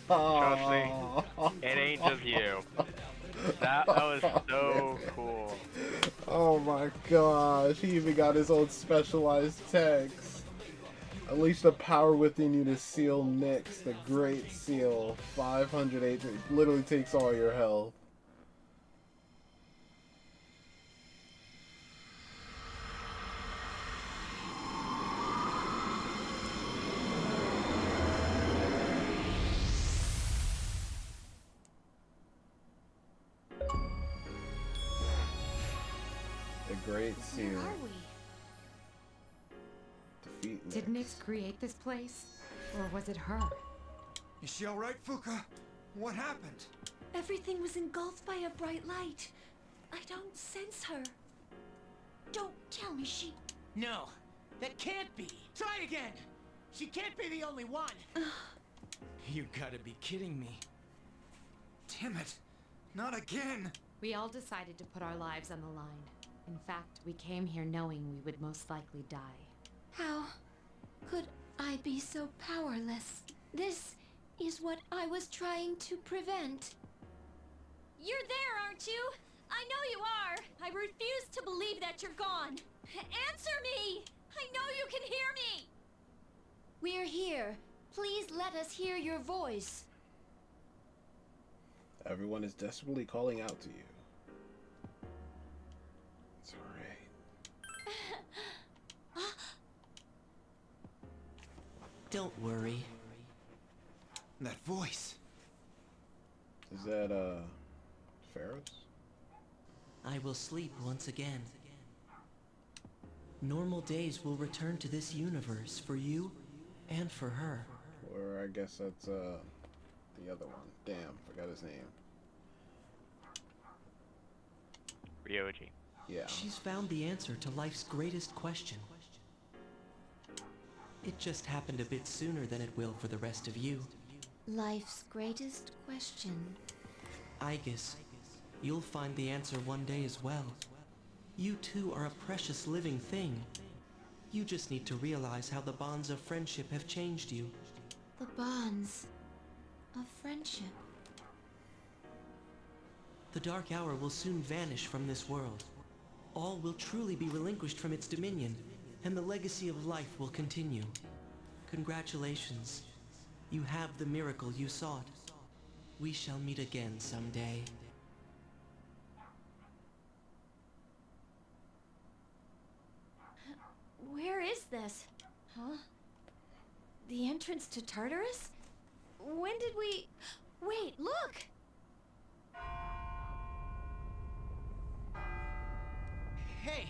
Trust me, it ain't just you. That was so cool. Oh my gosh, he even got his own specialized text. Unleash the power within you to seal Nyx, the Great Seal. 500 HP. Literally takes all your health. The Great Seal. Where are we? Defeat Did Nyx. Nyx create this place? Or was it her? Is she alright, Fuka? What happened? Everything was engulfed by a bright light. I don't sense her. Don't tell me she... No, that can't be. Try again. She can't be the only one. You gotta be kidding me. Damn it. Not again. We all decided to put our lives on the line. In fact, we came here knowing we would most likely die. How could I be so powerless? This is what I was trying to prevent. You're there, aren't you? I know you are. I refuse to believe that you're gone. Answer me! I know you can hear me! We're here. Please let us hear your voice. Everyone is desperately calling out to you. It's alright. Don't worry. That voice. Is that, Pharaoh's? I will sleep once again. Normal days will return to this universe for you and for her. Or I guess that's, the other one. Damn, forgot his name. Ryoji. Yeah. She's found the answer to life's greatest question. It just happened a bit sooner than it will for the rest of you. Life's greatest question. Aegis, you'll find the answer one day as well. You too are a precious living thing. You just need to realize how the bonds of friendship have changed you. The bonds of friendship. The Dark Hour will soon vanish from this world. All will truly be relinquished from its dominion, and the legacy of life will continue. Congratulations. You have the miracle you sought. We shall meet again someday. Where is this? Huh? The entrance to Tartarus? When did we... Wait, look! Hey,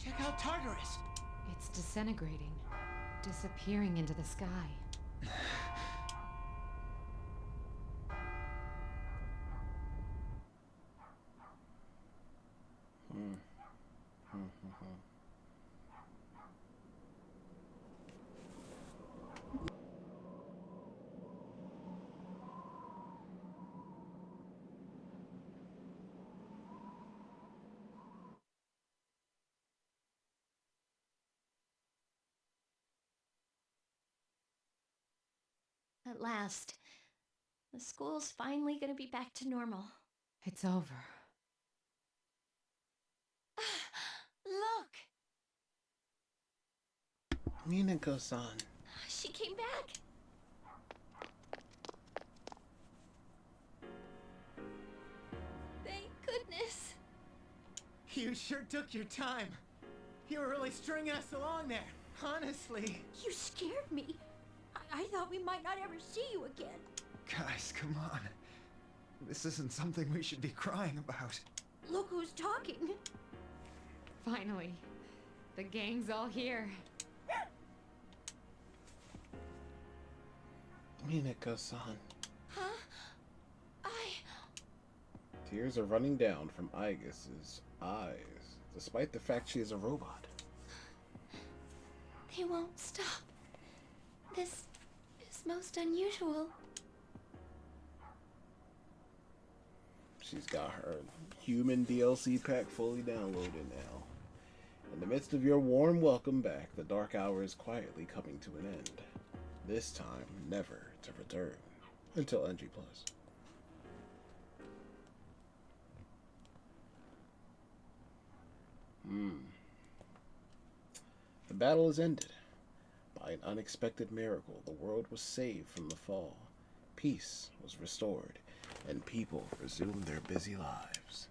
check out Tartarus. It's disintegrating, disappearing into the sky. At last. The school's finally gonna be back to normal. It's over. Look! Minako-san. She came back! Thank goodness. You sure took your time. You were really stringing us along there, honestly. You scared me. I thought we might not ever see you again. Guys, come on. This isn't something we should be crying about. Look who's talking. Finally. The gang's all here. Minako-san. Huh? Tears are running down from Aegis's eyes, despite the fact she is a robot. They won't stop. This is most unusual. She's got her human DLC pack fully downloaded now. And the minute midst of your warm welcome back, the dark hour is quietly coming to an end. This time, never to return. Until NG+. The battle is ended. By an unexpected miracle, the world was saved from the fall. Peace was restored, and people resumed their busy lives.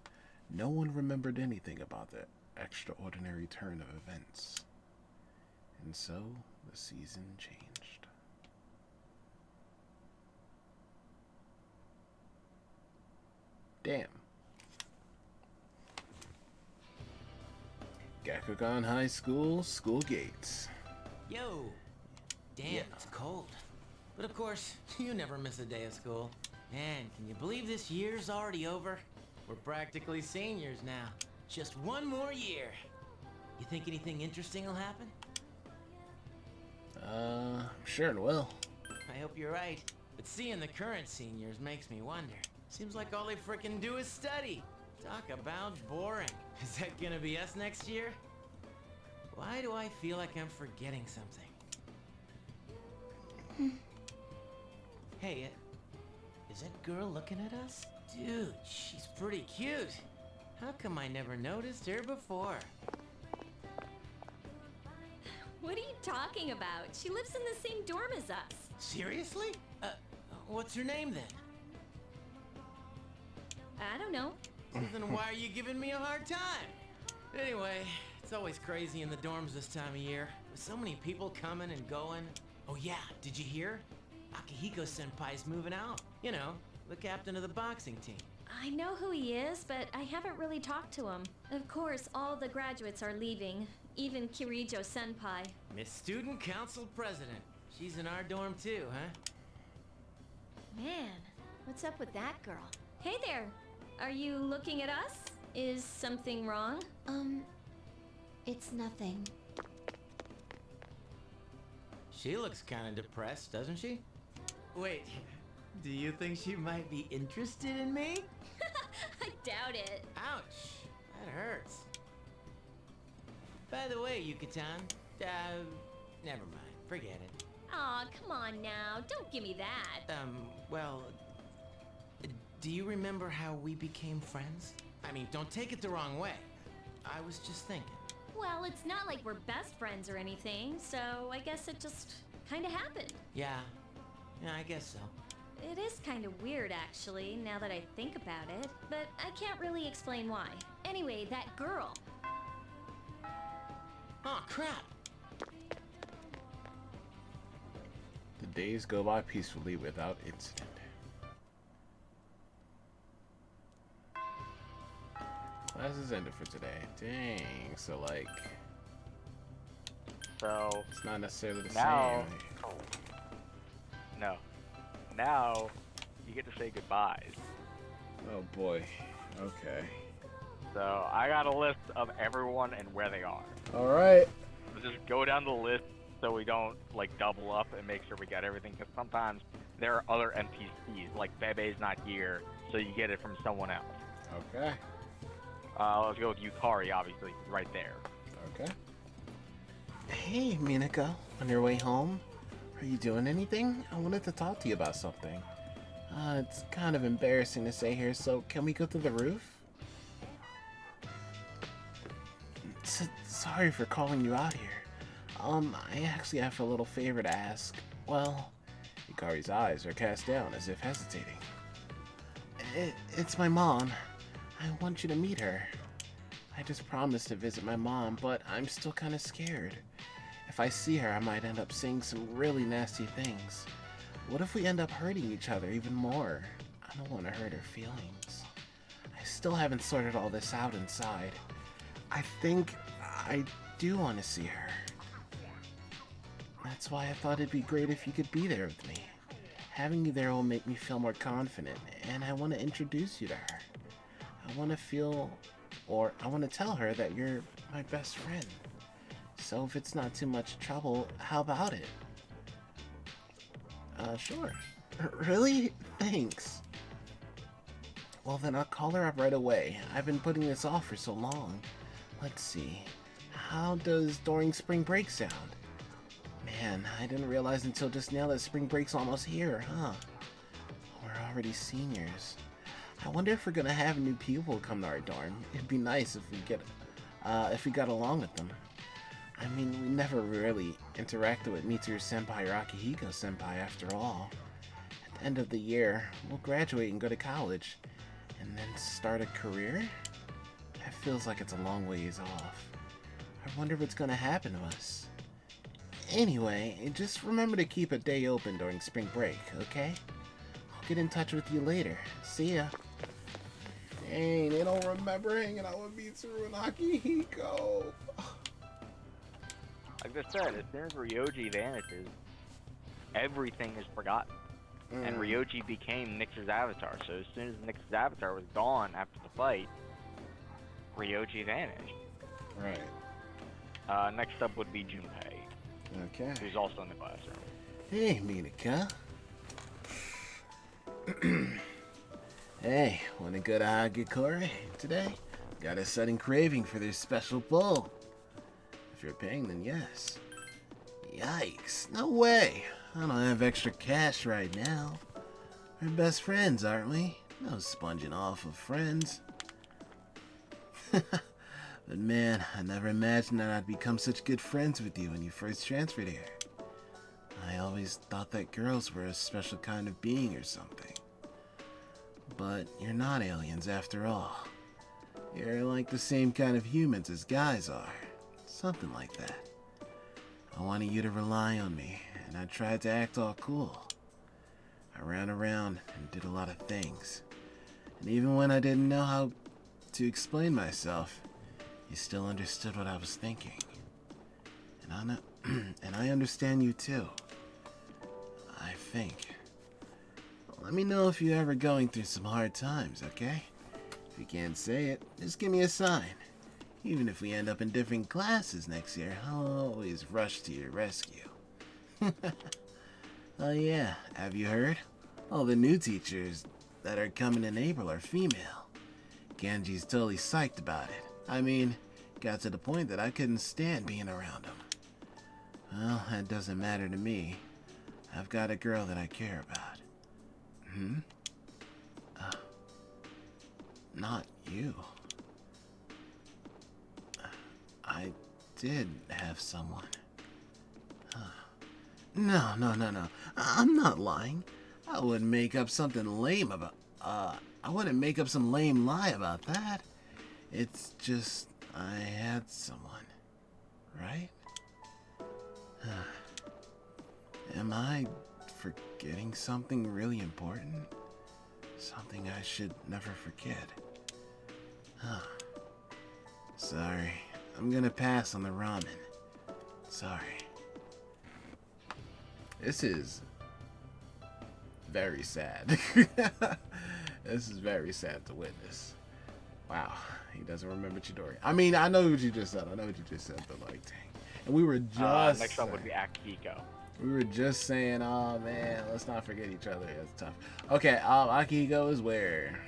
No one remembered anything about the extraordinary turn of events. And so, the season changed. Damn. Gakugan High School, school gates. Yo! Damn, it's cold. But of course, you never miss a day of school. Man, can you believe this year's already over? We're practically seniors now. Just one more year. You think anything interesting will happen? I'm sure it will. I hope you're right. But seeing the current seniors makes me wonder. Seems like all they frickin' do is study. Talk about boring. Is that gonna be us next year? Why do I feel like I'm forgetting something? Hey, is that girl looking at us? Dude, she's pretty cute. How come I never noticed her before? What are you talking about? She lives in the same dorm as us. Seriously? What's her name then? I don't know. Then why are you giving me a hard time? Anyway, it's always crazy in the dorms this time of year. With so many people coming and going. Oh yeah, did you hear? Akihiko Senpai's moving out. You know, the captain of the boxing team. I know who he is, but I haven't really talked to him. Of course, all the graduates are leaving. Even Kirijo Senpai. Miss Student Council President. She's in our dorm too, huh? Man, what's up with that girl? Hey there! Are you looking at us? Is something wrong? It's nothing. She looks kind of depressed, doesn't she? Wait, do you think she might be interested in me? I doubt it. Ouch, that hurts. By the way, Yuka-tan, never mind, forget it. Aw, come on now, don't give me that. Well, do you remember how we became friends? I mean, don't take it the wrong way. I was just thinking. Well, it's not like we're best friends or anything, so I guess it just kinda happened. Yeah, I guess so. It is kind of weird, actually, now that I think about it, but I can't really explain why. Anyway, that girl. Oh, crap! The days go by peacefully without incident. Class is ended for today. Dang, so like... So... It's not necessarily the now, same. No. Now, you get to say goodbyes. Oh boy. Okay. So, I got a list of everyone and where they are. Alright. So just go down the list so we don't, like, double up and make sure we got everything, because sometimes there are other NPCs, like Bebe's not here, so you get it from someone else. Okay. Let's go with Yukari, obviously, right there. Okay. Hey, Minako. On your way home? Are you doing anything? I wanted to talk to you about something. It's kind of embarrassing to say here, so can we go to the roof? Sorry for calling you out here. I actually have a little favor to ask. Well, Yukari's eyes are cast down as if hesitating. It's my mom. I want you to meet her. I just promised to visit my mom, but I'm still kind of scared. If I see her, I might end up saying some really nasty things. What if we end up hurting each other even more? I don't want to hurt her feelings. I still haven't sorted all this out inside. I think I do want to see her. That's why I thought it'd be great if you could be there with me. Having you there will make me feel more confident, and I want to introduce you to her. I want to tell her that you're my best friend. So if it's not too much trouble, how about it? Sure. Really? Thanks. Well then I'll call her up right away. I've been putting this off for so long. Let's see. how does during spring break sound? Man, I didn't realize until just now that spring break's almost here, huh? We're already seniors. I wonder if we're gonna have new people come to our dorm. It'd be nice if we got along with them. I mean, we never really interacted with Mitsuru Senpai or Akihiko Senpai after all. At the end of the year, we'll graduate and go to college. And then start a career? That feels like it's a long ways off. I wonder what's gonna happen to us. Anyway, just remember to keep a day open during spring break, okay? I'll get in touch with you later. See ya. Dang, they don't remember hanging out with Mitsuru and Akihiko. Like I said, as soon as Ryoji vanishes, everything is forgotten. And Ryoji became Nyx's avatar, so as soon as Nyx's avatar was gone after the fight, Ryoji vanished. Right. Next up would be Junpei. Okay. Who's also in the classroom. Hey, Minika. Hey, wanna go to Hagakure today? Got a sudden craving for their special bowl. If you're paying, then yes. Yikes, no way. I don't have extra cash right now. We're best friends, aren't we? No sponging off of friends. But man, I never imagined that I'd become such good friends with you when you first transferred here. I always thought that girls were a special kind of being or something. But you're not aliens after all. You're like the same kind of humans as guys are. Something like that. I wanted you to rely on me, and I tried to act all cool. I ran around and did a lot of things. And even when I didn't know how to explain myself, you still understood what I was thinking. And I understand you too. I think. Let me know if you're ever going through some hard times, okay? If you can't say it, just give me a sign. Even if we end up in different classes next year, I'll always rush to your rescue. Oh yeah, have you heard? All the new teachers that are coming in April are female. Genji's totally psyched about it. I mean, got to the point that I couldn't stand being around him. Well, that doesn't matter to me. I've got a girl that I care about. Not you. I did have someone. No. I'm not lying. I wouldn't make up something lame about... I wouldn't make up some lame lie about that. It's just... I had someone. Right? Am I forgetting something really important? Something I should never forget. Sorry. I'm gonna pass on the ramen. Sorry. This is very sad. This is very sad to witness. Wow, he doesn't remember Chidori. I mean, I know what you just said. But like, dang. And we were just... next up would be Akihiko. We were just saying, oh man, let's not forget each other. That's tough. Okay, Akihiko is where?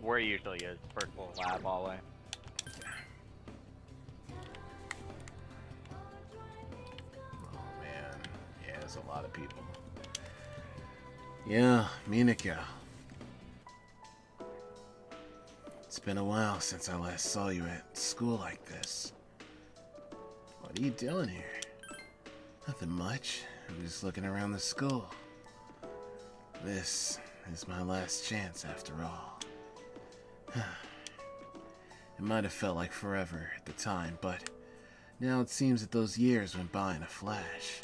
Where he usually is. First floor lab all the way. Oh man, yeah, there's a lot of people. Yeah, Minika. It's been a while since I last saw you at school like this. What are you doing here? Nothing much. I'm just looking around the school. This is my last chance after all. It might have felt like forever at the time, but now it seems that those years went by in a flash.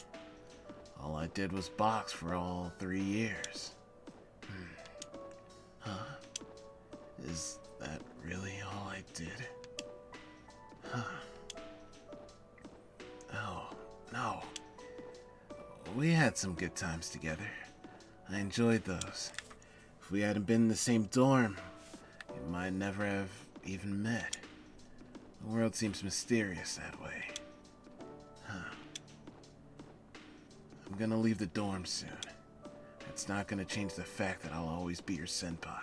All I did was box for all 3 years. Huh? Is that really all I did? Huh? Oh, no. We had some good times together. I enjoyed those. If we hadn't been in the same dorm, we might never have even met. The world seems mysterious that way. Huh. I'm gonna leave the dorm soon. That's not gonna change the fact that I'll always be your senpai.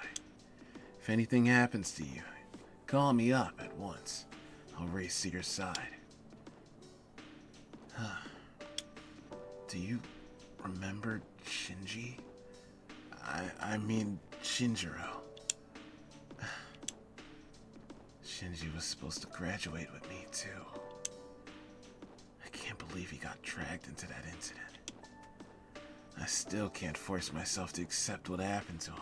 If anything happens to you, call me up at once. I'll race to your side. Do you remember Shinji? I mean Shinjiro. Shinji was supposed to graduate with me, too. I can't believe he got dragged into that incident. I still can't force myself to accept what happened to him,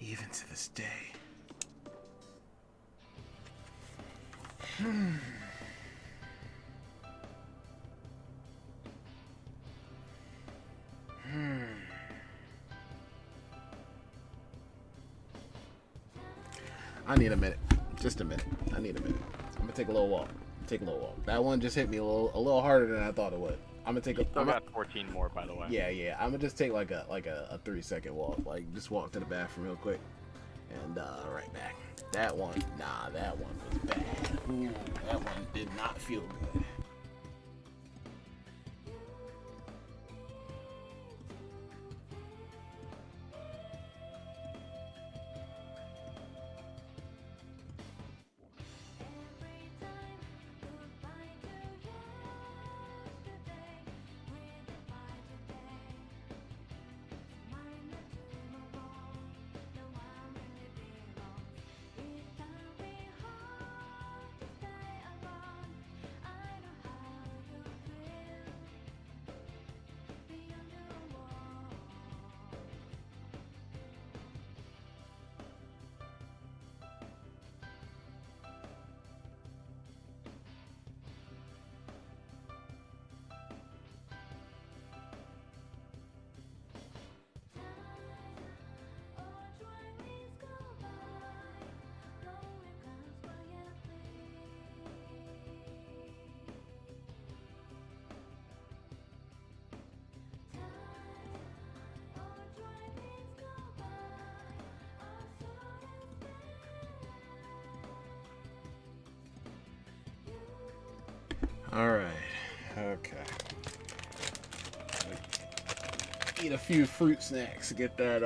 even to this day. I need a minute. Just a minute. I need a minute. I'm gonna take a little walk. That one just hit me a little harder than I thought it would. I'm gonna take a. I got 14 more, by the way. Yeah. I'm gonna just take like a 3-second walk. Like just walk to the bathroom real quick, and right back. That one was bad. Ooh, that one did not feel good. Alright, okay. Eat a few fruit snacks to get that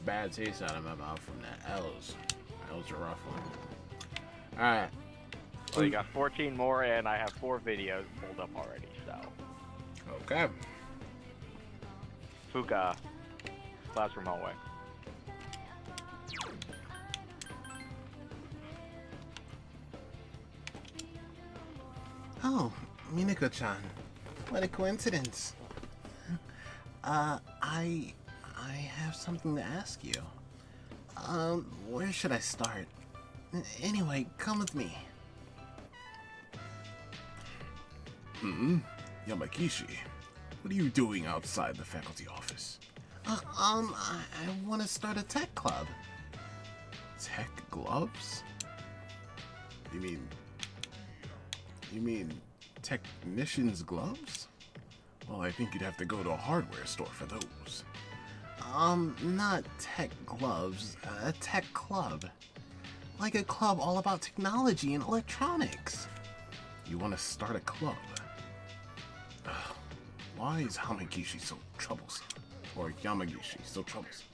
bad taste out of my mouth from that. That was a rough one. Alright. Well, you got 14 more, and I have 4 videos pulled up already, so. Okay. Fuka, classroom hallway. Oh, Minako-chan. What a coincidence. I have something to ask you. Where should I start? Anyway, come with me. Yamagishi, what are you doing outside the faculty office? I want to start a tech club. Tech gloves? You mean technician's gloves? Well, I think you'd have to go to a hardware store for those. Not tech gloves, a tech club. Like a club all about technology and electronics. You want to start a club? Why is Hamagishi so troublesome? Or Yamagishi so troublesome?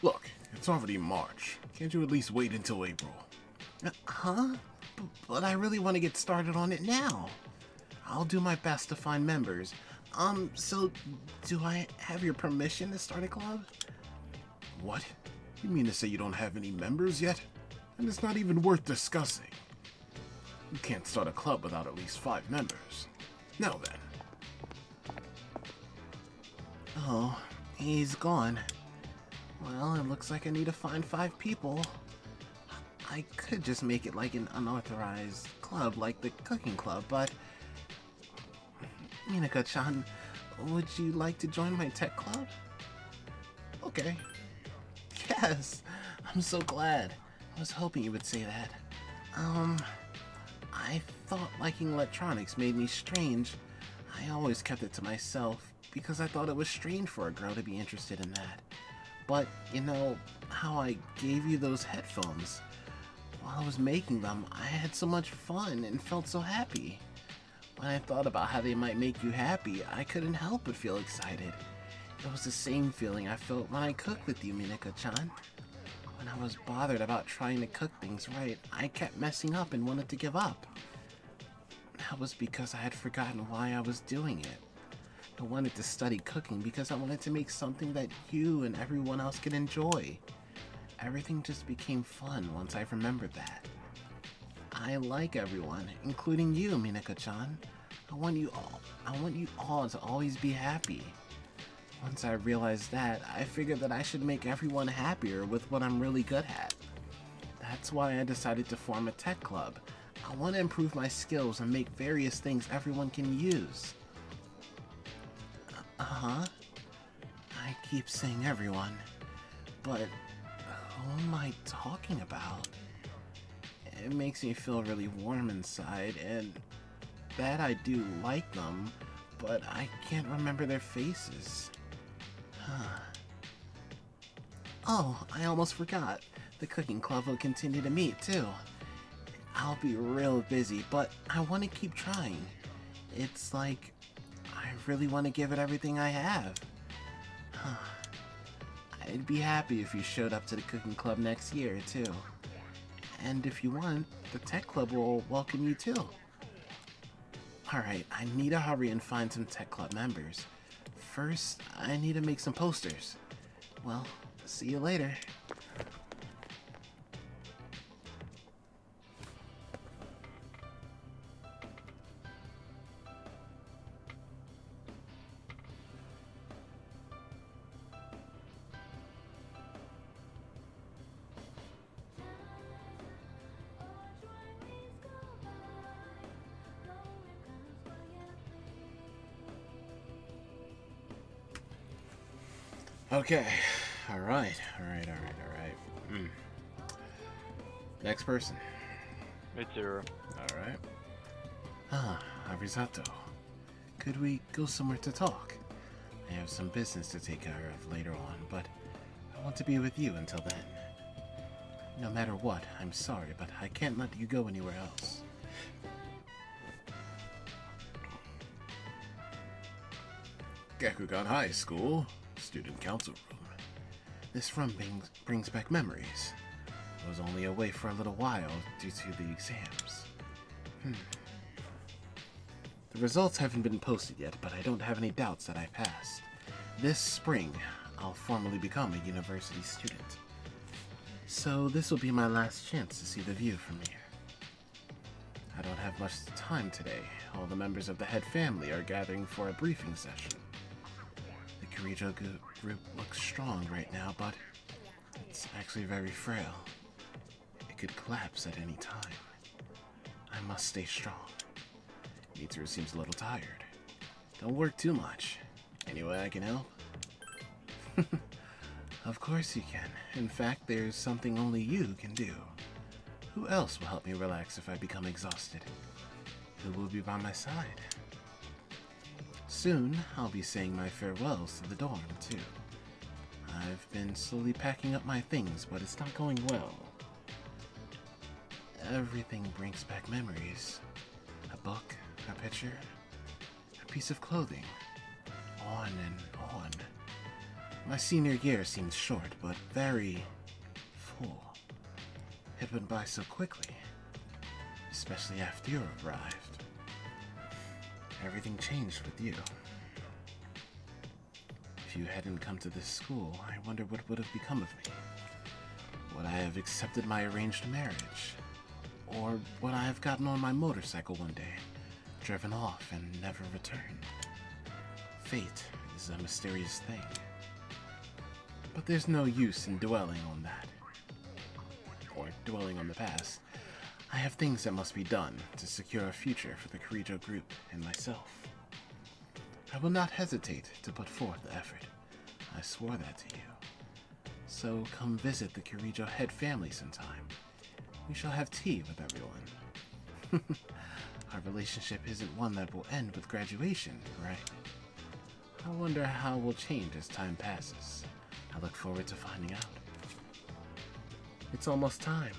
Look, it's already March. Can't you at least wait until April? Huh? But I really want to get started on it now. I'll do my best to find members. So do I have your permission to start a club? What? You mean to say you don't have any members yet? And it's not even worth discussing. You can't start a club without at least 5 members. Now then. Oh, he's gone. Well, it looks like I need to find 5 people. I could just make it like an unauthorized club, like the cooking club, but... Minako-chan, would you like to join my tech club? Okay. Yes, I'm so glad. I was hoping you would say that. I thought liking electronics made me strange. I always kept it to myself because I thought it was strange for a girl to be interested in that. But, you know, how I gave you those headphones. While I was making them, I had so much fun and felt so happy. When I thought about how they might make you happy, I couldn't help but feel excited. It was the same feeling I felt when I cooked with you, Minako-chan. When I was bothered about trying to cook things right, I kept messing up and wanted to give up. that was because I had forgotten why I was doing it. I wanted to study cooking because I wanted to make something that you and everyone else could enjoy. Everything just became fun once I remembered that. I like everyone, including you, Minako-chan. I want you all to always be happy. Once I realized that, I figured that I should make everyone happier with what I'm really good at. That's why I decided to form a tech club. I want to improve my skills and make various things everyone can use. Uh-huh. I keep saying everyone, but who am I talking about? It makes me feel really warm inside, and that I do like them, but I can't remember their faces. Oh, I almost forgot. The cooking club will continue to meet, too. I'll be real busy, but I want to keep trying. It's like, I really want to give it everything I have. I'd be happy if you showed up to the cooking club next year, too. And if you want, the tech club will welcome you, too. Alright, I need to hurry and find some tech club members. First, I need to make some posters. Well, see you later. Okay. Alright. Next person. Mitsuru. Alright. Arizato. Could we go somewhere to talk? I have some business to take care of later on, but I want to be with you until then. No matter what, I'm sorry, but I can't let you go anywhere else. Gakugan High School. Student council room. This room brings back memories. I was only away for a little while due to the exams. The results haven't been posted yet, but I don't have any doubts that I passed. This spring, I'll formally become a university student. So this will be my last chance to see the view from here. I don't have much time today. All the members of the head family are gathering for a briefing session. The Kirijo group looks strong right now, but it's actually very frail. It could collapse at any time. I must stay strong. Mitsuru seems a little tired. Don't work too much. Any way I can help? Of course you can. In fact, there's something only you can do. Who else will help me relax if I become exhausted? Who will be by my side? Soon, I'll be saying my farewells to the dorm, too. I've been slowly packing up my things, but it's not going well. Everything brings back memories. A book, a picture, a piece of clothing. On and on. My senior year seemed short, but very full. It went by so quickly, especially after you arrived. Everything changed with you. If you hadn't come to this school, I wonder what would have become of me. Would I have accepted my arranged marriage? Or would I have gotten on my motorcycle one day, driven off, and never returned? Fate is a mysterious thing. But there's no use in dwelling on that. Or dwelling on the past. I have things that must be done to secure a future for the Kirijo group and myself. I will not hesitate to put forth the effort. I swore that to you. So come visit the Kirijo head family sometime. We shall have tea with everyone. Our relationship isn't one that will end with graduation, right? I wonder how we'll change as time passes. I look forward to finding out. It's almost time.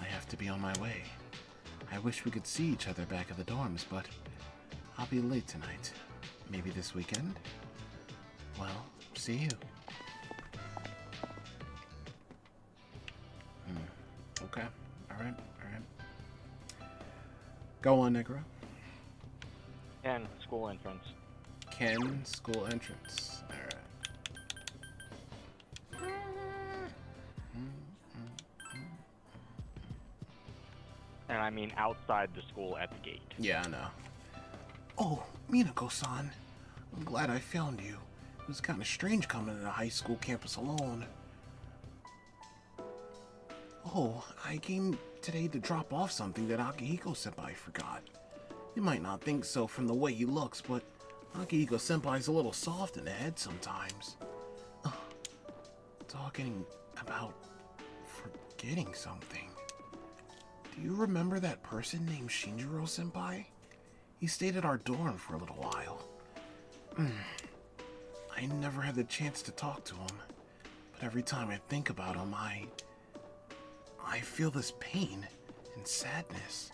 I have to be on my way. I wish we could see each other back at the dorms, but I'll be late tonight. Maybe this weekend? Well, see you. Okay. Alright. Go on, Negro. Ken, school entrance. Ken, school entrance. Alright. And I mean outside the school at the gate. Yeah, I know. Oh, Minako-san. I'm glad I found you. It was kind of strange coming to the high school campus alone. Oh, I came today to drop off something that Akihiko-senpai forgot. You might not think so from the way he looks, but Akihiko-senpai's a little soft in the head sometimes. Talking about forgetting something. Do you remember that person named Shinjiro-senpai? He stayed at our dorm for a little while. I never had the chance to talk to him, but every time I think about him, I feel this pain and sadness.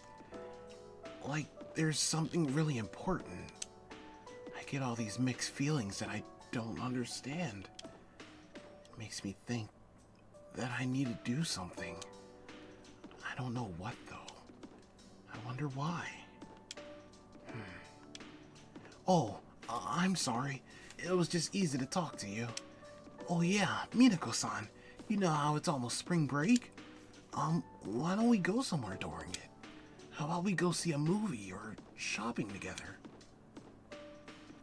Like there's something really important. I get all these mixed feelings that I don't understand. It makes me think that I need to do something. I don't know what though. I wonder why. Oh, I'm sorry. It was just easy to talk to you. Oh yeah, Minako-san. You know how it's almost spring break? Why don't we go somewhere during it? How about we go see a movie or shopping together?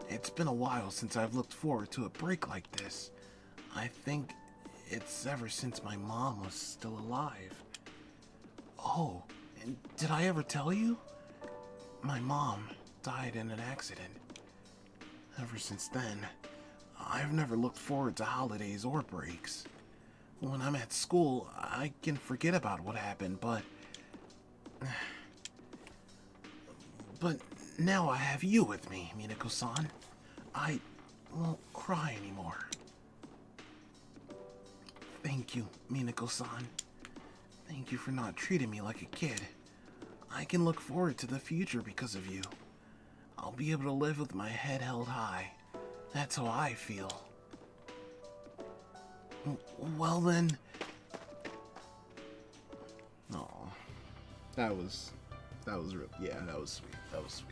It's been a while since I've looked forward to a break like this. I think it's ever since my mom was still alive. Oh, and did I ever tell you? My mom died in an accident. Ever since then, I've never looked forward to holidays or breaks. When I'm at school, I can forget about what happened, but now I have you with me, Minako-san. I won't cry anymore. Thank you, Minako-san. Thank you for not treating me like a kid. I can look forward to the future because of you. I'll be able to live with my head held high. That's how I feel. Well then... Oh, that was real. Yeah, that was sweet. That was sweet.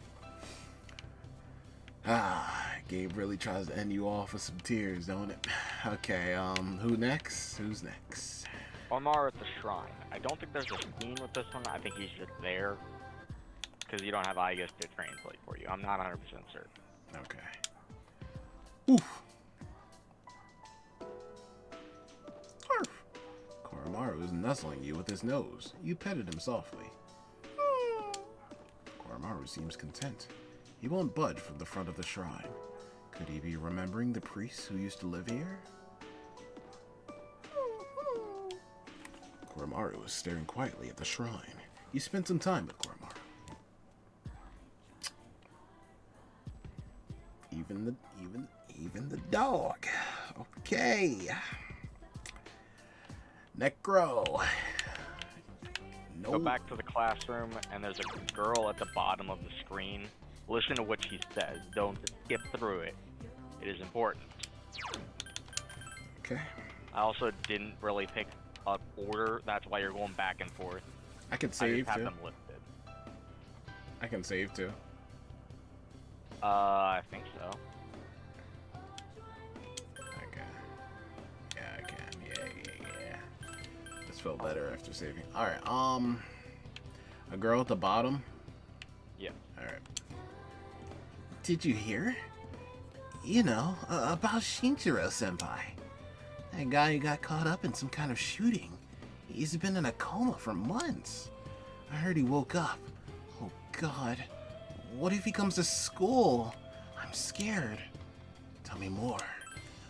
Gabe really tries to end you off with some tears, don't it? Okay, who next? Who's next? Omar at the shrine. I don't think there's a scene with this one. I think he's just there because you don't have Igus to translate for you. I'm not 100% certain. Okay. Oof. Arf. Koromaru is nuzzling you with his nose. You petted him softly. Koromaru seems content. He won't budge from the front of the shrine. Could he be remembering the priests who used to live here? Koromaru is staring quietly at the shrine. You spent some time with Koromaru. Even the dog. Okay. Necro. No. Go back to the classroom, and there's a girl at the bottom of the screen. Listen to what she says. Don't skip through it. It is important. Okay. I also didn't really pick up order. That's why you're going back and forth. I can I save just have too. them listed. I can save too. I think so. Okay. Yeah, I can. Yeah. This felt better after saving. Alright, a girl at the bottom? Yeah. Alright. Did you hear? You know, about Shinjiro-senpai. That guy who got caught up in some kind of shooting. He's been in a coma for months. I heard he woke up. Oh God. What if he comes to school? I'm scared. Tell me more.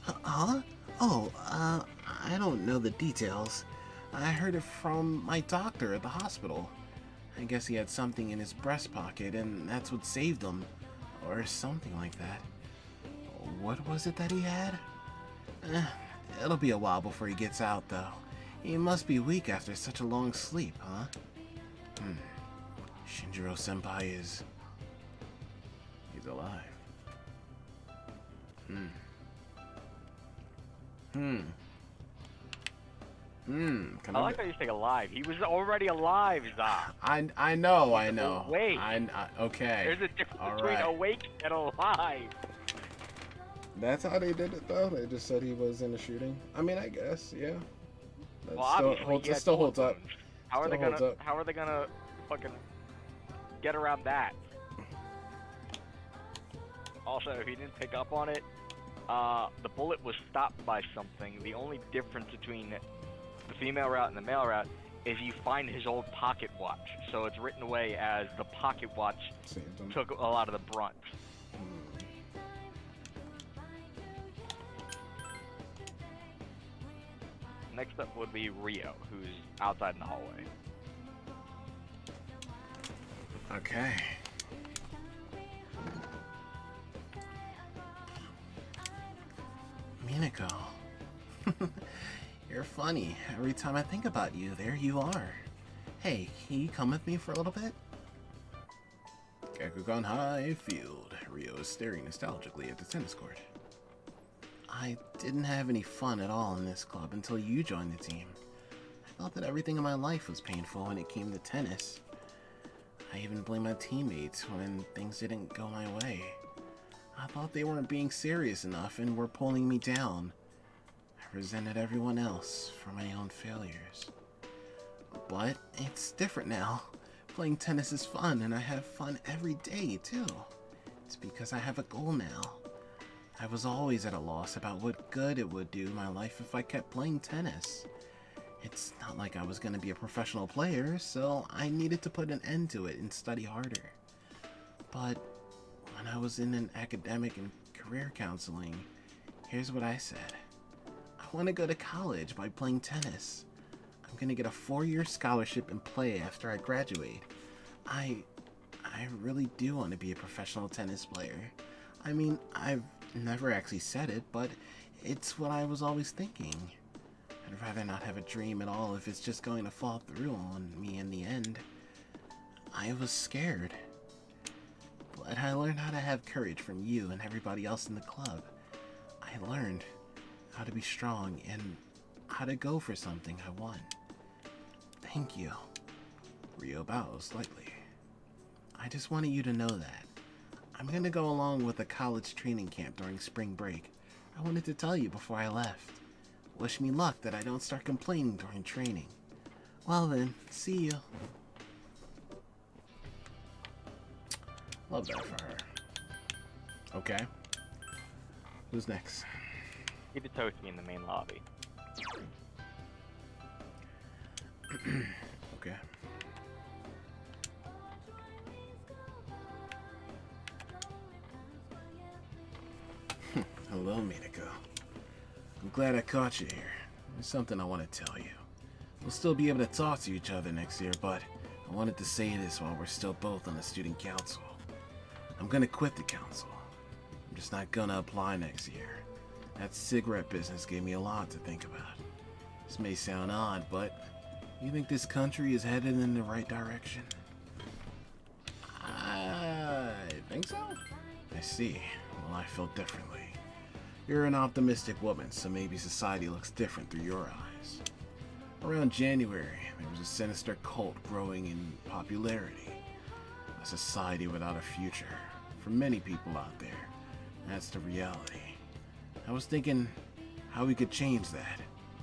Huh? Oh, I don't know the details. I heard it from my doctor at the hospital. I guess he had something in his breast pocket and that's what saved him. Or something like that. What was it that he had? It'll be a while before he gets out, though. He must be weak after such a long sleep, huh? Shinjiro-senpai is... he's alive. Can I like how you say alive. He was already alive, Zah. I know. Awake. Okay. There's a difference All between right. awake and alive. That's how they did it, though. They just said he was in the shooting. I mean, I guess, yeah. That Well, still obviously, holds, he it had still bullet holds up. wounds. How are Still they holds gonna? up. How are they gonna fucking get around that? Also, if he didn't pick up on it, the bullet was stopped by something. The only difference between the female route and the male route is you find his old pocket watch. So it's written away as the pocket watch took a lot of the brunt. Next up would be Rio, who's outside in the hallway. Okay. Minako. You're funny. Every time I think about you, there you are. Hey, can you come with me for a little bit? Gakukan High Field. Rio is staring nostalgically at the tennis court. I didn't have any fun at all in this club until you joined the team. I thought that everything in my life was painful when it came to tennis. I even blamed my teammates when things didn't go my way. I thought they weren't being serious enough and were pulling me down. I resented everyone else for my own failures. But it's different now. Playing tennis is fun, and I have fun every day, too. It's because I have a goal now. I was always at a loss about what good it would do my life if I kept playing tennis. It's not like I was going to be a professional player, so I needed to put an end to it and study harder. But when I was in an academic and career counseling, here's what I said. I want to go to college by playing tennis. I'm going to get a 4-year scholarship and play after I graduate. I really do want to be a professional tennis player. I mean, I've never actually said it, but it's what I was always thinking. I'd rather not have a dream at all if it's just going to fall through on me in the end. I was scared. But I learned how to have courage from you and everybody else in the club. I learned how to be strong and how to go for something I want. Thank you. Rio bows slightly. I just wanted you to know that. I'm gonna go along with a college training camp during spring break. I wanted to tell you before I left. Wish me luck that I don't start complaining during training. Well then, see you. Love that for her. Okay. Who's next? Hidetoshi in the main lobby. Okay. Hello, Minako. I'm glad I caught you here. There's something I want to tell you. We'll still be able to talk to each other next year, but I wanted to say this while we're still both on the student council. I'm gonna quit the council. I'm just not gonna apply next year. That cigarette business gave me a lot to think about. This may sound odd, but you think this country is headed in the right direction? I think so. I see. Well, I feel differently. You're an optimistic woman, so maybe society looks different through your eyes. Around January, there was a sinister cult growing in popularity. A society without a future. For many people out there, that's the reality. I was thinking how we could change that.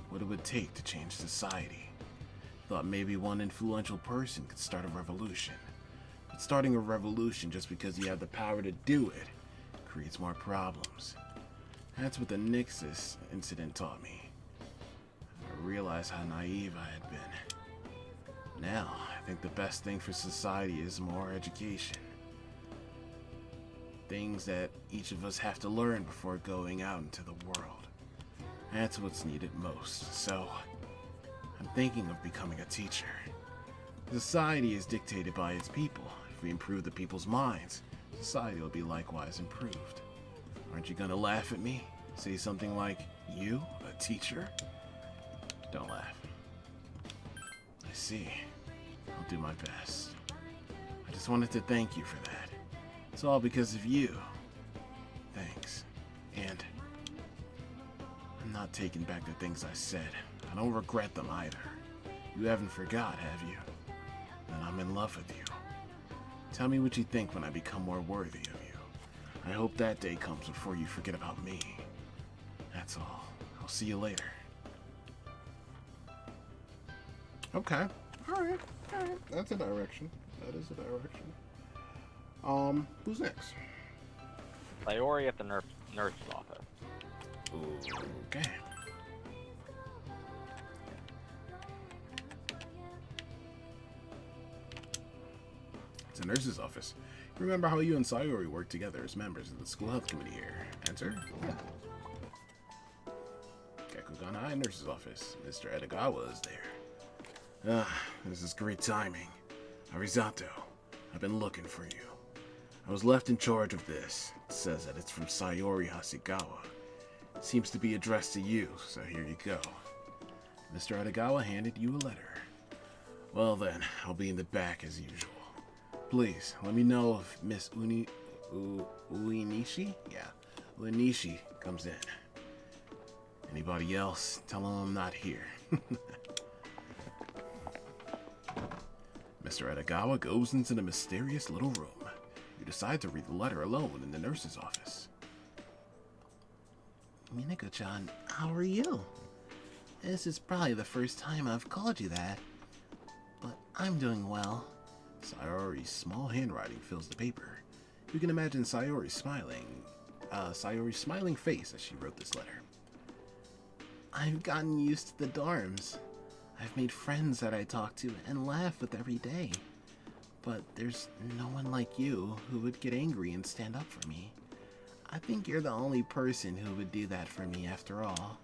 What it would take to change society. Thought maybe one influential person could start a revolution. But starting a revolution just because you have the power to do it creates more problems. That's what the Nixus incident taught me. I realized how naive I had been. Now, I think the best thing for society is more education. Things that each of us have to learn before going out into the world. That's what's needed most, so I'm thinking of becoming a teacher. Society is dictated by its people. If we improve the people's minds, society will be likewise improved. Aren't you gonna laugh at me? Say something like, you, a teacher? Don't laugh. I see. I'll do my best. I just wanted to thank you for that. It's all because of you. Thanks. And I'm not taking back the things I said. I don't regret them either. You haven't forgot, have you? Then I'm in love with you. Tell me what you think when I become more worthy of you. I hope that day comes before you forget about me. That's all. I'll see you later. Okay. Alright. Alright. That's a direction. That is a direction. Who's next? Sayori at the nurse's office. Okay. It's a nurse's office. Remember how you and Sayori worked together as members of the school health committee here? Enter. Gakugan High nurse's office. Mr. Edagawa is there. This is great timing. Arizato, I've been looking for you. I was left in charge of this. It says that it's from Sayori Hasegawa. It seems to be addressed to you, so here you go. Mr. Edagawa handed you a letter. Well then, I'll be in the back as usual. Please, let me know if Miss Uenishi? Yeah, Uenishi comes in. Anybody else, tell them I'm not here. Mr. Edagawa goes into the mysterious little room. You decide to read the letter alone in the nurse's office. Minako-chan, how are you? This is probably the first time I've called you that, but I'm doing well. Sayori's small handwriting fills the paper. You can imagine Sayori's smiling face as she wrote this letter. I've gotten used to the dorms. I've made friends that I talk to and laugh with every day. But there's no one like you who would get angry and stand up for me. I think you're the only person who would do that for me after all.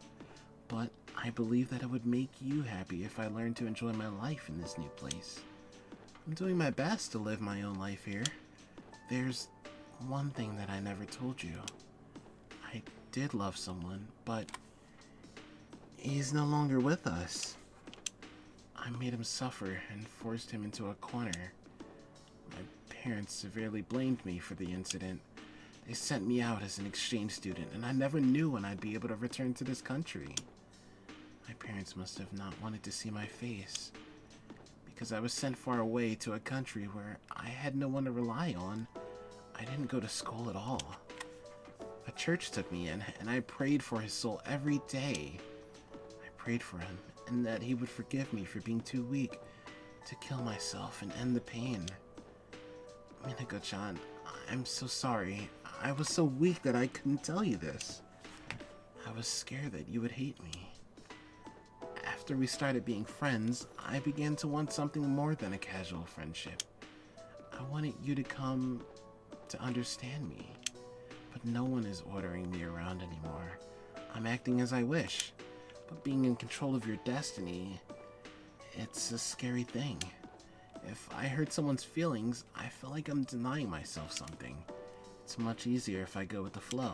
But I believe that it would make you happy if I learned to enjoy my life in this new place. I'm doing my best to live my own life here. There's one thing that I never told you. I did love someone, but he's no longer with us. I made him suffer and forced him into a corner. My parents severely blamed me for the incident. They sent me out as an exchange student, and I never knew when I'd be able to return to this country. My parents must have not wanted to see my face, because I was sent far away to a country where I had no one to rely on. I didn't go to school at all. A church took me in, and I prayed for his soul every day. I prayed for him, and that he would forgive me for being too weak to kill myself and end the pain. Minako-chan, I'm so sorry. I was so weak that I couldn't tell you this. I was scared that you would hate me. After we started being friends, I began to want something more than a casual friendship. I wanted you to come to understand me, but no one is ordering me around anymore. I'm acting as I wish, but being in control of your destiny, it's a scary thing. If I hurt someone's feelings, I feel like I'm denying myself something. It's much easier if I go with the flow.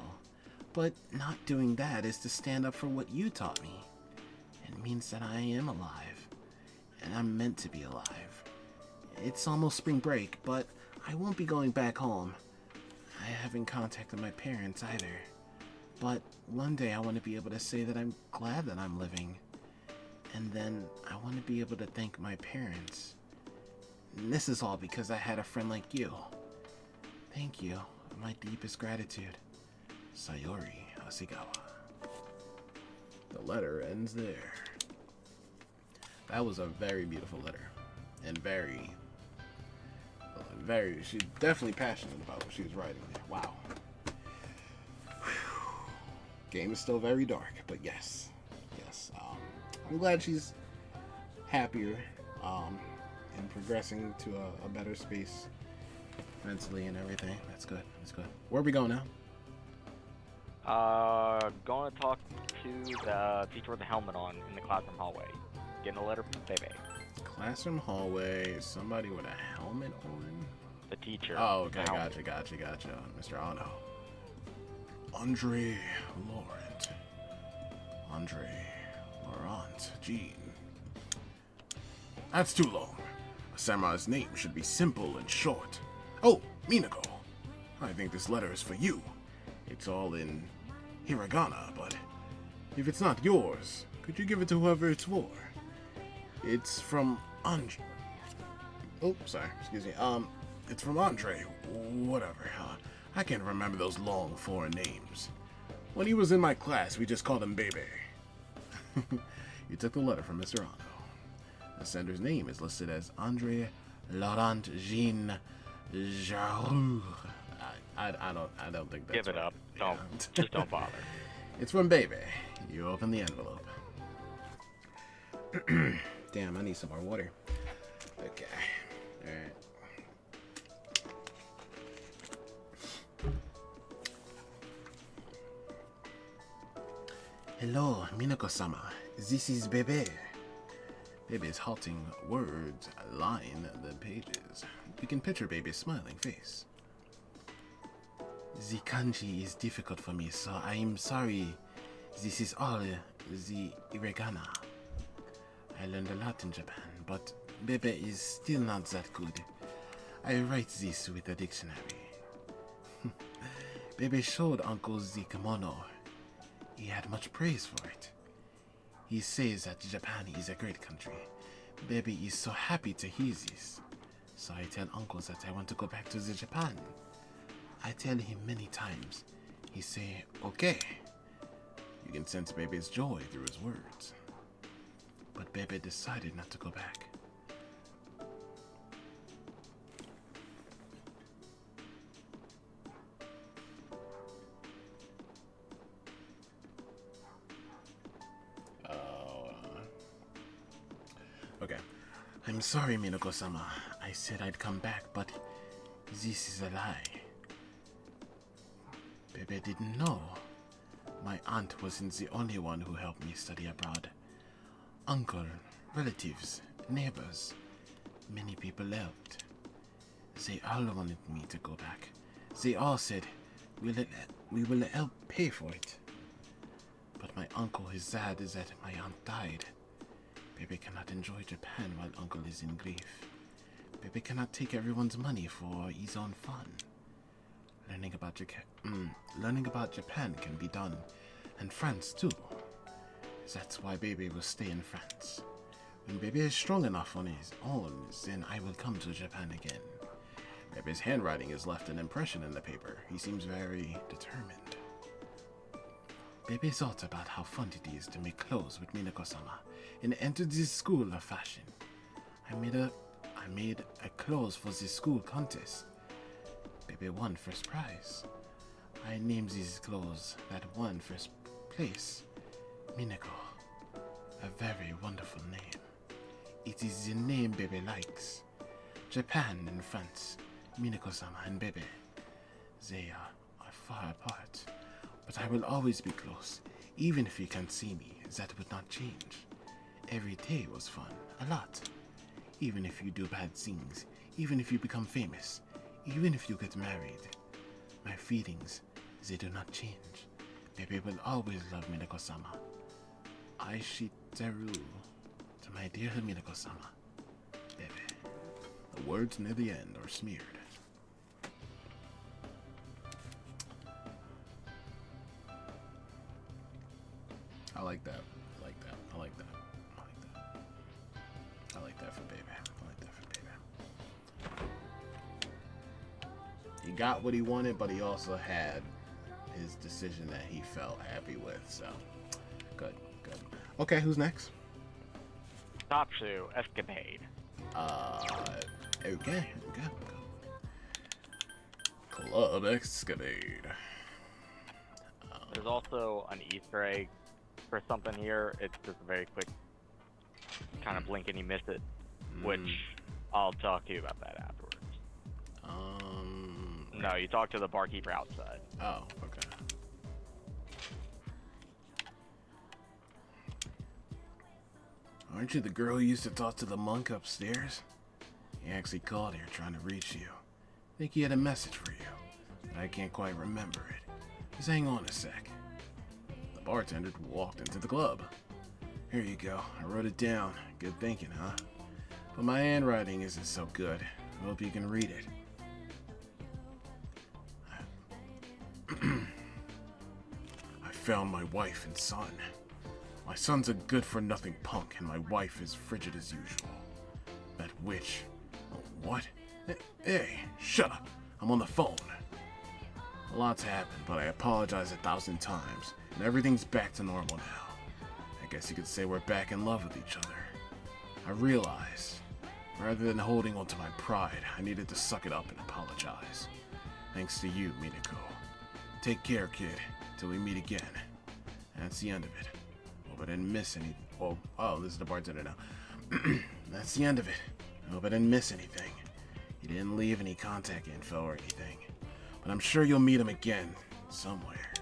But not doing that is to stand up for what you taught me. It means that I am alive, and I'm meant to be alive. It's almost spring break, but I won't be going back home. I haven't contacted my parents either. But one day I want to be able to say that I'm glad that I'm living. And then I want to be able to thank my parents. And this is all because I had a friend like you. Thank you. My deepest gratitude. Sayori Hasegawa. The letter ends there. That was a very beautiful letter. And very, she's definitely passionate about what she was writing there. Wow. Whew. Game is still very dark, but yes. I'm glad she's happier and progressing to a better space mentally and everything. That's good. Where are we going now? Going to talk to the teacher with the helmet on in the classroom hallway. Getting a letter from Bebe. Classroom hallway. Somebody with a helmet on? The teacher. Oh, okay. Gotcha. Mr. Ano. Andre Laurent. Jean. That's too long. A samurai's name should be simple and short. Oh, Minako. I think this letter is for you. It's all in hiragana, but if it's not yours, Could you give it to whoever it's for? It's from Andre. Oh, sorry. Excuse me. It's from Andre. Whatever. I can't remember those long foreign names. When he was in my class, we just called him Bebe. You took the letter from Mr. Ano. The sender's name is listed as Andre Laurent Jean Jaroux. I don't think that's Give it right. up. Don't. Just don't bother. It's from Bebe. You open the envelope. Damn, I need some more water. Okay. Alright. Hello, Minako-sama. This is Bebe. Bebe's halting words line the pages. You can picture Bebe's smiling face. The kanji is difficult for me, so I am sorry. This is all the hiragana. I learned a lot in Japan, but Bebe is still not that good. I write this with a dictionary. Bebe showed Uncle the kimono. He had much praise for it. He says that Japan is a great country. Bebe is so happy to hear this. So I tell Uncle that I want to go back to the Japan. I tell him many times. He say, okay. You can sense Bebe's joy through his words. But Bebe decided not to go back. Okay. I'm sorry, Minako-sama. I said I'd come back, but this is a lie. Bebe didn't know. My aunt wasn't the only one who helped me study abroad. Uncle, relatives, neighbors, many people helped. They all wanted me to go back. They all said, we will help pay for it. But my uncle is sad that my aunt died. Bebe cannot enjoy Japan while uncle is in grief. Bebe cannot take everyone's money for his own fun. Learning about Japan can be done, and France too. That's why Bebe will stay in France. When Bebe is strong enough on his own, then I will come to Japan again. Bebe's handwriting has left an impression in the paper. He seems very determined. Bebe thought about how fun it is to make clothes with Minako-sama and entered this school of fashion. I made a clothes for this school contest. Bebe won first prize. I named these clothes that won first place Minako. A very wonderful name. It is the name Bebe likes. Japan and France, Minako-sama and Bebe. They are far apart. But I will always be close. Even if you can't see me, that would not change. Every day was fun. A lot. Even if you do bad things. Even if you become famous. Even if you get married. My feelings, they do not change. Bebe will always love Minako-sama. Aishiteru. To my dear Minako-sama. Bebe. The words near the end are smeared. I like that. I like that. I like that. I like that. I like that for Bebe. I like that for Bebe. He got what he wanted, but he also had his decision that he felt happy with. So, good, good. Okay, who's next? Top shoe, Escapade. Okay. Club Escapade. There's also an Easter egg for something here. It's just a very quick kind of blink and you miss it, which I'll talk to you about that afterwards. No, you talk to the barkeeper outside. Oh, okay. Aren't you the girl who used to talk to the monk upstairs? He actually called here trying to reach you. Think he had a message for you, but I can't quite remember it. Just hang on a sec. The bartender walked into the club. Here you go. I wrote it down. Good thinking, huh? But my handwriting isn't so good. I hope you can read it. I found my wife and son. My son's a good-for-nothing punk, and my wife is frigid as usual. That witch. Oh, what? Hey, shut up. I'm on the phone. A lot's happened, but I apologize 1,000 times, and everything's back to normal now. I guess you could say we're back in love with each other. I realize, rather than holding on to my pride, I needed to suck it up and apologize. Thanks to you, Minako. Take care, kid, till we meet again. That's the end of it. Hope I didn't miss any. Oh, this is the bartender now. That's the end of it. Hope I didn't miss anything. He didn't leave any contact info or anything. But I'm sure you'll meet him again, somewhere.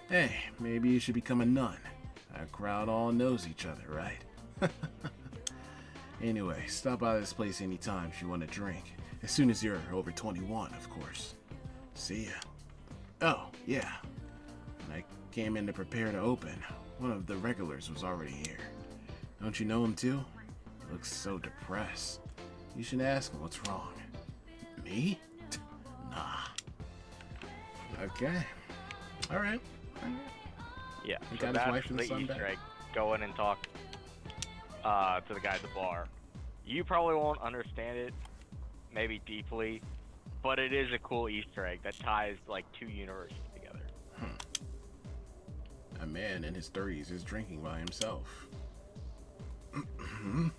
Hey, maybe you should become a nun. That crowd all knows each other, right? Anyway, stop by this place anytime if you want a drink. As soon as you're over 21, of course. See ya. Oh, yeah. When I came in to prepare to open, one of the regulars was already here. Don't you know him too? He looks so depressed. You should ask him what's wrong. Me? Nah. Okay. Alright. Yeah, He so got his that's wife and the son Easter back. egg. Go in and talk to the guy at the bar. You probably won't understand it, maybe deeply, but it is a cool Easter egg that ties like two universes together. A man in his 30s is drinking by himself. Looking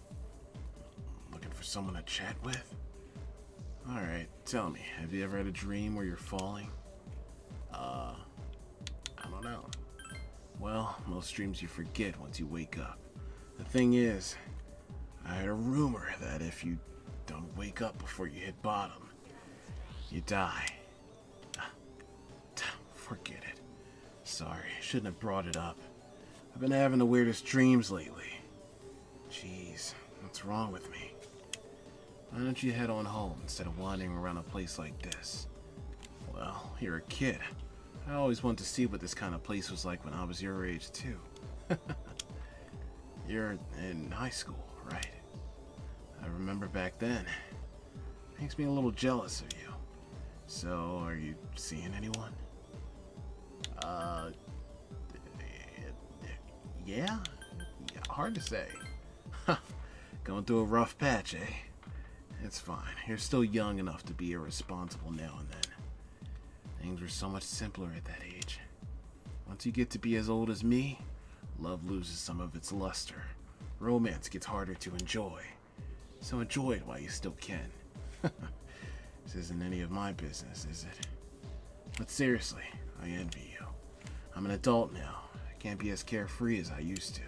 for someone to chat with? Alright, tell me, have you ever had a dream where you're falling? I don't know. Well, most dreams you forget once you wake up. The thing is, I heard a rumor that if you don't wake up before you hit bottom, you die. Forget it. Sorry, shouldn't have brought it up. I've been having the weirdest dreams lately. Jeez, what's wrong with me? Why don't you head on home instead of wandering around a place like this? Well, you're a kid. I always wanted to see what this kind of place was like when I was your age, too. You're in high school, right? I remember back then. Makes me a little jealous of you. So, are you seeing anyone? Yeah? Hard to say. Going through a rough patch, eh? It's fine. You're still young enough to be irresponsible now and then. Things were so much simpler at that age. Once you get to be as old as me, love loses some of its luster. Romance gets harder to enjoy. So enjoy it while you still can. This isn't any of my business, is it? But seriously, I envy you. I'm an adult now. I can't be as carefree as I used to.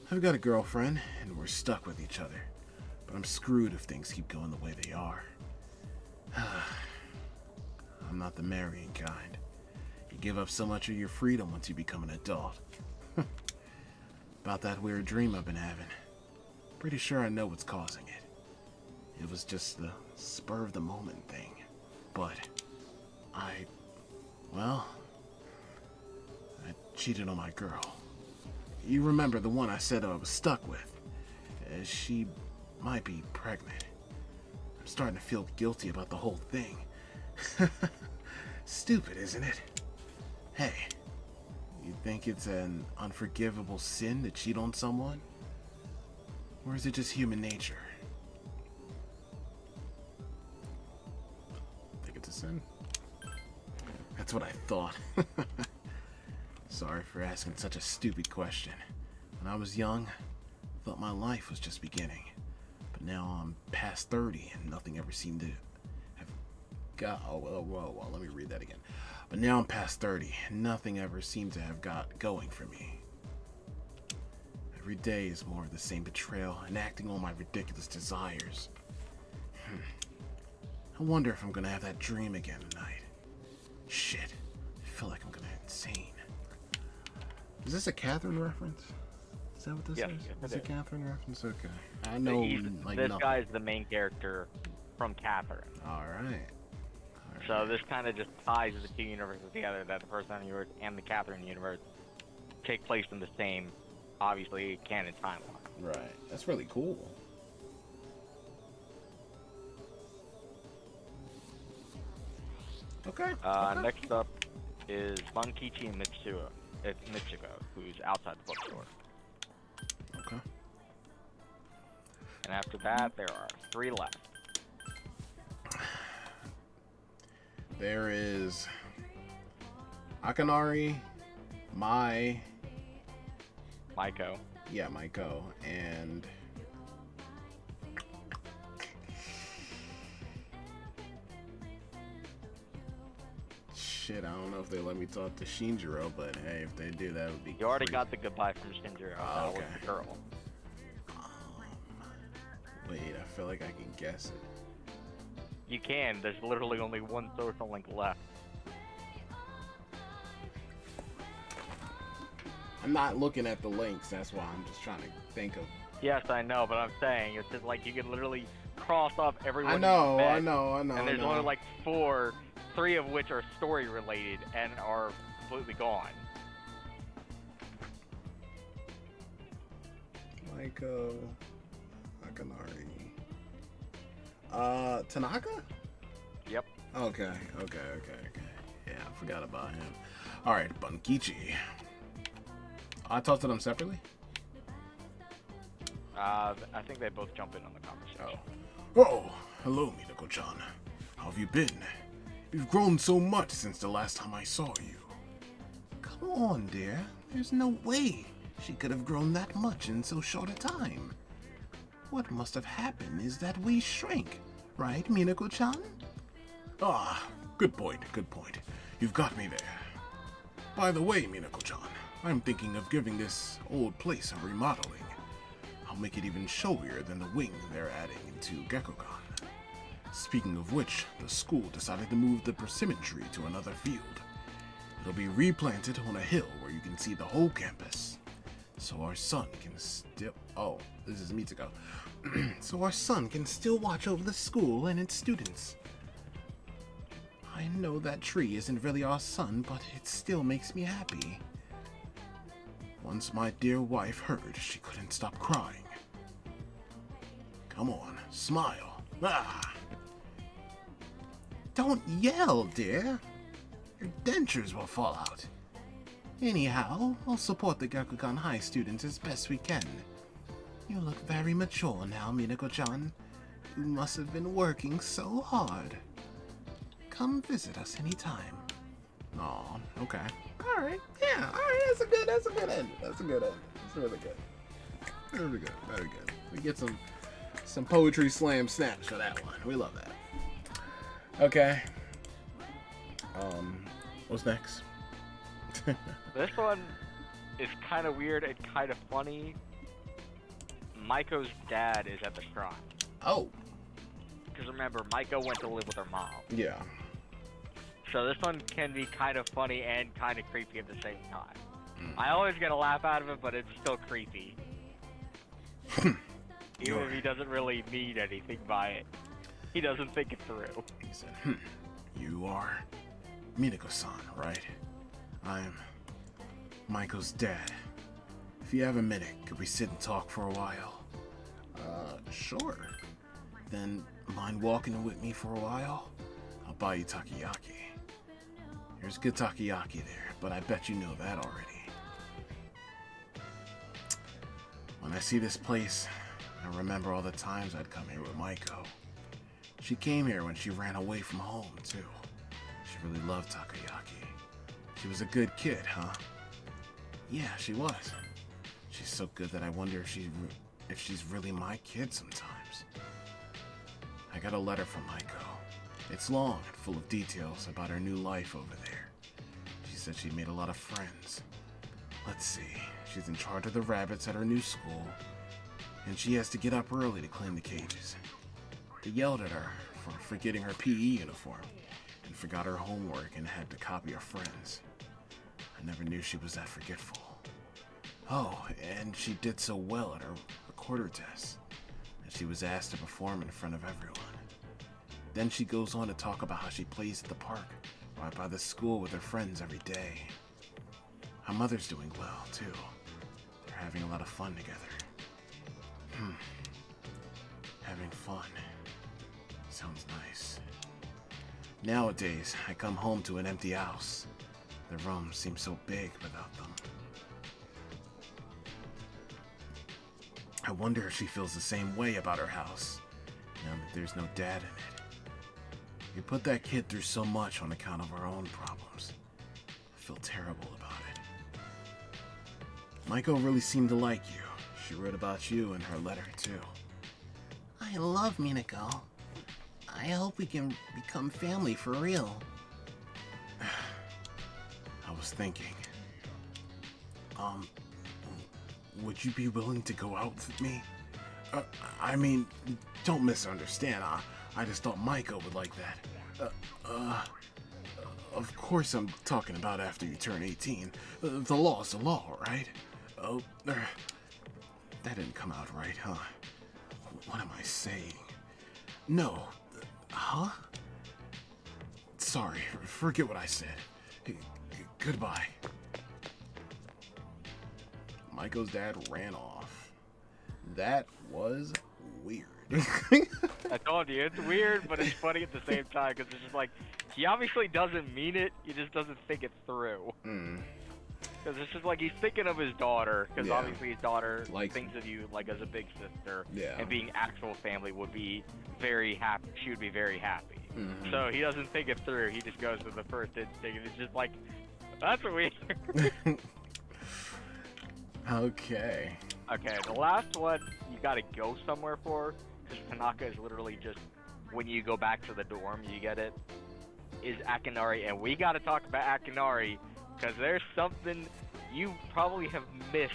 I've got a girlfriend, and we're stuck with each other. But I'm screwed if things keep going the way they are. I'm not the marrying kind. You give up so much of your freedom once you become an adult. About that weird dream I've been having. Pretty sure I know what's causing it. It was just the spur of the moment thing. But I cheated on my girl. You remember the one I said I was stuck with? She might be pregnant. I'm starting to feel guilty about the whole thing. Stupid, isn't it? Hey, you think it's an unforgivable sin to cheat on someone? Or is it just human nature? Think it's a sin? That's what I thought. Sorry for asking such a stupid question. When I was young, I thought my life was just beginning. But now I'm past 30 and nothing ever seemed to have got... Whoa, let me read that again. But now I'm past 30 and nothing ever seemed to have got going for me. Every day is more of the same betrayal and acting on my ridiculous desires. I wonder if I'm gonna have that dream again tonight. Shit, I feel like I'm gonna insane. Is this a Catherine reference? Is that what this is? Is it a Catherine reference? Okay. I know, This guy's the main character from Catherine. Alright. So this kind of just ties the two universes together, that the First Time universe and the Catherine universe take place in the same, obviously, canon timeline. Right. That's really cool. Okay. Next up is Bankichi Mitsuo. it's Michiko, who's outside the bookstore. Okay. And after that, there are 3 left. There is Akanari, Maiko, and shit, I don't know if they let me talk to Shinjiro, but hey, if they do, that would be You already crazy. got the goodbye from Shinjiro. That was the girl. Wait, I feel like I can guess it. You can. There's literally only one social link left. I'm not looking at the links, that's why I'm just trying to think of. Yes, I know, but I'm saying it's just like you can literally cross off everyone. I know. And there's only like 4, 3 of which are story related and are completely gone. Maiko, Akanari. Tanaka? Yep. Okay. Yeah, I forgot about him. Alright, Bunkichi. I talked to them separately? I think they both jump in on the conversation. Oh, hello, Minako-chan. How have you been? You've grown so much since the last time I saw you. Come on, dear. There's no way she could have grown that much in so short a time. What must have happened is that we shrank, right, Minako-chan? Ah, good point. You've got me there. By the way, Minako-chan, I'm thinking of giving this old place a remodeling. I'll make it even showier than the wing they're adding into Gekkogan. Speaking of which, the school decided to move the persimmon tree to another field. It'll be replanted on a hill where you can see the whole campus. So our son can still... Oh, this is Mitsuko. So our son can still watch over the school and its students. I know that tree isn't really our son, but it still makes me happy. Once my dear wife heard, she couldn't stop crying. Come on, smile. Ah! Don't yell, dear. Your dentures will fall out. Anyhow, I'll support the Gekkogan High students as best we can. You look very mature now, Minako-chan. You must have been working so hard. Come visit us anytime. Aw, okay. Alright, yeah, alright, that's a good end. That's really good. Very good. We get some poetry slam snaps for that one. We love that. Okay. What's next? This one is kind of weird and kind of funny. Maiko's dad is at the shrine. Oh. Because remember, Maiko went to live with her mom. Yeah. So this one can be kind of funny and kind of creepy at the same time. I always get a laugh out of it, but it's still creepy. Even if he doesn't really mean anything by it. He doesn't think it through. He said, You are Minako-san, right? I'm Maiko's dad. If you have a minute, could we sit and talk for a while? Sure. Then mind walking with me for a while? I'll buy you takoyaki. There's good takoyaki there, but I bet you know that already. When I see this place, I remember all the times I'd come here with Maiko. She came here when she ran away from home, too. She really loved takoyaki. She was a good kid, huh? Yeah, she was. She's so good that I wonder if she's really my kid sometimes. I got a letter from Maiko. It's long and full of details about her new life over there. She said she made a lot of friends. Let's see, she's in charge of the rabbits at her new school, and she has to get up early to clean the cages. They yelled at her for forgetting her PE uniform, and forgot her homework and had to copy her friends. I never knew she was that forgetful. Oh, and she did so well at her recorder test that she was asked to perform in front of everyone. Then she goes on to talk about how she plays at the park right by the school with her friends every day. Her mother's doing well, too. They're having a lot of fun together. Having fun. Sounds nice. Nowadays, I come home to an empty house. The rooms seem so big without them. I wonder if she feels the same way about her house, now that there's no dad in it. You put that kid through so much on account of her own problems. I feel terrible about it. Maiko really seemed to like you. She wrote about you in her letter, too. I love Minako. I hope we can become family for real. I was thinking, would you be willing to go out with me? I mean, don't misunderstand. I just thought Maiko would like that. Of course I'm talking about after you turn 18. The law's the law, right? Oh, that didn't come out right, huh? What am I saying? No. Huh? Sorry, forget what I said. Goodbye. Maiko's dad ran off. That was weird. I told you, it's weird, but it's funny at the same time, because it's just like, he obviously doesn't mean it, he just doesn't think it through. Because it's just like, he's thinking of his daughter, because obviously his daughter thinks of you, like, as a big sister, and being actual family would be very happy, she would be very happy. So he doesn't think it through, he just goes to the first instinct, and it's just like, that's weird. Okay. Okay, the last one, you gotta go somewhere for, because Tanaka is literally just, when you go back to the dorm, you get it, is Akinari, and we gotta talk about Akinari, because there's something you probably have missed,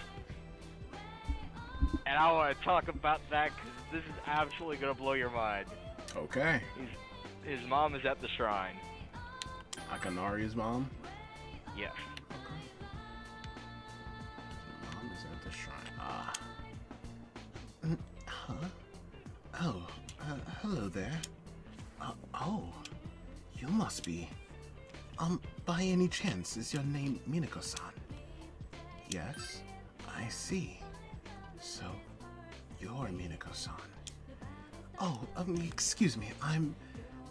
and I want to talk about that, because this is absolutely gonna blow your mind. Okay. His mom is at the shrine. Akinari's mom? Yes. Mom is at the shrine. Huh? Oh, hello there. Oh, you must be. By any chance, is your name Minako-san? Yes, I see. So, you're Minako-san. Oh, excuse me, I'm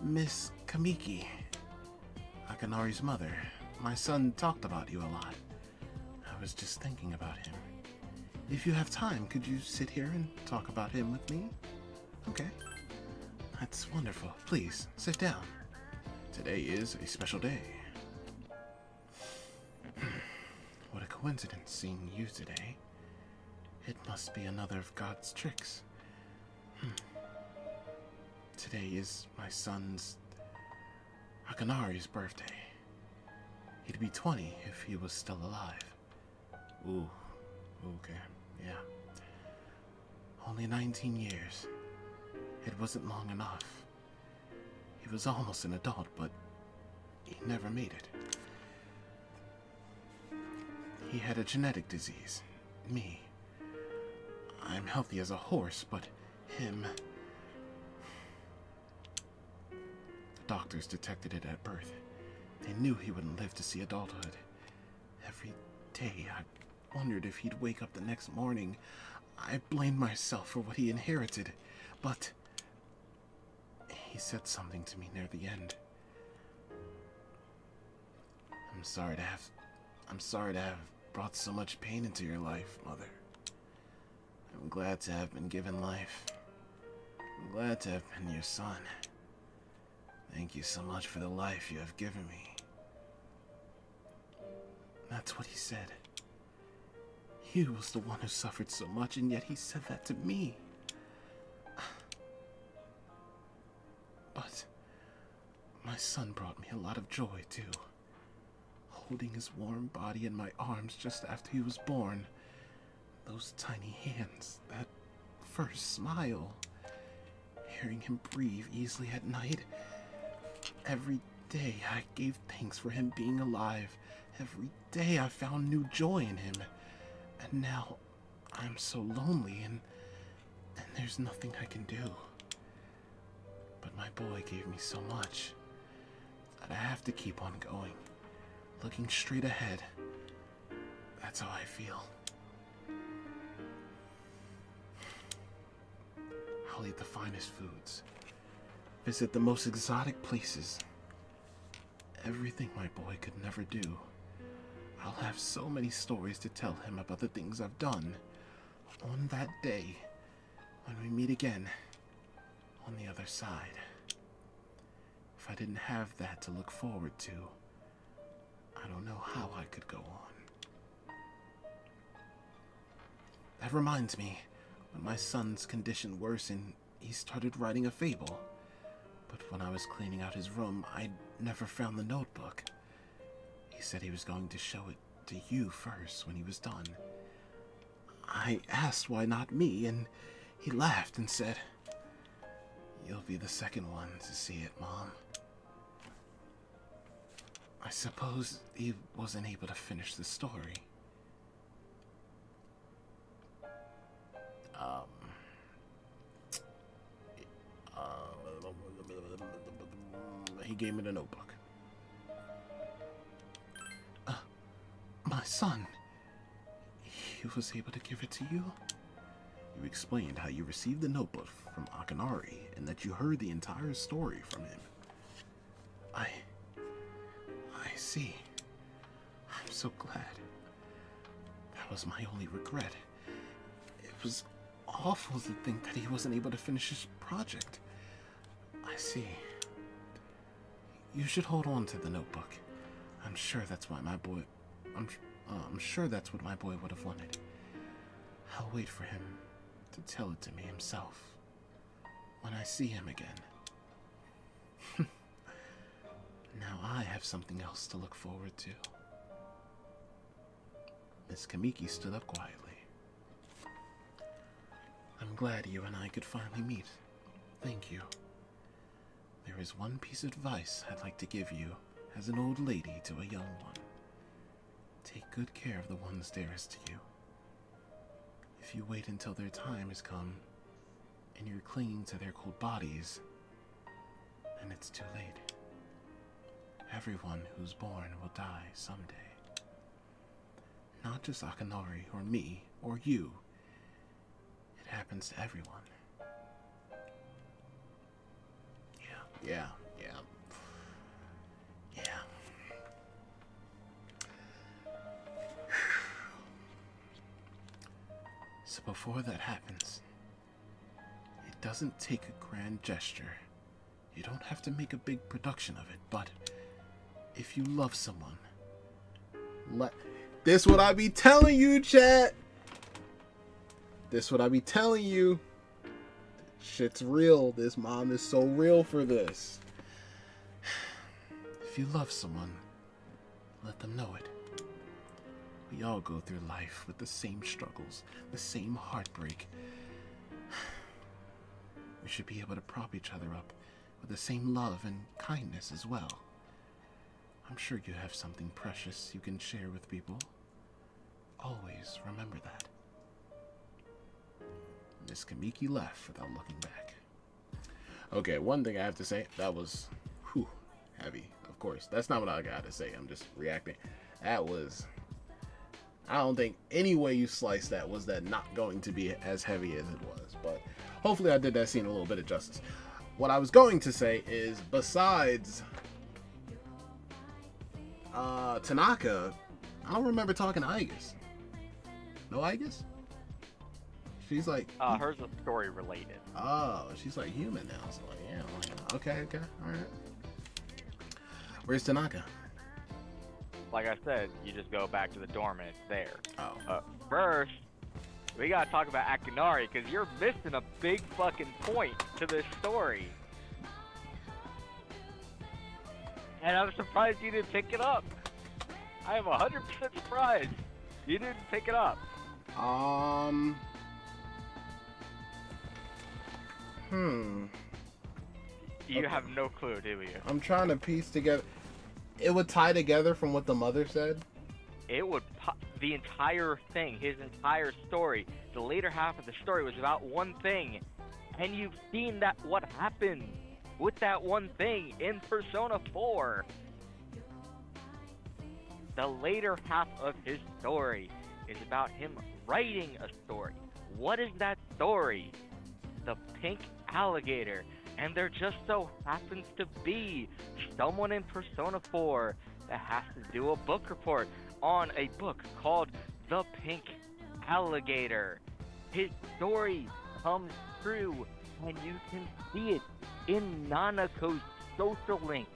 Miss Kamiki, Akinari's mother. My son talked about you a lot. I was just thinking about him. If you have time, could you sit here and talk about him with me? Okay. That's wonderful. Please, sit down. Today is a special day. What a coincidence seeing you today. It must be another of God's tricks. Today is my son's, Akinari's birthday. He'd be 20 if he was still alive. Ooh, okay, yeah. Only 19 years. It wasn't long enough. He was almost an adult, but he never made it. He had a genetic disease. Me. I'm healthy as a horse, but him... The doctors detected it at birth. They knew he wouldn't live to see adulthood. Every day I wondered if he'd wake up the next morning. I blamed myself for what he inherited, but he said something to me near the end. I'm sorry to have brought so much pain into your life, Mother. I'm glad to have been given life. I'm glad to have been your son. Thank you so much for the life you have given me. That's what he said. He was the one who suffered so much, and yet he said that to me. But my son brought me a lot of joy, too. Holding his warm body in my arms just after he was born. Those tiny hands, that first smile. Hearing him breathe easily at night. Every day I gave thanks for him being alive. Every day I found new joy in him. And now I'm so lonely and there's nothing I can do. But my boy gave me so much that I have to keep on going. Looking straight ahead. That's how I feel. I'll eat the finest foods. Visit the most exotic places. Everything my boy could never do. I'll have so many stories to tell him about the things I've done. On that day, when we meet again on the other side. If I didn't have that to look forward to, I don't know how I could go on. That reminds me, when my son's condition worsened, he started writing a fable. But when I was cleaning out his room, I never found the notebook. He said he was going to show it to you first when he was done. I asked why not me, and he laughed and said, "You'll be the second one to see it, Mom." I suppose he wasn't able to finish the story. He gave me the notebook. My son. He was able to give it to you? You explained how you received the notebook from Akanari and that you heard the entire story from him. I see. I'm so glad. That was my only regret. It was awful to think that he wasn't able to finish his project. I see. You should hold on to the notebook. I'm sure that's why my boy... I'm sure that's what my boy would have wanted. I'll wait for him to tell it to me himself when I see him again. Now I have something else to look forward to. Miss Kamiki stood up quietly. I'm glad you and I could finally meet. Thank you. There is one piece of advice I'd like to give you as an old lady to a young one. Take good care of the ones dearest to you. If you wait until their time has come, and you're clinging to their cold bodies, then it's too late. Everyone who's born will die someday. Not just Akanori or me or you. It happens to everyone. Yeah. So before that happens, it doesn't take a grand gesture. You don't have to make a big production of it, but if you love someone, this what I be telling you, chat. This what I be telling you. Shit's real. This mom is so real for this. If you love someone, let them know it. We all go through life with the same struggles, the same heartbreak. We should be able to prop each other up with the same love and kindness as well. I'm sure you have something precious you can share with people. Always remember that. Miss Kamiki left without looking back. Okay, one thing I have to say, that was heavy. Of course, that's not what I got to say. I'm just reacting. That was... I don't think any way you slice that was that not going to be as heavy as it was. But hopefully I did that scene a little bit of justice. What I was going to say is, besides Tanaka, I don't remember talking to Aigis. No Aigis? She's like... hers is story related. Oh, she's like human now. So like, yeah, okay, alright. Where's Tanaka? Like I said, you just go back to the dorm and it's there. Oh. First, we gotta talk about Akinari, because you're missing a big fucking point to this story. And I'm surprised you didn't pick it up. I am 100% surprised you didn't pick it up. You have no clue, do you? I'm trying to piece together. It would tie together from what the mother said? It would... the entire thing, his entire story, the later half of the story was about one thing. And you've seen that what happened with that one thing in Persona 4. The later half of his story is about him writing a story. What is that story? The pink alligator. And there just so happens to be someone in Persona 4 that has to do a book report on a book called The Pink Alligator. His story comes true, and you can see it in Nanako's social link.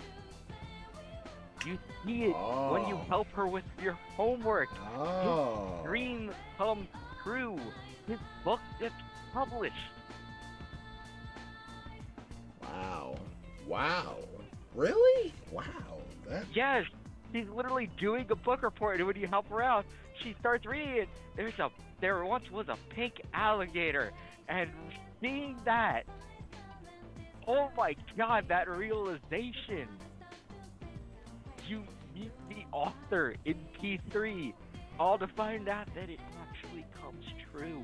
You see it when you help her with your homework. Oh. His dream comes true. His book gets published. Wow. Wow. Really? Wow. That. Yes, she's literally doing a book report, and when you help her out, she starts reading it. There once was a pink alligator, and seeing that, oh my god, that realization. You meet the author in P3, all to find out that it actually comes true.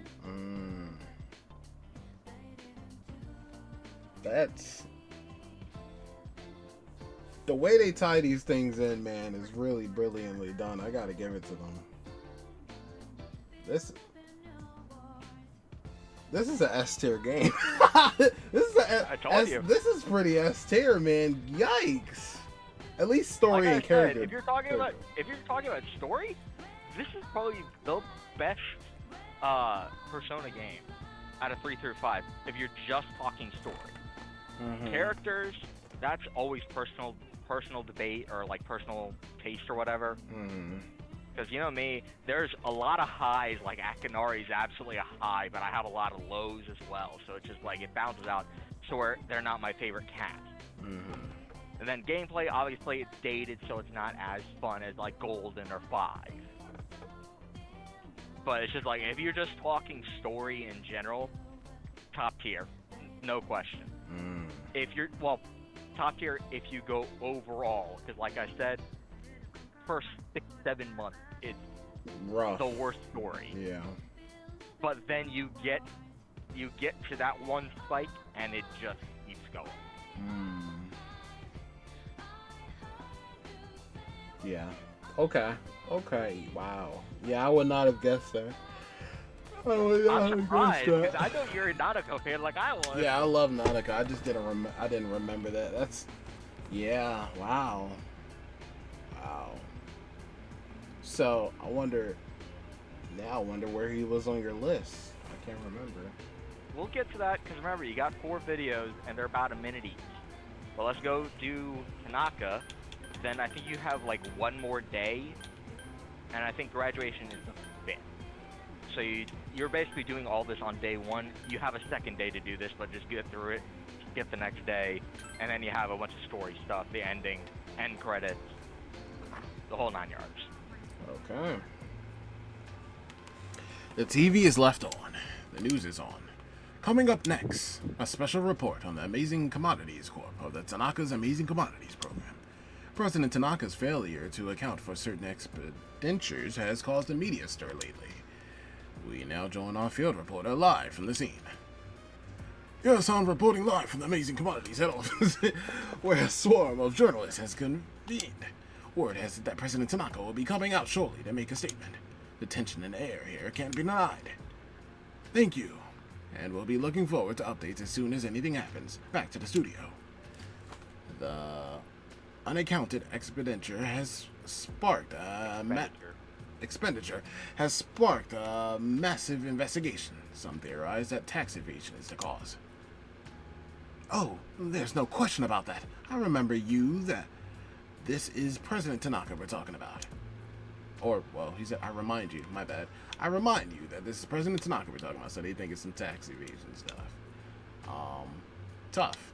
That's... The way they tie these things in, man, is really brilliantly done. I gotta give it to them. This is a S tier game. I told you. This is pretty S tier, man. Yikes. At least story like and character. Said, if you're talking about story, this is probably the best Persona game out of 3 through 5. If you're just talking story, characters, that's always personal debate or like personal taste or whatever. Because you know me, there's a lot of highs. Like Akinari is absolutely a high, but I have a lot of lows as well. So it's just like it bounces out. So they're not my favorite cast. And then gameplay, obviously, it's dated, so it's not as fun as, like, Golden or 5. But it's just like, if you're just talking story in general, top tier. No question. Top tier if you go overall. Because, like I said, first 6-7 months, it's rough. The worst story. Yeah. But then you get to that one spike, and it just keeps going. Yeah. Okay. Wow. Yeah, I would not have guessed that. I'm surprised because I know you're a Nanako fan like I was. Yeah, I love Nanako. I just didn't remember that. That's. Yeah. Wow. So I wonder where he was on your list. I can't remember. We'll get to that because remember you got 4 videos and they're about a minute each. But let's go do Tanaka. Then I think you have like one more day, and I think graduation is the 5th. So you're basically doing all this on day 1. You have a second day to do this, but just get through it, get the next day, and then you have a bunch of story stuff, the ending, end credits, the whole 9 yards. Okay. The TV is left on. The news is on. Coming up next, a special report on the Amazing Commodities Corp of the Tanaka's Amazing Commodities Program. President Tanaka's failure to account for certain expenditures has caused a media stir lately. We now join our field reporter live from the scene. Yes, I'm reporting live from the Amazing Commodities head office, where a swarm of journalists has convened. Word has it that President Tanaka will be coming out shortly to make a statement. The tension in the air here can't be denied. Thank you, and we'll be looking forward to updates as soon as anything happens. Back to the studio. The unaccounted expenditure has sparked a massive investigation. Some theorize that tax evasion is the cause. Oh, there's no question about that. I remember that this is President Tanaka we're talking about. Or, well, he said, I remind you, my bad. I remind you that this is President Tanaka we're talking about, so they think it's some tax evasion stuff. Tough.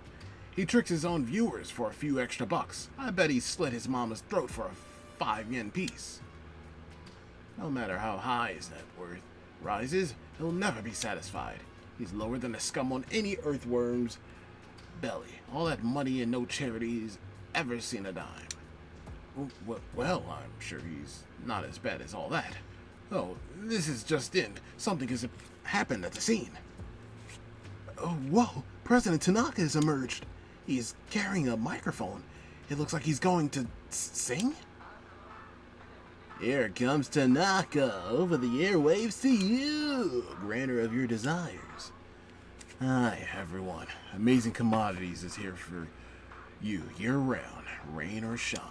He tricks his own viewers for a few extra bucks. I bet he slit his mama's throat for a 5 yen piece. No matter how high his net worth rises, he'll never be satisfied. He's lower than the scum on any earthworm's belly. All that money and no charities ever seen a dime. Well, I'm sure he's not as bad as all that. Oh, this is just in. Something has happened at the scene. Oh, whoa! President Tanaka has emerged. He's carrying a microphone. It looks like he's going to sing? Here comes Tanaka over the airwaves to you, granter of your desires. Hi, everyone. Amazing Commodities is here for you year-round, rain or shine.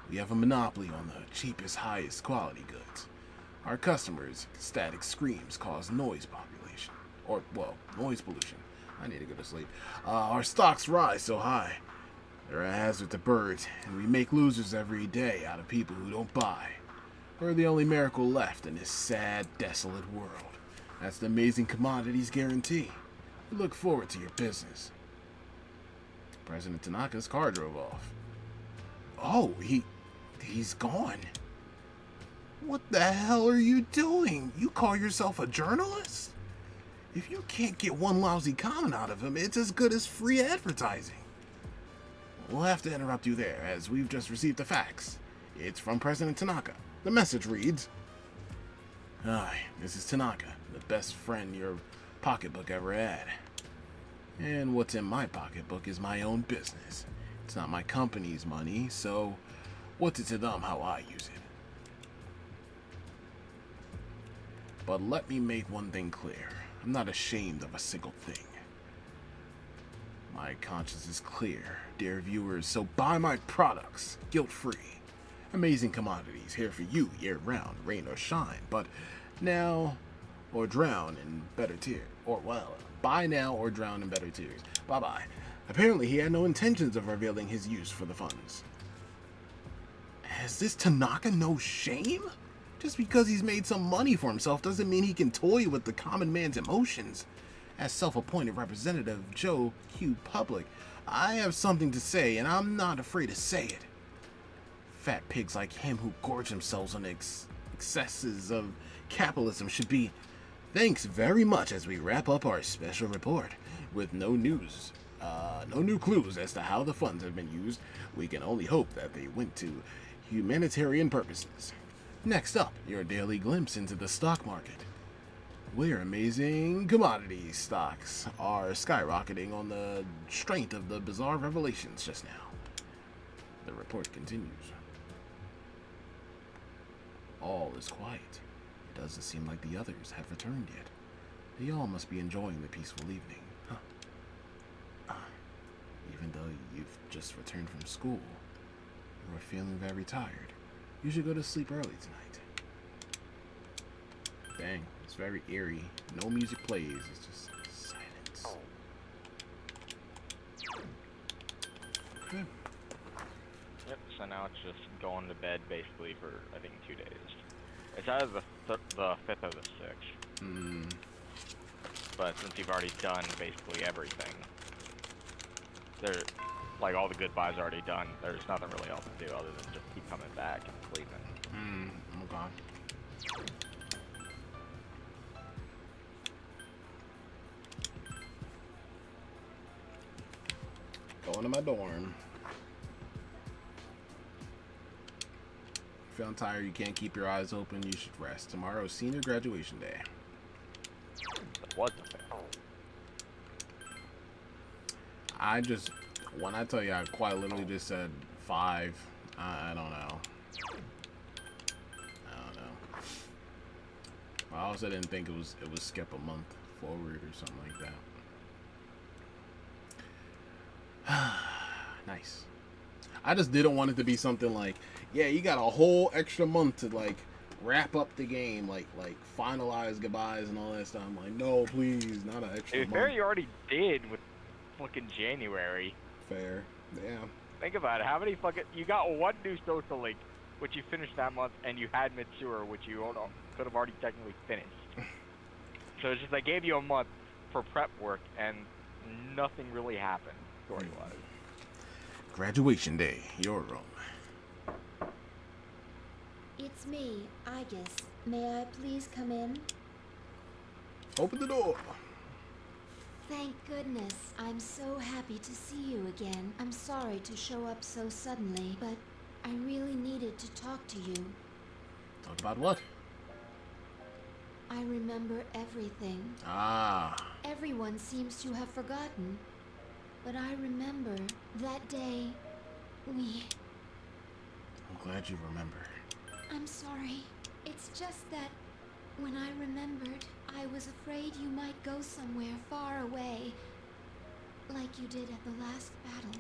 We have a monopoly on the cheapest, highest quality goods. Our customers' ecstatic screams cause noise population. or, well, noise pollution. I need to go to sleep. Our stocks rise so high. They're a hazard to birds, and we make losers every day out of people who don't buy. We're the only miracle left in this sad, desolate world. That's the amazing commodities guarantee. We look forward to your business. President Tanaka's car drove off. Oh, he's gone. What the hell are you doing? You call yourself a journalist? If you can't get one lousy comment out of him, it's as good as free advertising. We'll have to interrupt you there, as we've just received the fax. It's from President Tanaka. The message reads, "Hi, this is Tanaka, the best friend your pocketbook ever had. And what's in my pocketbook is my own business. It's not my company's money, so what's it to them how I use it? But let me make one thing clear. I'm not ashamed of a single thing. My conscience is clear, dear viewers, so buy my products, guilt-free. Amazing commodities here for you year-round, rain or shine, but now or drown in better tears. Or, well, buy now or drown in better tears. Bye-bye." Apparently, he had no intentions of revealing his use for the funds. Has this Tanaka no shame? Just because he's made some money for himself doesn't mean he can toy with the common man's emotions. As self-appointed representative Joe Q. Public, I have something to say, and I'm not afraid to say it. Fat pigs like him who gorge themselves on excesses of capitalism should be thanks very much as we wrap up our special report. With no new clues as to how the funds have been used, we can only hope that they went to humanitarian purposes. Next up, your daily glimpse into the stock market. Where amazing commodity stocks are skyrocketing on the strength of the bizarre revelations just now. The report continues. All is quiet. It doesn't seem like the others have returned yet. They all must be enjoying the peaceful evening, huh? Even though you've just returned from school, you are feeling very tired. You should go to sleep early tonight. Dang, it's very eerie. No music plays, it's just silence. Okay. Yep, so now it's just going to bed basically for, I think, 2 days. It's either the 5th or the 6th. But since you've already done basically everything, like all the goodbyes are already done, there's nothing really else to do other than just keep coming back and sleeping. Okay. Going to my dorm. Feeling tired, you can't keep your eyes open, you should rest. Tomorrow is senior graduation day. What the fuck? When I tell you, I quite literally just said 5. I don't know. I also didn't think it was skip a month forward or something like that. Nice. I just didn't want it to be something like, yeah, you got a whole extra month to like wrap up the game, like finalize goodbyes and all that stuff. I'm like, no, please, not an extra month. Fair, you already did with fucking January. Fair, yeah. Think about it. How many fucking... You got one new social link, which you finished that month, and you had Mature, which you could have already technically finished. So it's just they gave you a month for prep work, and nothing really happened, story-wise. Graduation day, your room. It's me, Aegis. May I please come in? Open the door. Thank goodness. I'm so happy to see you again. I'm sorry to show up so suddenly, but I really needed to talk to you. Talk about what? I remember everything. Ah. Everyone seems to have forgotten. But I remember that day we... I'm glad you remember. I'm sorry. It's just that when I remembered, I was afraid you might go somewhere far away, like you did at the last battle.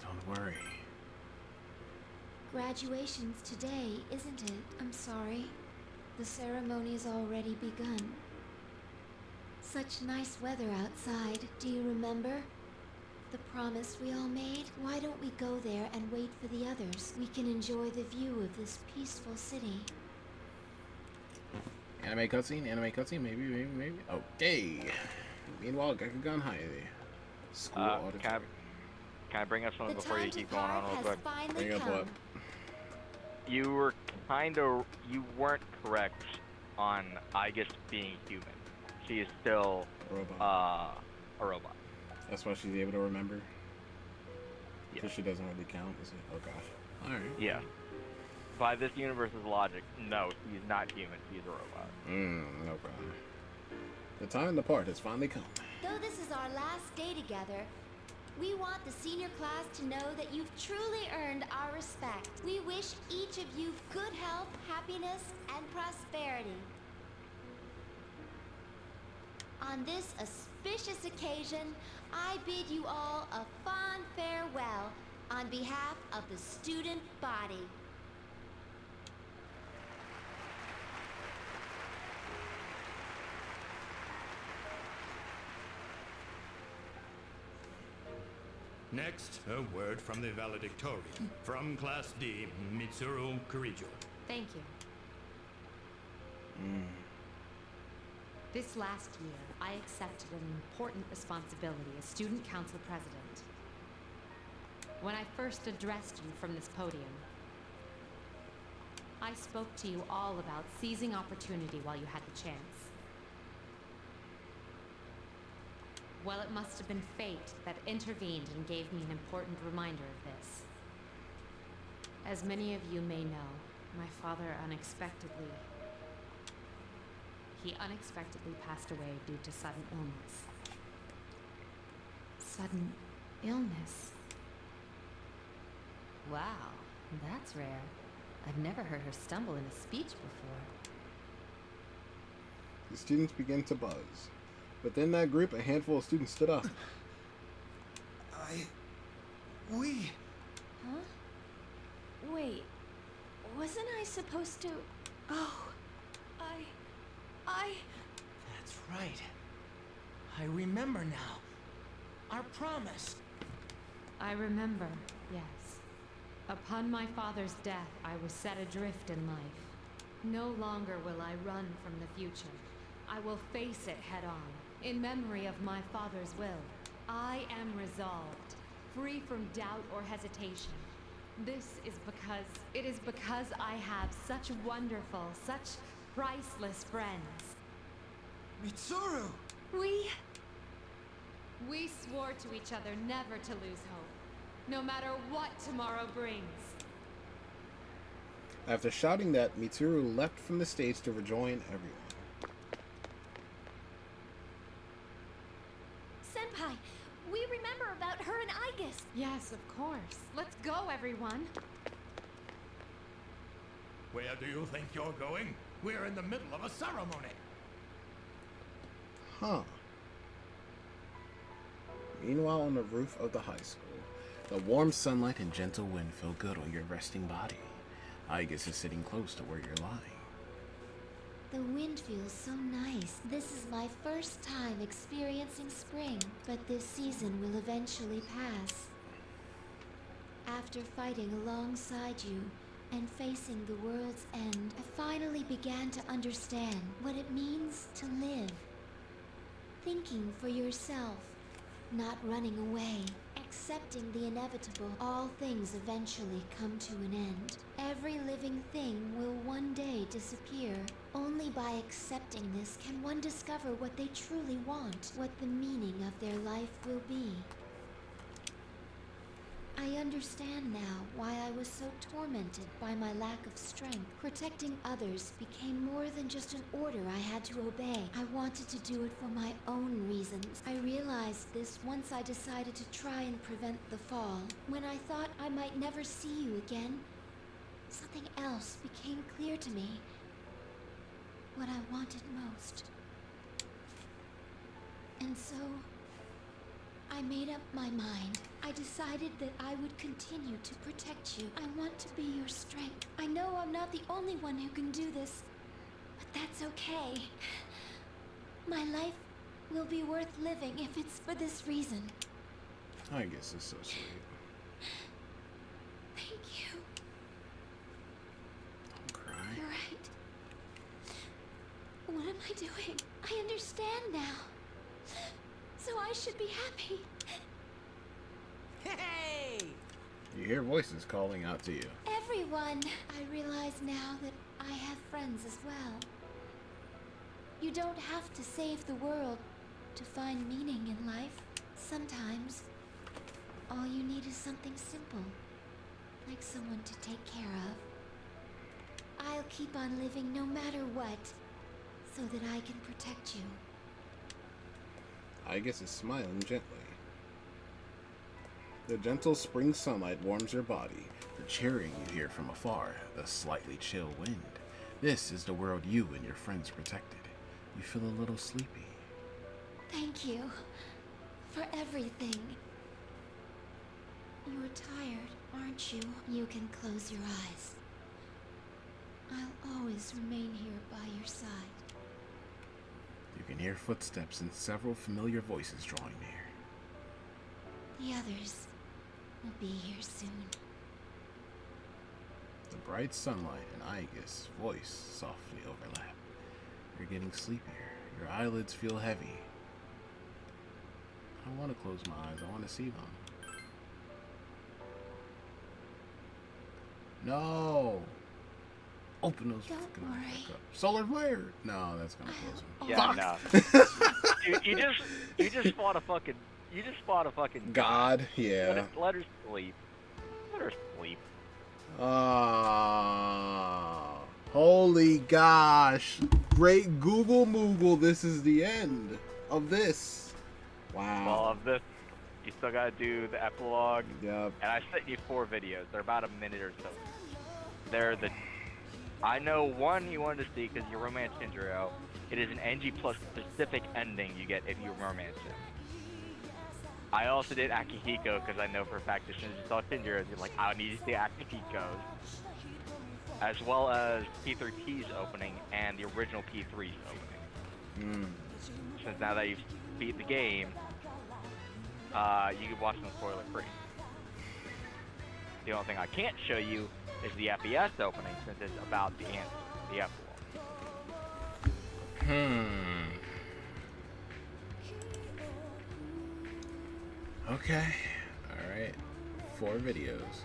Don't worry. Graduation's today, isn't it? I'm sorry. The ceremony's already begun. such nice weather outside. Do you remember? The promise we all made? Why don't we go there and wait for the others? We can enjoy the view of this peaceful city. Anime cutscene, maybe. Okay. Meanwhile, Gakugan High. School auditorium. Can I bring up something The before you time to keep going on part real has quick? finally Bring up come. what? You weren't correct on Aigis being human. She is still Robot. a robot. That's why she's able to remember. Yeah. Because she doesn't really count, is it? Oh gosh. Alright. Yeah. By this universe's logic, no, she's not human. She's a robot. No problem. The time to part has finally come. Though this is our last day together, we want the senior class to know that you've truly earned our respect. We wish each of you good health, happiness, and prosperity. On this auspicious occasion, I bid you all a fond farewell on behalf of the student body. Next, a word from the valedictorian. From Class D, Mitsuru Kurijo. Thank you. This last year, I accepted an important responsibility as student council president. When I first addressed you from this podium, I spoke to you all about seizing opportunity while you had the chance. Well, it must have been fate that intervened and gave me an important reminder of this. As many of you may know, my father unexpectedly passed away due to sudden illness. Sudden illness? Wow, that's rare. I've never heard her stumble in a speech before. The students began to buzz. Within that group, a handful of students stood up. We... Huh? Wait, wasn't I supposed to... Oh, That's right. I remember now. Our promise. I remember, yes. Upon my father's death, I was set adrift in life. No longer will I run from the future. I will face it head on, in memory of my father's will. I am resolved, free from doubt or hesitation. It is because I have such wonderful, such priceless friends. Mitsuru! We swore to each other never to lose hope, no matter what tomorrow brings. After shouting that, Mitsuru leapt from the stage to rejoin everyone. Senpai, we remember about her and Aigis. Yes, of course. Let's go, everyone. Where do you think you're going? We're in the middle of a ceremony. Huh. Meanwhile, on the roof of the high school, the warm sunlight and gentle wind feel good on your resting body. Aigis is sitting close to where you're lying. The wind feels so nice. This is my first time experiencing spring, but this season will eventually pass. After fighting alongside you and facing the world's end, I finally began to understand what it means to live. Thinking for yourself, not running away, accepting the inevitable. All things eventually come to an end. Every living thing will one day disappear. Only by accepting this can one discover what they truly want, what the meaning of their life will be. I understand now why I was so tormented by my lack of strength. Protecting others became more than just an order I had to obey. I wanted to do it for my own reasons. I realized this once I decided to try and prevent the fall. When I thought I might never see you again, something else became clear to me. What I wanted most. And so, I made up my mind. I decided that I would continue to protect you. I want to be your strength. I know I'm not the only one who can do this, but that's okay. My life will be worth living if it's for this reason. I guess it's so sweet. Thank you. Don't cry. You're right. What am I doing? I understand now. So I should be happy. Hey! You hear voices calling out to you. Everyone! I realize now that I have friends as well. You don't have to save the world to find meaning in life. Sometimes, all you need is something simple, like someone to take care of. I'll keep on living no matter what, so that I can protect you. I guess is smiling gently. The gentle spring sunlight warms your body. The cheering you hear from afar, the slightly chill wind. This is the world you and your friends protected. You feel a little sleepy. Thank you for everything. You're tired, aren't you? You can close your eyes. I'll always remain here by your side. You can hear footsteps and several familiar voices drawing near. The others will be here soon. The bright sunlight and Aegis' voice softly overlap. You're getting sleepier. Your eyelids feel heavy. I don't want to close my eyes. I want to see them. No! Open those fucking eyes back up. Solar flare! No, that's gonna close them. Yeah, Fuck. no. you just fought a fucking God, yeah. Let her sleep. Let her sleep. Holy gosh. Great Google Moogle, this is the end of this. Wow. Well, of this, you still gotta do the epilogue. Yep. And I sent you 4 videos. They're about a minute or so. They're the... I know one you wanted to see because you romance Shinjiro. It is an NG plus specific ending you get if you romance him. I also did Akihiko because I know for a fact as soon as you saw Shinjiro, you're like, I need to see Akihiko's. As well as P3T's opening and the original P3's opening. Since now that you've beat the game, you can watch them spoiler free. The only thing I can't show you is the FES opening since it's about the answer, the epilogue. Okay. Alright. 4 videos.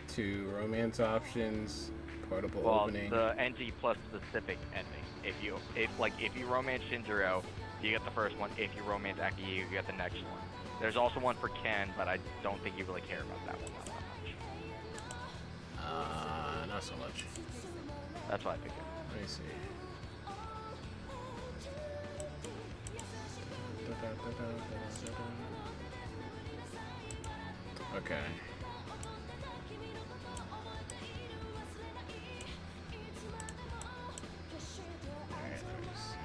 2 romance options, portable opening. The NG plus specific ending. If you romance Shinjiro, you get the first one. If you romance Akihiko, you get the next one. There's also one for Ken, but I don't think you really care about that one that much. Not so much. That's what I figured. Let me see. Okay. Alright, let me see.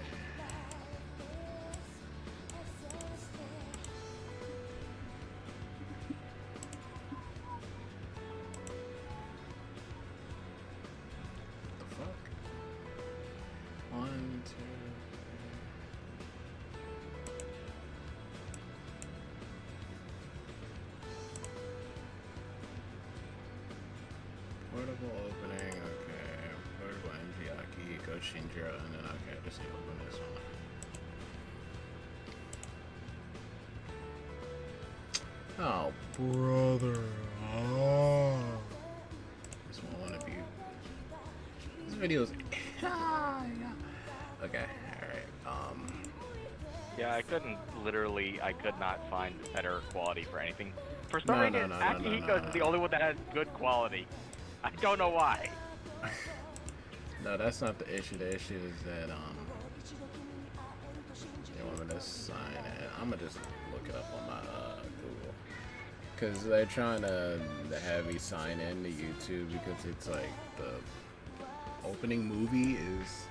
The fuck? 1, 2, 3. Portable opening, okay. Portable MG Akihiko Shinjiro, and then okay, just open this one. Oh, brother. Oh. This one wanna be. This video's. Okay, alright. Yeah, I could not find better quality for anything. For some reason, Akihiko is the only one that has good quality. I don't know why. No, that's not the issue. The issue is that they want me to sign it. I'm gonna just look it up on my Google, cause they're trying to have me sign in to YouTube because it's like the opening movie is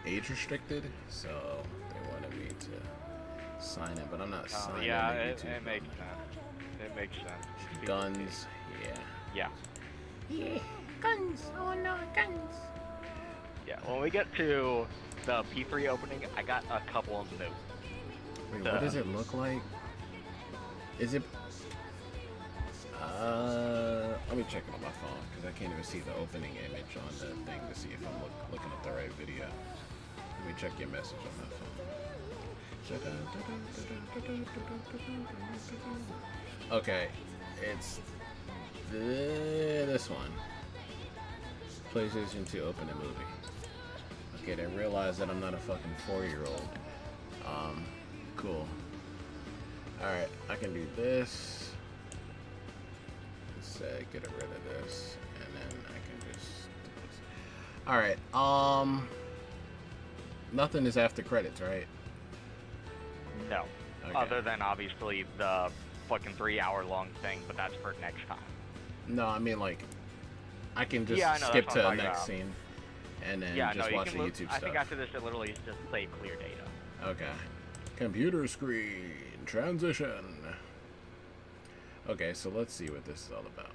age restricted, so they wanted me to sign in, but I'm not signing yeah, in to it YouTube. makes sense. It makes sense. Guns, yeah. Yeah. Yeah, guns. Oh no, guns. Yeah, when we get to the P3 opening, I got a couple of notes. Wait, what does it look like? Is it... let me check it on my phone, because I can't even see the opening image on the thing to see if I'm looking up the right video. Let me check your message on my phone. Okay, it's this one. PlayStation 2 open a movie. Okay, they realize that I'm not a fucking 4-year-old. Cool. Alright, I can do this. Let's say, get rid of this. And then I can just do this. Alright, nothing is after credits, right? No. Okay. Other than, obviously, the fucking 3-hour-long thing, but that's for next time. No, I mean, like, I can just Yeah, I know, skip that's to what the I'm talking next about. scene and then Yeah, just no, watch the you can YouTube I stuff. think after this, it literally is just say clear data. Okay. Computer screen. Transition. Okay, so let's see what this is all about.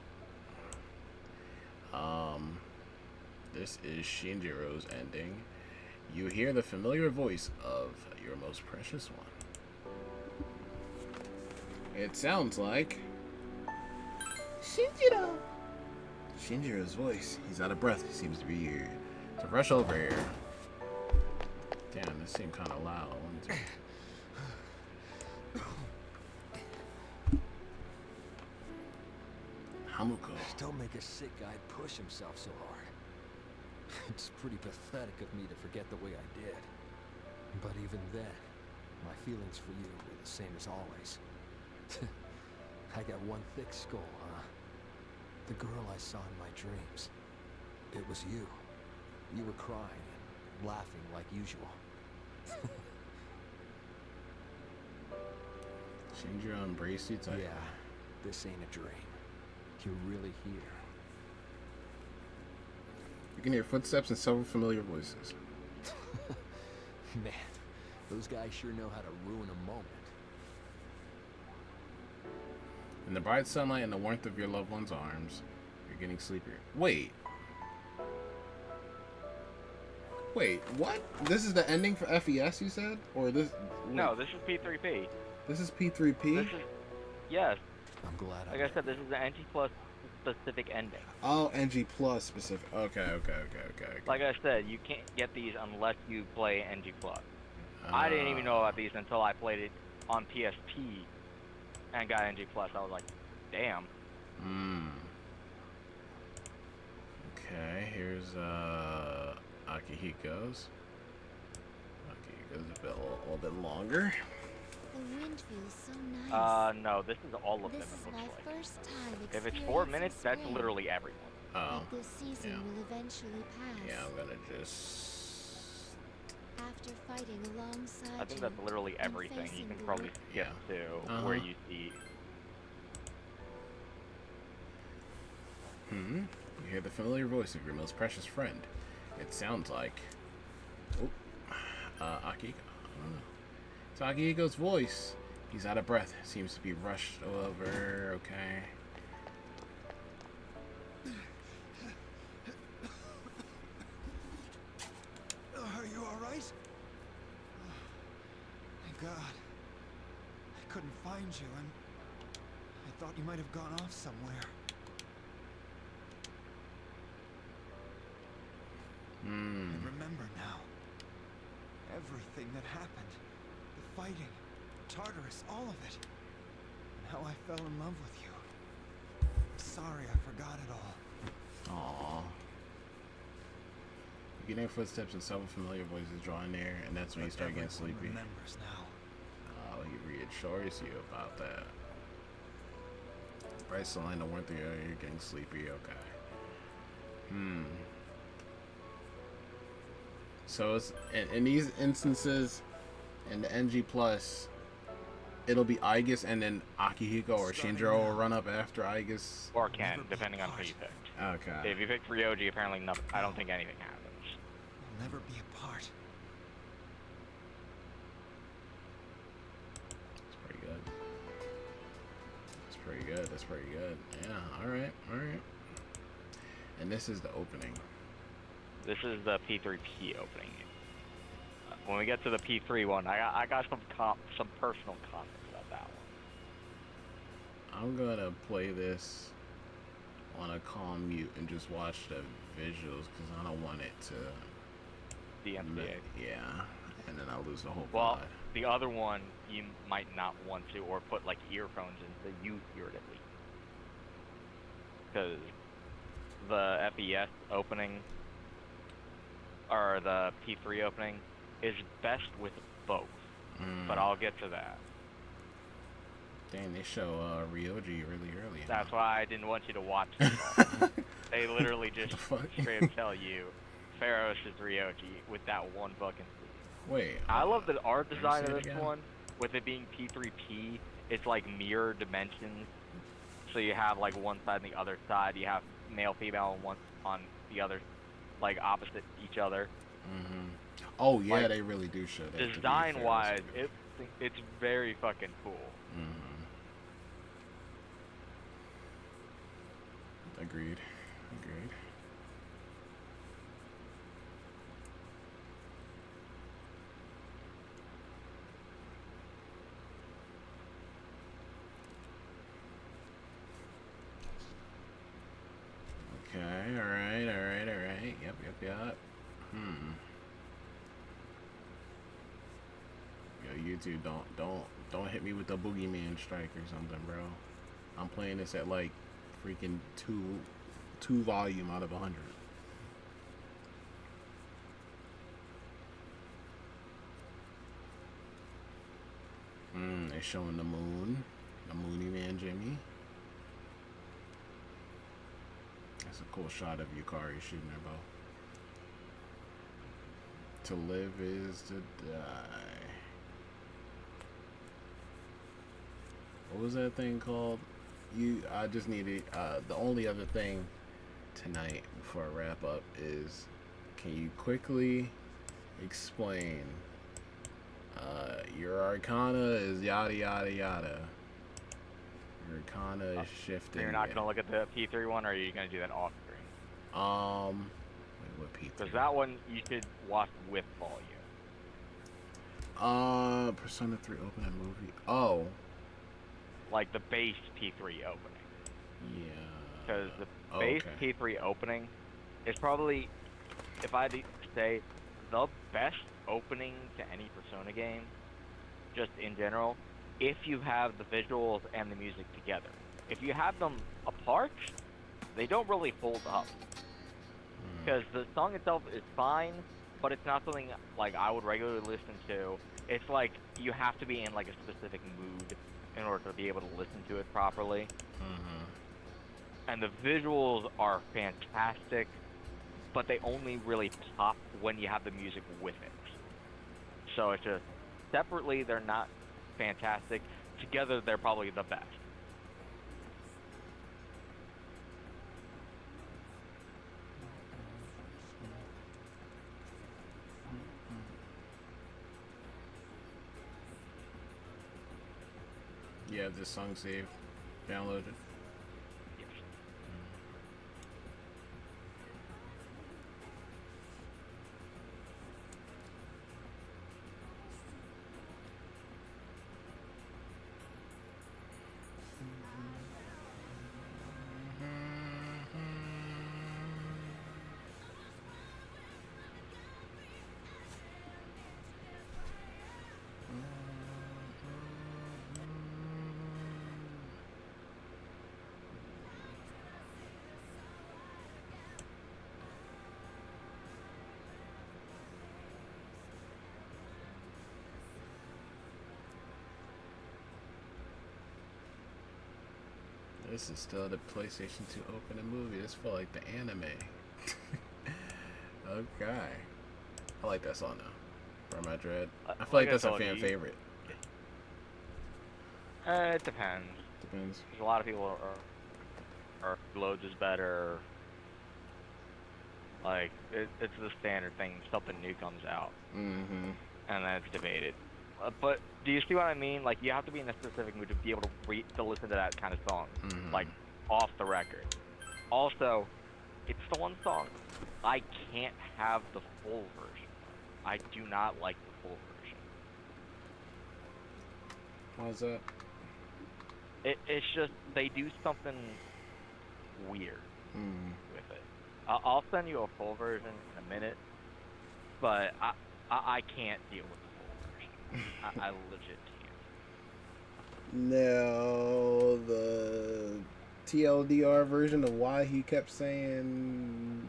This is Shinjiro's ending. You hear the familiar voice of your most precious one. It sounds like Shinjiro. Shinjiro's voice. He's out of breath. He seems to be here. So rush over here. Damn, this seemed kind of loud. Hamuko. Don't make a sick guy push himself so hard. It's pretty pathetic of me to forget the way I did. But even then, my feelings for you were the same as always. I got one thick skull, huh? The girl I saw in my dreams. It was you. You were crying and laughing like usual. Shinjiro embraced you tightly. Yeah, this ain't a dream. You're really here. You can hear footsteps and several familiar voices. Man, those guys sure know how to ruin a moment. In the bright sunlight and the warmth of your loved one's arms, you're getting sleepier. Wait, what? This is the ending for FES, you said? Or this? Wait. No, this is P3P. This is P3P? This is... Yes. I'm glad Like I said, this is the NG Plus specific ending. Oh, NG Plus specific. Okay. Like I said, you can't get these unless you play NG Plus. I didn't even know about these until I played it on PSP and got NG Plus. I was like, damn. Okay, here's Akihiko's. Akihiko's a little bit longer. The wind feels so nice. No, this is all of them, This it is looks my like. first time If it's 4 experiencing minutes, that's spring. literally everyone. Oh. But this season yeah. will eventually pass. Yeah, I'm gonna just... After fighting alongside I think that's literally and everything. You facing can the probably world. skip to where you see... You hear the familiar voice of your most precious friend. It sounds like... Akihiko. I don't know. It's Akihiko's voice. He's out of breath. Seems to be rushed over. Okay. Are you alright? Thank God. I couldn't find you, and I thought you might have gone off somewhere. I remember now. Everything that happened. The fighting, Tartarus, all of it. And how I fell in love with you. Sorry I forgot it all. Aww. You can hear footsteps and several familiar voices drawing near, and that's when you start getting sleepy. Remembers now. Oh, he reassures you about that. Bright sunlight, the warmth of your area, you're getting sleepy. Okay. So it's in these instances, in the NG Plus, it'll be Aigis and then Akihiko or Shinjiro will run up after Aigis. Or Ken, depending on who you pick. Okay. If you pick Ryoji, apparently nothing. I don't think anything happens. We'll never be apart. That's pretty good. Yeah, alright. And this is the opening. This is the P3P opening. When we get to the P3 one, I got some personal comments about that one. I'm gonna play this on a calm mute and just watch the visuals because I don't want it to. The MCA. Yeah, and then I'll lose the whole Well, pod. the other one you might not want to, or put like earphones in so you hear it at least. Because the FES opening, or the P3 opening, is best with both. But I'll get to that. Dang, they show Ryoji really early. That's why I didn't want you to watch it all. They literally just straight up tell you, Pharaoh's is Ryoji with that one fucking scene. Wait. I love the art let me design see of it this again. one, with it being P3P. It's like mirror dimensions. So you have like one side and the other side. You have male, female on one on the other, like opposite each other. Oh yeah, Like, they really do show that. to be Design fair, wise, that's it's very fucking cool. Agreed. Agreed. Okay, alright. Yep. Yo, YouTube, don't hit me with the boogeyman strike or something, bro. I'm playing this at like freaking two volume out of 100. They're showing the moon, the Moony Man Jimmy. That's a cool shot of Yukari shooting her bow. To live is to die. What was that thing called? I just needed, the only other thing tonight before I wrap up is, can you quickly explain, your Arcana is yada yada yada. Your Arcana is shifting. So you're not gonna look at the P3 one, or are you gonna do that off screen? Wait, what P3? Because that one you should watch with volume. Persona 3 opening movie. Oh. Like the base P3 opening. Yeah. Because the base P3 opening is probably, if I had to say, the best opening to any Persona game, just in general, if you have the visuals and the music together. If you have them apart, they don't really hold up. Because the song itself is fine, but it's not something like I would regularly listen to. It's like you have to be in like a specific mood in order to be able to listen to it properly. And the visuals are fantastic, but they only really pop when you have the music with it. So it's just, separately they're not fantastic. Together they're probably the best. You have this song saved, downloaded. This is still the PlayStation 2 opening movie. This felt like the anime. Okay. I like that song though. Where My Dread. I feel like that's a fan favorite. It depends. Depends. There's a lot of people are loads is better. Like it's the standard thing. Something new comes out, and then it's debated. But do you see what I mean? Like you have to be in a specific mood to be able to listen to that kind of song, like off the record. Also, It's the one song I can't have the full version. I do not like the full version. Why's that? It's just they do something weird Mm. with it. I'll send you a full version in a minute, but I can't deal with the full version. I legit can't. Now, the TLDR version of why he kept saying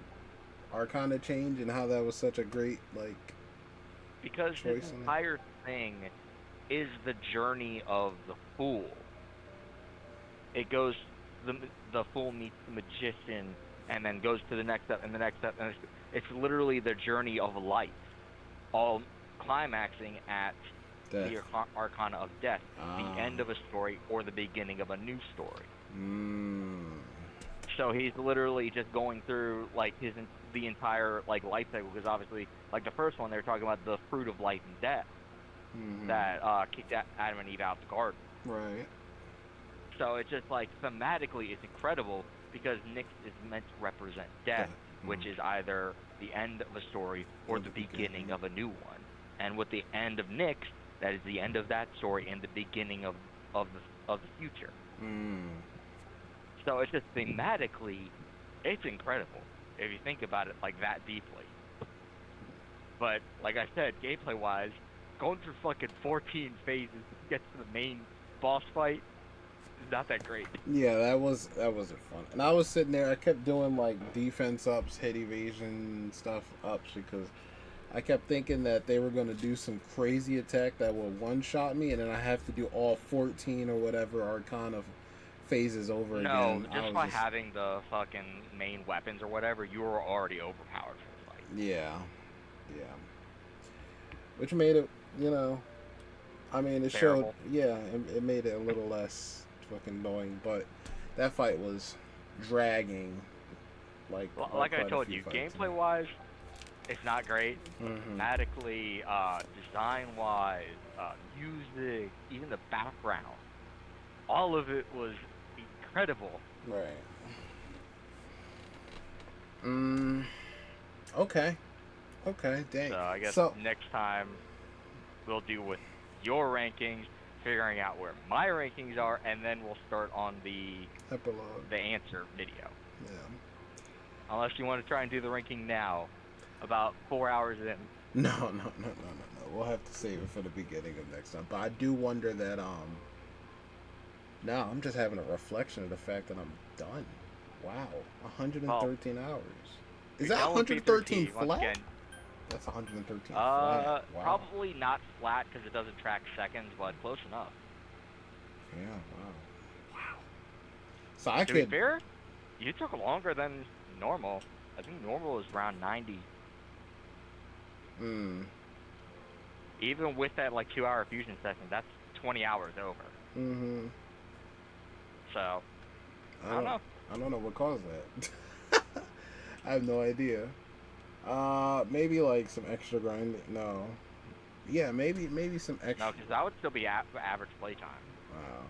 Arcana change and how that was such a great, like, Because his choice in it. entire thing is the journey of the fool. It goes the fool meets the magician, and then goes to the next step and the next step, and it's literally the journey of life, all climaxing at Death. the Arcana of death, Ah. the end of a story or the beginning of a new story. Mm. So he's literally just going through like the entire like life cycle, because obviously like the first one they were talking about the fruit of life and death Mhm. that kicked Adam and Eve out the garden. Right. So it's just like thematically it's incredible because Nyx is meant to represent death, which is either the end of a story or the beginning of a new one. And with the end of Nyx, that is the end of that story and the beginning of the future. Mm. So it's just thematically, it's incredible if you think about it like that deeply. But like I said, gameplay-wise, going through fucking 14 phases to get to the main boss fight is not that great. Yeah, that wasn't fun. And I was sitting there, I kept doing like defense ups, hit evasion stuff ups because I kept thinking that they were gonna do some crazy attack that will one shot me, and then I have to do all 14 or whatever Arcana phases over again. No, just by having the fucking main weapons or whatever, you were already overpowered for the fight. Yeah. Which made it, I mean, it Bearable. showed, it made it a little less fucking annoying, but that fight was dragging. Like I quite a told few you, fights. gameplay-wise, it's not great. Mhm. Thematically, design-wise, music, even the background, all of it was incredible. Right. Okay. Dang. So I guess So, next time we'll do with your rankings, figuring out where my rankings are, and then we'll start on the epilogue. the answer video. Yeah. Unless you want to try and do the ranking now, about 4 hours in. No. We'll have to save it for the beginning of next time. But I do wonder that now I'm just having a reflection of the fact that I'm done. Wow, 113 hours. Is that 113 flat? That's 113 flat. Wow. Probably not flat because it doesn't track seconds, but close enough. Yeah. Wow. So I to be fair, you took longer than normal. I think normal is around 90. Even with that like 2-hour fusion session, that's 20 hours over. Mm-hmm. So I don't know. I don't know what caused that. I have no idea. Maybe like some extra grinding. No. Yeah, maybe some extra. No, because that would still be average playtime. Wow.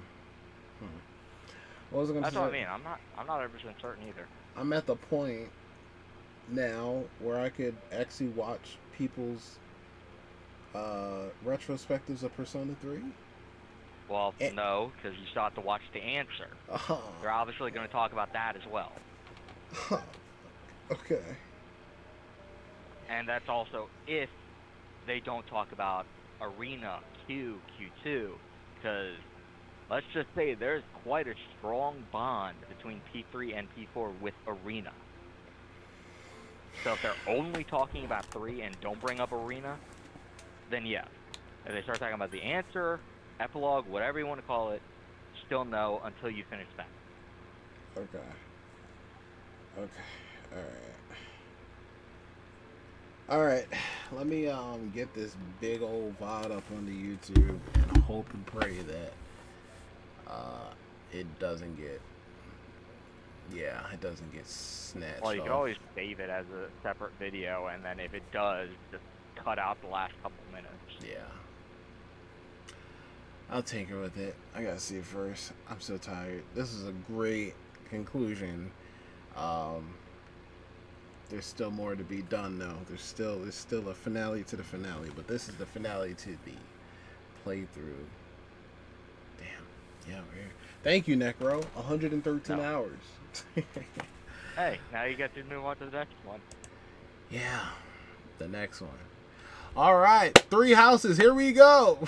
What was I gonna That's say? what I mean. I'm not 100% certain either. I'm at the point now where I could actually watch people's retrospectives of Persona 3. Well, no, because you still have to watch the answer. Oh. They're obviously going to talk about that as well. Okay. And that's also if they don't talk about Arena Q2, because let's just say there's quite a strong bond between P3 and P4 with Arena. So if they're only talking about 3 and don't bring up Arena, then yeah. If they start talking about the answer, epilogue, whatever you want to call it, still no until you finish that. Okay. Alright. Let me get this big old VOD up on the YouTube and hope and pray that it doesn't get snatched Well, you off. can always save it as a separate video, and then if it does, just cut out the last couple minutes. Yeah. I'll tinker with it. I gotta see it first. I'm so tired. This is a great conclusion. There's still more to be done though. There's still a finale to the finale, but this is the finale to the playthrough. Damn. Yeah, we're here. Thank you, Necro. 113 hours. Hey, now you get to move on to the next one. Yeah, the next one. All right, 3 houses. Here we go.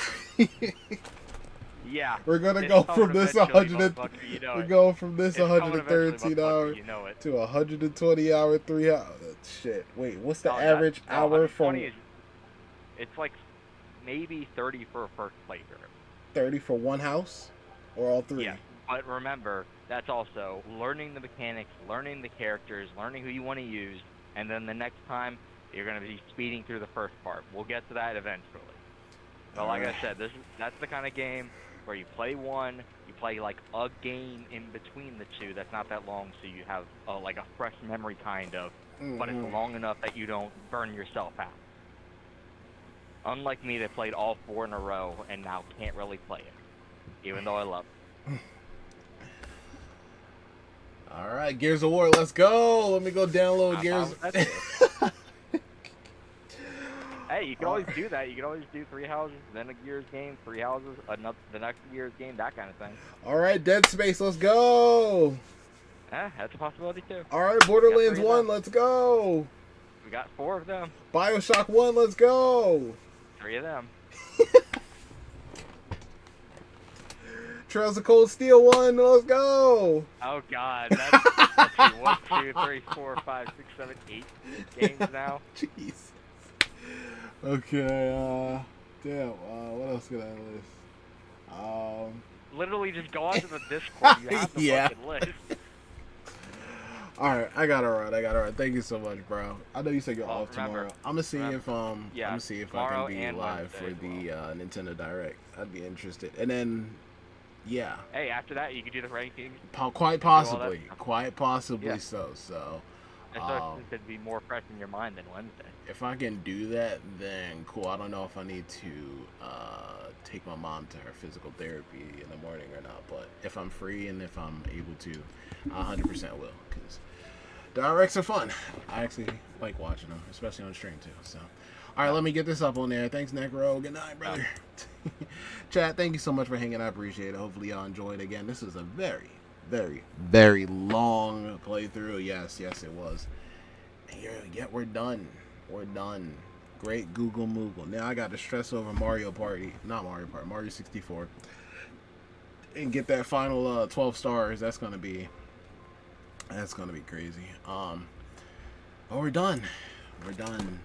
Yeah. We're gonna go from this 100. We're going from this 113 hour to 120 hour 3 hours. Shit. Wait, what's the average hour for? It's like maybe 30 for a first playthrough. 30 for one house, or all 3? Yeah. But remember, that's also learning the mechanics, learning the characters, learning who you want to use, and then the next time you're going to be speeding through the first part. We'll get to that eventually. But like I said, that's the kind of game where you play one, you play like a game in between the two that's not that long, so you have like a fresh memory kind of, but it's long enough that you don't burn yourself out. Unlike me that played all 4 in a row and now can't really play it, even though I love it. All right, Gears of War, let's go. Let me go download Gears. Hey, you can always do that. You can always do 3 houses, then a Gears game, 3 houses, the next Gears game, that kind of thing. All right, Dead Space, let's go. That's a possibility too. All right, Borderlands 1, let's go. We got 4 of them. BioShock 1, let's go. 3 of them. Trails of Cold Steel 1, let's go. Oh God, that's 1, 2, 3, 4, 5, 6, 7, 8 games now. Jeez. Okay, damn, what else could I list? Literally just go onto the Discord, you have the fucking list. Alright, I got it right. Thank you so much, bro. I know you said you're off tomorrow. I'm gonna see if I can be live for the Nintendo Direct. I'd be interested. And then yeah. Hey, after that you can do the rankings. Quite possibly. So it'd be more fresh in your mind than Wednesday. If I can do that, then cool. I don't know if I need to take my mom to her physical therapy in the morning or not, but if I'm free and if I'm able to, I 100% will, because directs are fun. I actually like watching them, especially on stream too. So, all right, let me get this up on there. Thanks, Necro. Good night, brother. Chat, thank you so much for hanging. I appreciate it. Hopefully y'all enjoyed. Again, this is a very, very, very long playthrough. Yes, it was. And yet we're done. We're done. Great Google Moogle. Now I got to stress over Mario 64. And get that final 12 stars. That's gonna be crazy. Oh, we're done. We're done.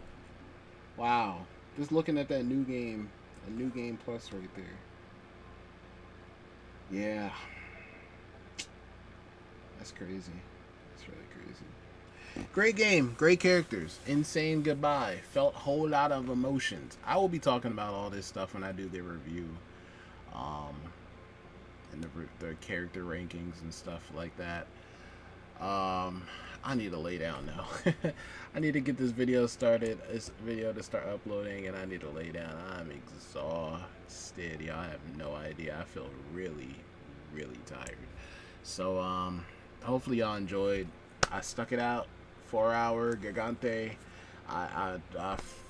Wow. Just looking at that new game, a new game plus right there. Yeah. That's crazy. That's really crazy. Great game, great characters, insane goodbye, felt a whole lot of emotions. I will be talking about all this stuff when I do the review, and the character rankings and stuff like that. I need to lay down now. I need to get this video started, this video to start uploading, and I need to lay down. I'm exhausted. Y'all have no idea. I feel really, really tired. So, hopefully y'all enjoyed. I stuck it out. 4-hour Gigante. I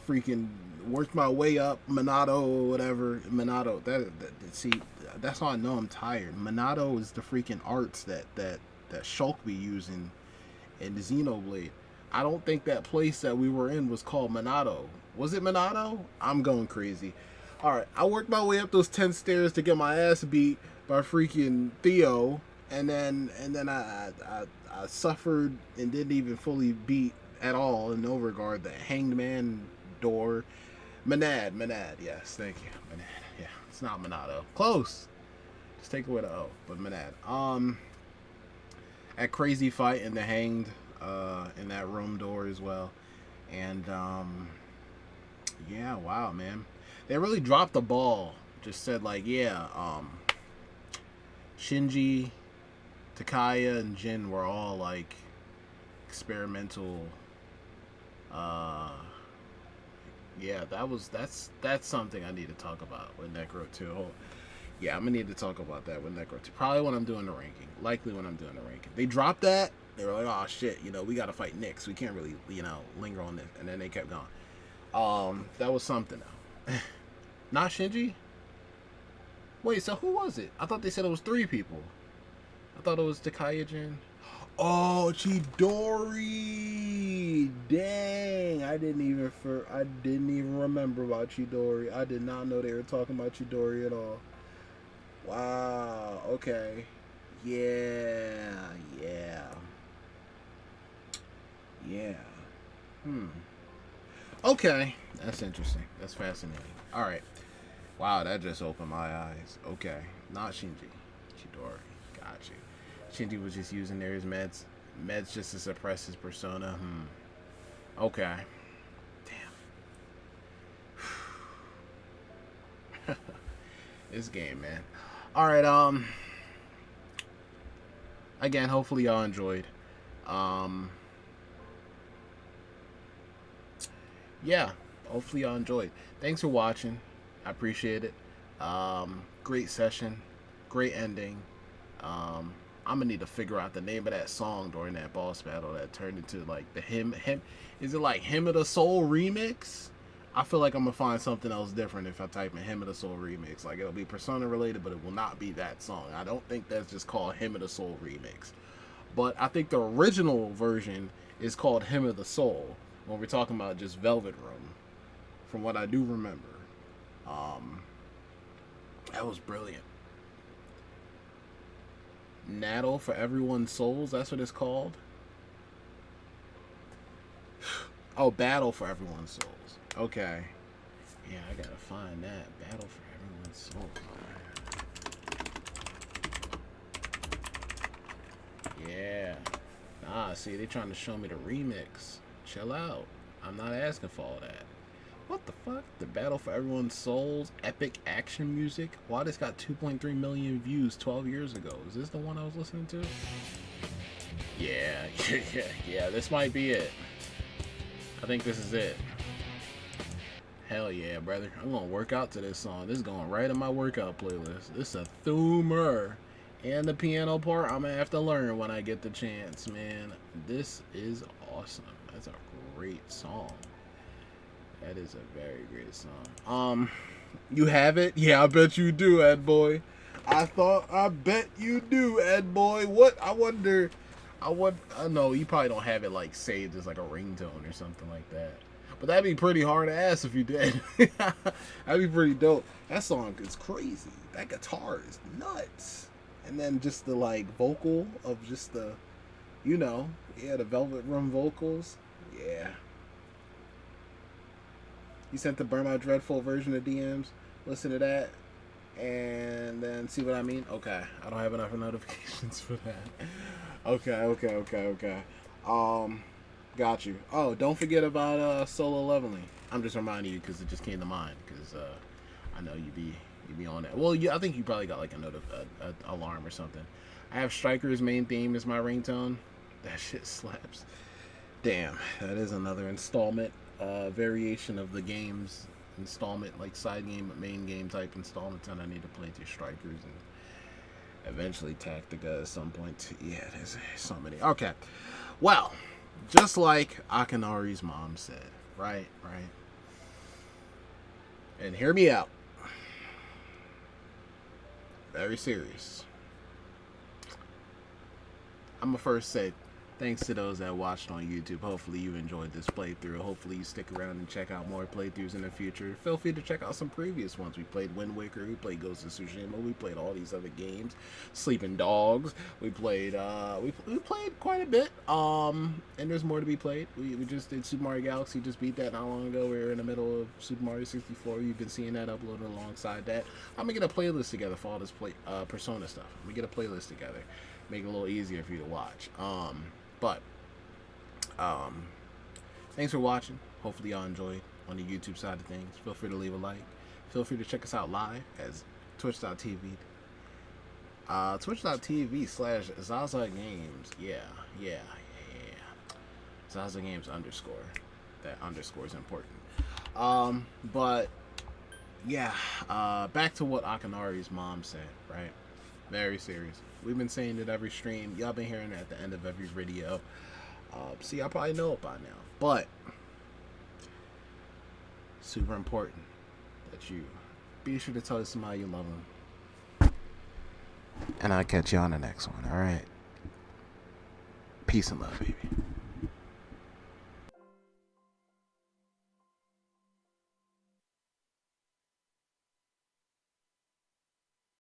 freaking worked my way up. Monado or whatever. Monado. See, that's how I know I'm tired. Monado is the freaking arts that Shulk be using in the Xenoblade. I don't think that place that we were in was called Monado. Was it Monado? I'm going crazy. Alright, I worked my way up those 10 stairs to get my ass beat by freaking Theo, and then I suffered and didn't even fully beat at all in no regard the Hanged Man door. Monad, yes, thank you. Monad, yeah, it's not Monado. Close. Just take away the O, but Monad. At Crazy Fight in the Hanged, in that room door as well. And, yeah, wow, man. They really dropped the ball. Just said, like, yeah, Shinji, Takaya, and Jin were all, like, experimental. Yeah, that's something I need to talk about with Necro 2. Yeah, I'm gonna need to talk about that with Necro 2. Probably when I'm doing the ranking. Likely when I'm doing the ranking. They dropped that They were like, oh shit, you know, we gotta fight Nyx. We can't really, you know, linger on this. And then they kept going. That was something though. Not Shinji? Wait, so who was it? I thought they said it was 3 people. I thought it was Takayajin. Oh, Chidori! Dang, I didn't even remember about Chidori. I did not know they were talking about Chidori at all. Wow. Okay. Yeah. Okay, that's interesting. That's fascinating. All right. Wow, that just opened my eyes. Okay, not Shinji. Chidori. Got you. Shinji was just using his meds just to suppress his persona. Okay. Damn. This game, man. All right. Again, hopefully y'all enjoyed. Yeah. Hopefully y'all enjoyed. Thanks for watching. I appreciate it. Great session. Great ending. I'm gonna need to figure out the name of that song during that boss battle that turned into like the hymn. Is it like Hymn of the Soul remix? I feel like I'm gonna find something else different if I type in Hymn of the Soul remix. Like it'll be Persona related, but it will not be that song. I don't think that's just called Hymn of the Soul remix. But I think the original version is called Hymn of the Soul when we're talking about just Velvet Room, from what I do remember. That was brilliant. Naddle for Everyone's Souls, that's what it's called. Oh, Battle for Everyone's Souls. Okay. Yeah, I gotta find that. Battle for Everyone's Souls. Yeah. Nah, see, they trying to show me the remix. Chill out. I'm not asking for all that. What the fuck? The Battle for Everyone's Souls, epic action music. Why this got 2.3 million views 12 years ago? Is this the one I was listening to? Yeah, yeah, this might be it. I think this is it. Hell yeah, brother. I'm gonna work out to this song. This is going right in my workout playlist. This is a thumer. And the piano part, I'm gonna have to learn when I get the chance, man. This is awesome. That's a great song. That is a very great song. You have it? Yeah, I bet you do, Ed Boy. I bet you do, Ed Boy. What? I know you probably don't have it like saved as like a ringtone or something like that. But that'd be pretty hard to ask if you did. That'd be pretty dope. That song is crazy. That guitar is nuts. And then just the like vocal of just the, the Velvet Room vocals. Yeah. You sent the Burma Dreadful version of DMs. Listen to that. And then see what I mean? Okay. I don't have enough notifications for that. Okay. Got you. Oh, don't forget about solo leveling. I'm just reminding you because it just came to mind. Because I know you be on that. Well, I think you probably got like a alarm or something. I have Striker's main theme as my ringtone. That shit slaps. Damn, that is another installment. Variation of the game's installment, like side game, main game type installments, and I need to play through Strikers and eventually Tactica at some point. Yeah, there's so many. Okay, well, just like Akanari's mom said, right, and hear me out. Very serious. I'm gonna first say thanks to those that watched on YouTube. Hopefully you enjoyed this playthrough. Hopefully you stick around and check out more playthroughs in the future. Feel free to check out some previous ones. We played Wind Waker. We played Ghost of Tsushima. We played all these other games. Sleeping Dogs. We played we played quite a bit. And there's more to be played. We just did Super Mario Galaxy. Just beat that not long ago. We were in the middle of Super Mario 64. You've been seeing that uploaded alongside that. I'm gonna get a playlist together for all this Persona stuff. We get a playlist together. Make it a little easier for you to watch. But thanks for watching. Hopefully y'all enjoyed on the YouTube side of things. Feel free to leave a like. Feel free to check us out live as twitch.tv. Twitch.tv/Zaza Games. Yeah. Zaza Games _. That underscore is important. But yeah, back to what Akanari's mom said, right? Very serious. We've been saying it every stream. Y'all been hearing it at the end of every video. See, I probably know it by now. But super important that you be sure to tell somebody you love them. And I'll catch you on the next one. All right. Peace and love, baby.